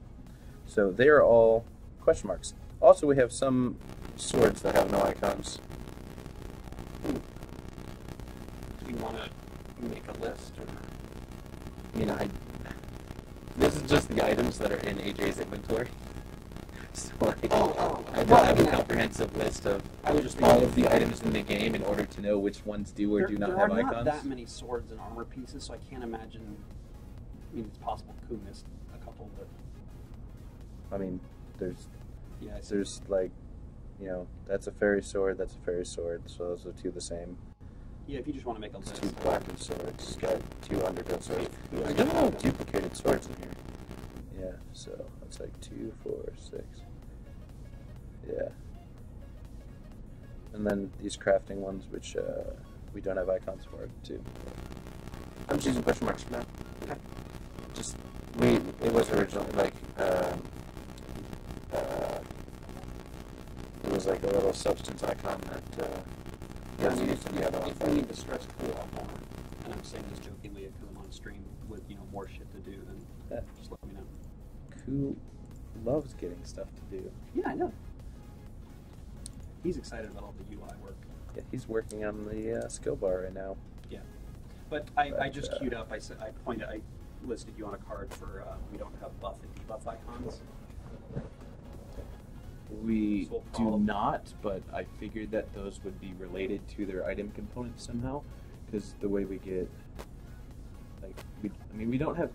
So they are all question marks. Also, we have some swords that have no icons. Do you want to make a list, or? You know, this is just the items that are in AJ's inventory. So like, I don't have a comprehensive list of all of the items in the game in order to know which ones do or do not have There are icons. not that many swords and armor pieces, so I can't imagine. I mean, it's possible Ku missed a couple, but I mean, there's yeah, I see. there's like, you know, that's a fairy sword, that's a fairy sword, so those are two the same. Yeah, if you just want to make a It's list. two blackened swords, got two underground swords. There's no duplicated swords in here. Yeah, so it's like 2, 4, 6. Yeah. And then these crafting ones, which we don't have icons for, too. I'm just using question marks for that. Okay. Just, it was originally like, it was like a little substance icon that was used in the other one. If I need to stress Ku out more, and I'm saying this jokingly because I'm on stream with more shit to do, then just let me know. Ku loves getting stuff to do. Yeah, I know. He's excited about all the UI work. Yeah, he's working on the skill bar right now. Yeah, but I just queued up. I listed you on a card for we don't have buff and debuff icons. We So we'll do follow- not, but I figured that those would be related to their item components somehow, because the way we get, like, we don't have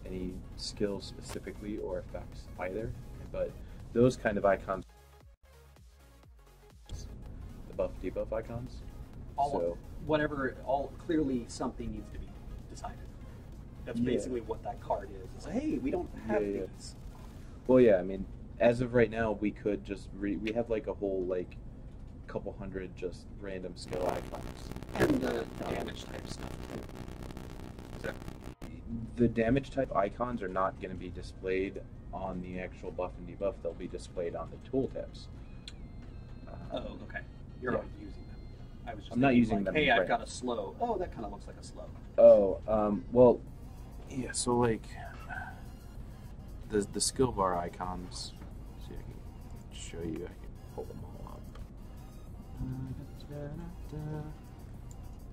any skills specifically or effects either, but those kind of icons, the buff debuff icons. Clearly something needs to be decided. That's Yeah. basically what that card is. It's like, hey, we don't have Yeah, yeah. these. Well, yeah, I mean, as of right now, we could just we have like a whole like couple hundred just random skill icons. And the damage type stuff too. So, The damage type icons are not going to be displayed on the actual buff and debuff. They'll be displayed on the tooltips. oh, okay. You're Yeah. already using them. I was just I'm not thinking, using like, them hey, right I've got a slow. Oh, that kind of looks like a slow. Oh, well, yeah. So like the skill bar icons. See, I can show you. I can pull them all up.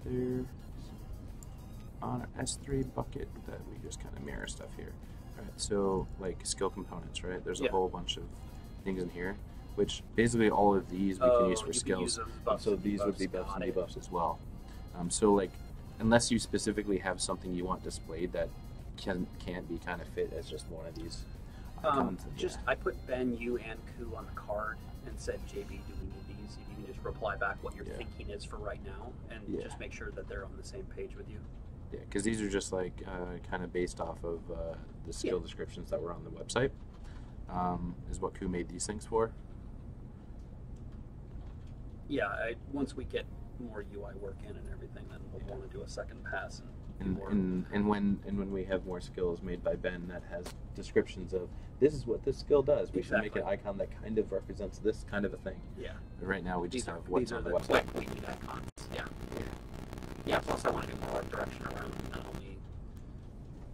There's on our S3 bucket that we just kind of mirror stuff here. Right. So like skill components, right? There's a Yeah. whole bunch of things in here. which basically all of these we can use you for can skills. use them And buffs so and these would debuffs. be buffs Got and it. debuffs as well. So like, unless you specifically have something you want displayed that can't be kind of fit as just one of these icons. Just I put Ben, you, and Ku on the card and said, JB, do we need these? If you can just reply back what your Yeah. thinking is for right now, and Yeah. just make sure that they're on the same page with you. Yeah, because these are just like kind of based off of the skill descriptions that were on the website. Is what Ku made these things for. Yeah, once we get more UI work in and everything, then we'll want to do a second pass and more. And when we have more skills made by Ben that has descriptions of this is what this skill does, we should make an icon that kind of represents this kind of a thing. Yeah. But right now we just have what's these are on the the website. quick we need icons. Yeah. Yeah. Plus, I want to do more direction around not only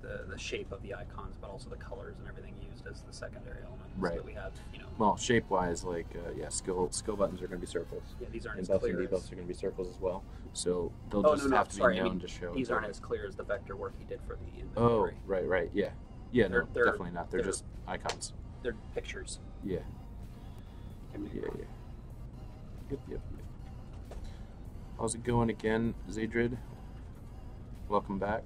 the shape of the icons, but also the colors and everything used as the secondary elements Right. that we have. Well, shape-wise, like skill buttons are going to be circles. Yeah, these aren't And as buffs clear and debuffs as. are going to be circles as well. So they'll Oh, just no, have to sorry, be I known mean, to show. These aren't as clear as the vector work he did for the Oh, inventory. right, yeah. Yeah, no, They're- definitely not. They're they're- just icons. They're pictures. Yeah. Yeah. Yep. How's it going again, Zadrid? Welcome back.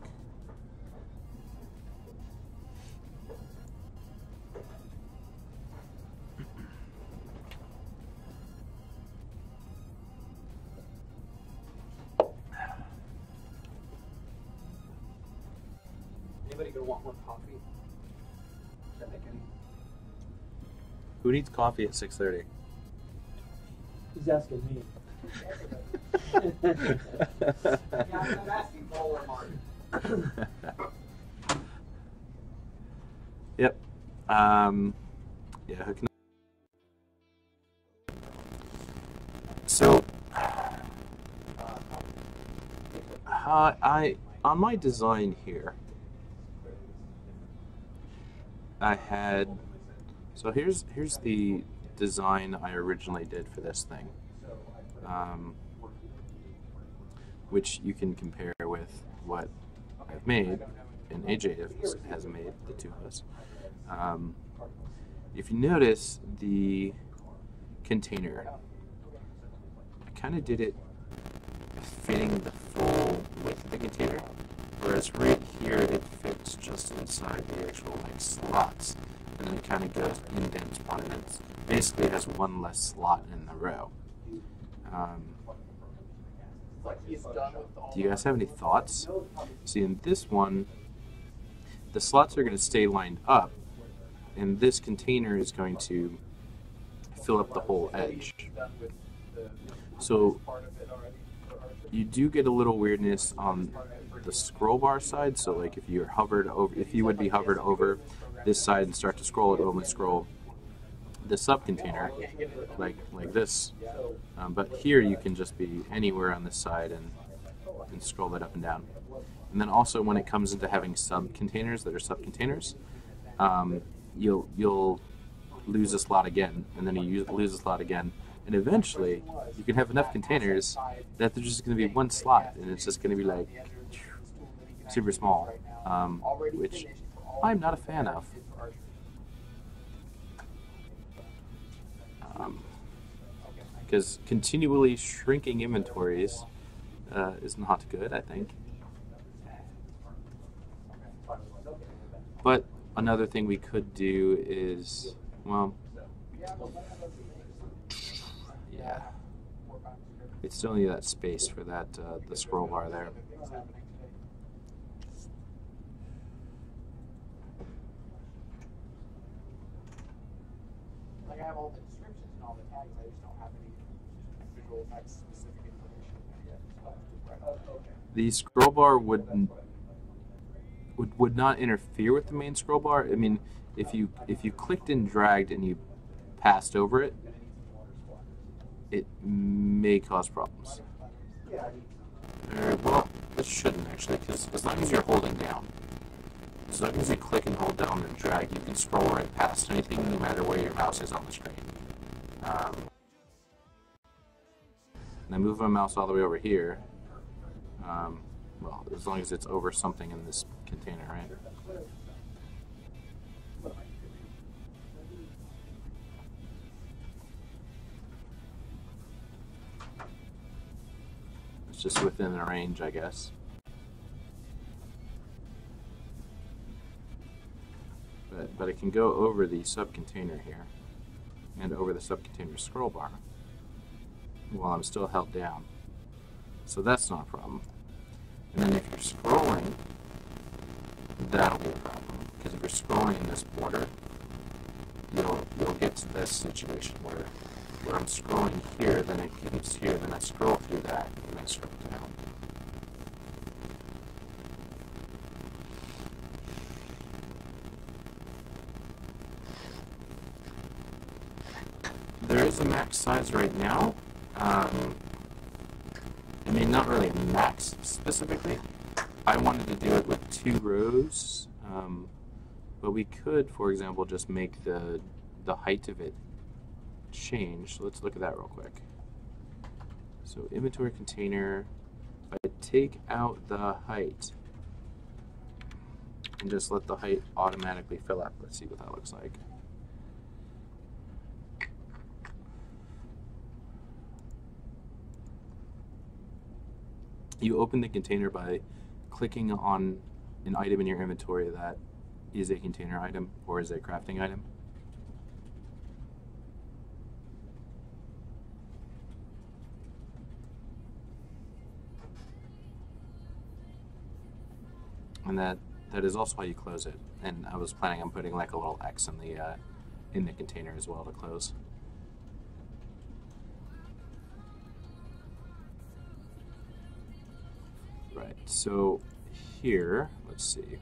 Anybody gonna want more coffee? Does that make any? Who needs coffee at 6:30? He's asking me. Yeah, I'm asking Paul or Martin. Yep. Yeah. Hooking. So, I on my design here, I had. So here's the design I originally did for this thing, which you can compare with what I've made and AJ has made, the two of us. If you notice the container, I kind of did it fitting the full width of the container, whereas right here it fits just inside the actual slots, and then it kind of goes indents one, and it basically has one less slot in the row. Do you guys have any thoughts? See, in this one, the slots are going to stay lined up, and this container is going to fill up the whole edge. So you do get a little weirdness on the scroll bar side. So like if you would be hovered over this side and start to scroll, it would only scroll the sub container like this. But here you can just be anywhere on this side and scroll it up and down. And then also when it comes into having sub containers that are sub containers, you'll lose a slot again, and then you lose a slot again, and eventually you can have enough containers that there's just going to be one slot, and it's just going to be like super small, which I'm not a fan of. Because continually shrinking inventories is not good, I think. But another thing we could do is, well, yeah, we still need that space for that the scroll bar there. Like I have all the descriptions and all the tags, I just don't have any visual effects specific information yet. The scroll bar would not interfere with the main scroll bar. I mean, if you clicked and dragged and you passed over it, it may cause problems. Well, it shouldn't actually, because as long as you're holding down, as long as you click and hold down and drag, you can scroll right past anything, no matter where your mouse is on the screen. And I move my mouse all the way over here. Well, as long as it's over something in this container, right? just within the range, I guess. But it can go over the subcontainer here and over the subcontainer scroll bar while I'm still held down. So that's not a problem. And then if you're scrolling, that'll be a problem. Because if you're scrolling in this border, you'll get to this situation where I'm scrolling here, then it keeps here, then I scroll through that, and I scroll down. There is a max size right now. I mean, not really a max specifically. I wanted to do it with 2 rows, but we could, for example, just make the height of it change. So let's look at that real quick. So inventory container, if I take out the height and just let the height automatically fill up, let's see what that looks like. You open the container by clicking on an item in your inventory that is a container item or is a crafting item. And that is also how you close it. And I was planning on putting like a little X in the container as well to close. Right, so here, let's see.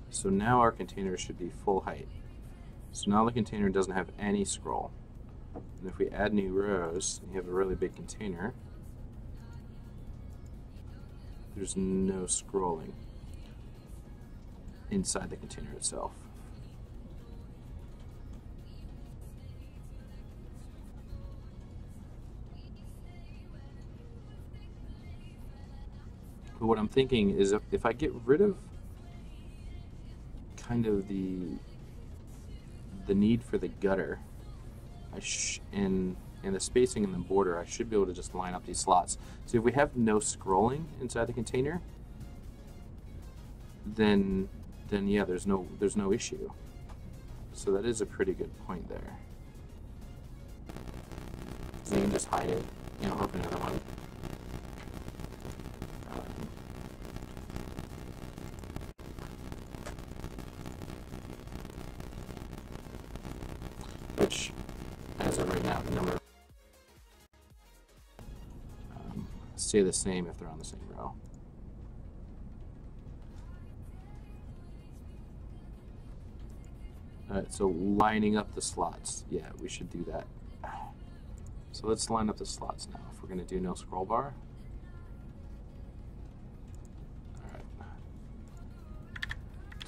So now our container should be full height. So now the container doesn't have any scroll. And if we add new rows, and you have a really big container, there's no scrolling inside the container itself. But what I'm thinking is if I get rid of kind of the need for the gutter and the spacing in the border, I should be able to just line up these slots. So if we have no scrolling inside the container, then yeah, there's no issue. So that is a pretty good point there. So you can just hide it, open another one. Which, as of right now, the number stay the same if they're on the same row. Alright, so lining up the slots. Yeah, we should do that. So let's line up the slots now. If we're going to do no scroll bar. Alright.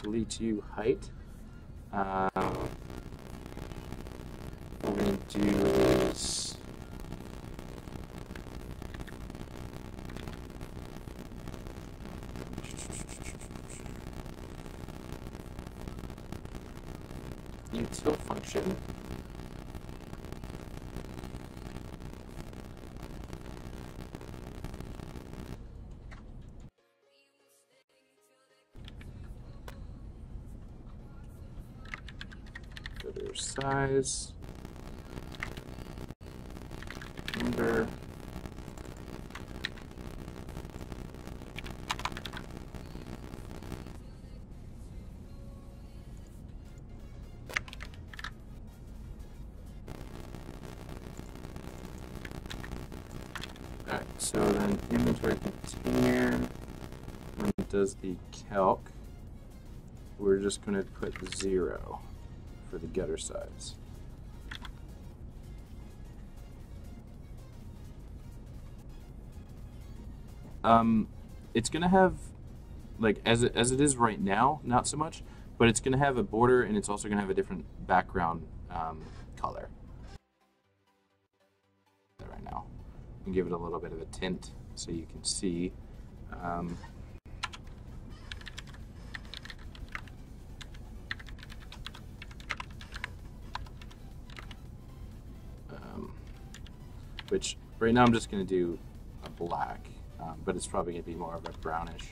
Delete you height. What we're going to do is util function. Gutter size. Number. Alright, so then inventory container, when it does the calc, we're just going to put 0 for the gutter size. It's going to have, like, as it is right now, not so much, but it's going to have a border and it's also going to have a different background color. Right now. And give it a little bit of a tint so you can see. Which right now I'm just going to do black, but it's probably going to be more of a brownish.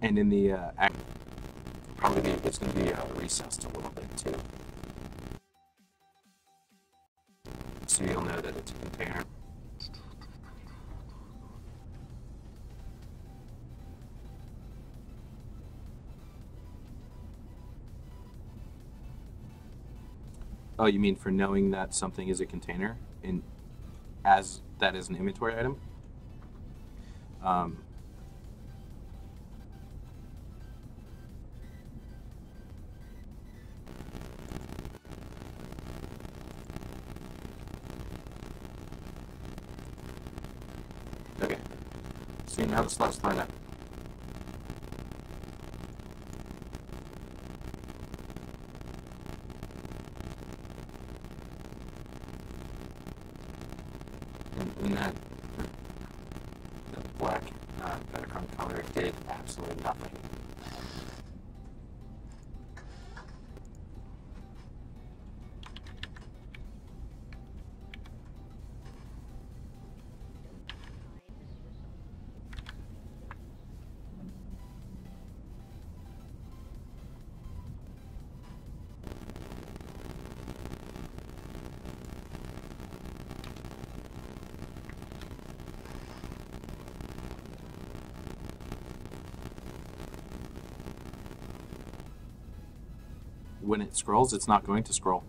And in the probably it's going to be recessed a little bit too, so you'll know that it's a container. Oh, you mean for knowing that something is a container, as that is an inventory item? Okay. See, now the slots line up. And that black background color did absolutely nothing. When it scrolls, it's not going to scroll.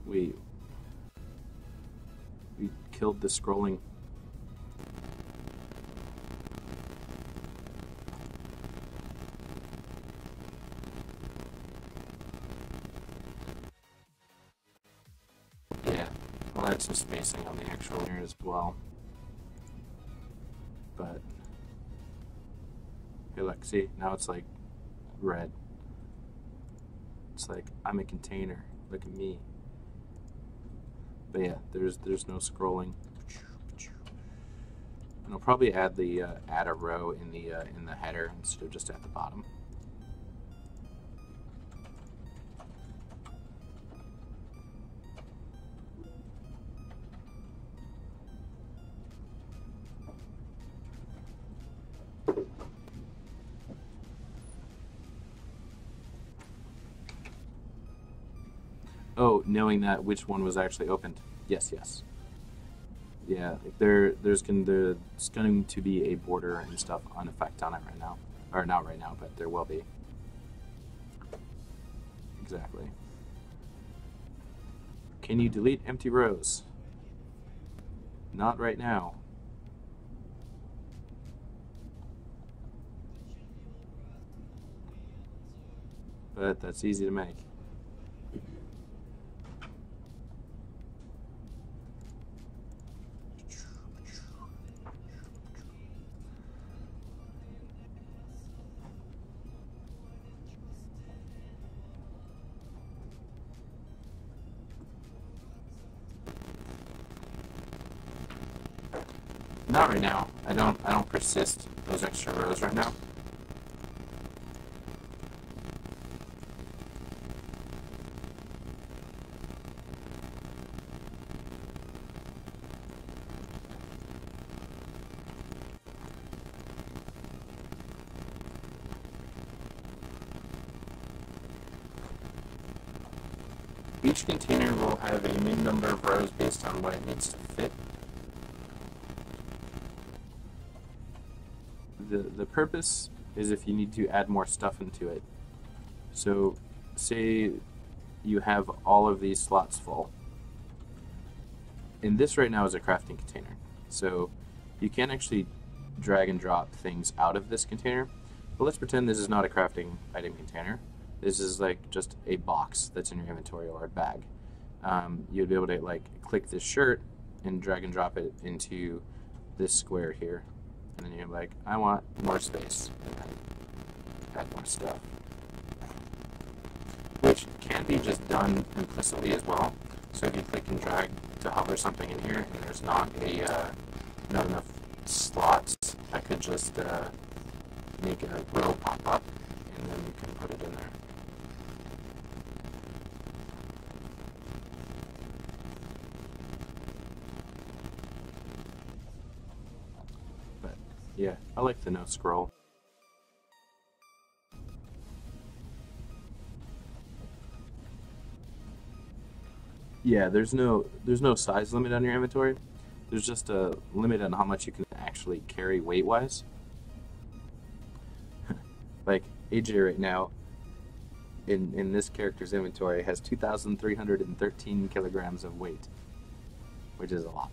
We killed the scrolling. Yeah, well, that's some spacing on the actual here as well. But hey, look, see, now it's like red. It's like, I'm a container, look at me. But yeah, there's no scrolling. And I'll probably add the add a row in the header instead of just at the bottom. Oh, knowing that which one was actually opened. Yes, yes. Yeah, like there's going to be a border and stuff on effect on it right now. Or not right now, but there will be. Exactly. Can you delete empty rows? Not right now. But that's easy to make. Not right now. I don't persist those extra rows right now. Each container will have a min number of rows based on what it needs to fit. The purpose is if you need to add more stuff into it. So say you have all of these slots full. And this right now is a crafting container. So you can actually drag and drop things out of this container. But let's pretend this is not a crafting item container. This is like just a box that's in your inventory or a bag. you'd be able to like click this shirt and drag and drop it into this square here, and then you're like, I want more space, and then add more stuff, which can be just done implicitly as well. So if you click and drag to hover something in here, and there's not enough slots, I could just make a row pop up, and then you can put it in there. But yeah, I like the no scroll. Yeah, there's no size limit on your inventory. There's just a limit on how much you can actually carry weight-wise. Like AJ right now, in this character's inventory, has 2,313 kilograms of weight, which is a lot.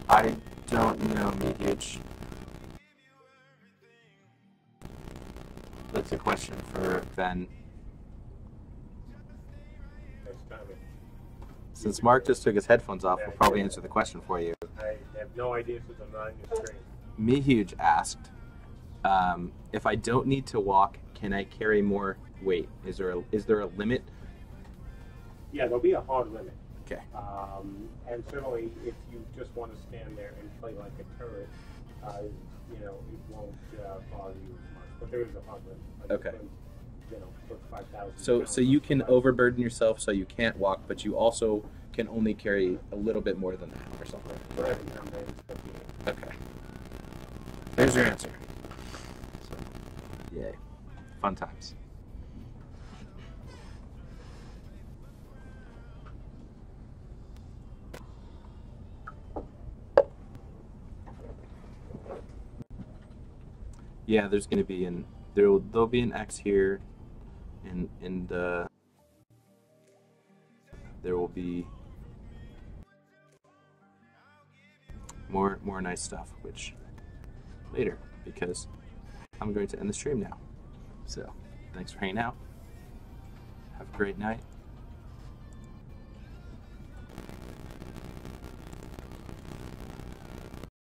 I don't know, Mehuge. That's a question for Ben. Since Mark just took his headphones off, we'll probably answer the question for you. I have no idea since I'm not in your screen. Mehuge asked, if I don't need to walk, can I carry more weight? Is there a limit? Yeah, there'll be a hard limit. Okay. And certainly, if you just want to stand there and play like a turret, you know, it won't bother you as much. But there is a hard limit. Like Okay. You know, put 5,000. So you can overburden yourself so you can't walk, but you also can only carry a little bit more than that or something. For every number, it's 58. Okay. There's your answer. So, yay. Fun times. Yeah, there's going to be there'll be an X here, and there will be more nice stuff, which later, because I'm going to end the stream now. So, thanks for hanging out. Have a great night.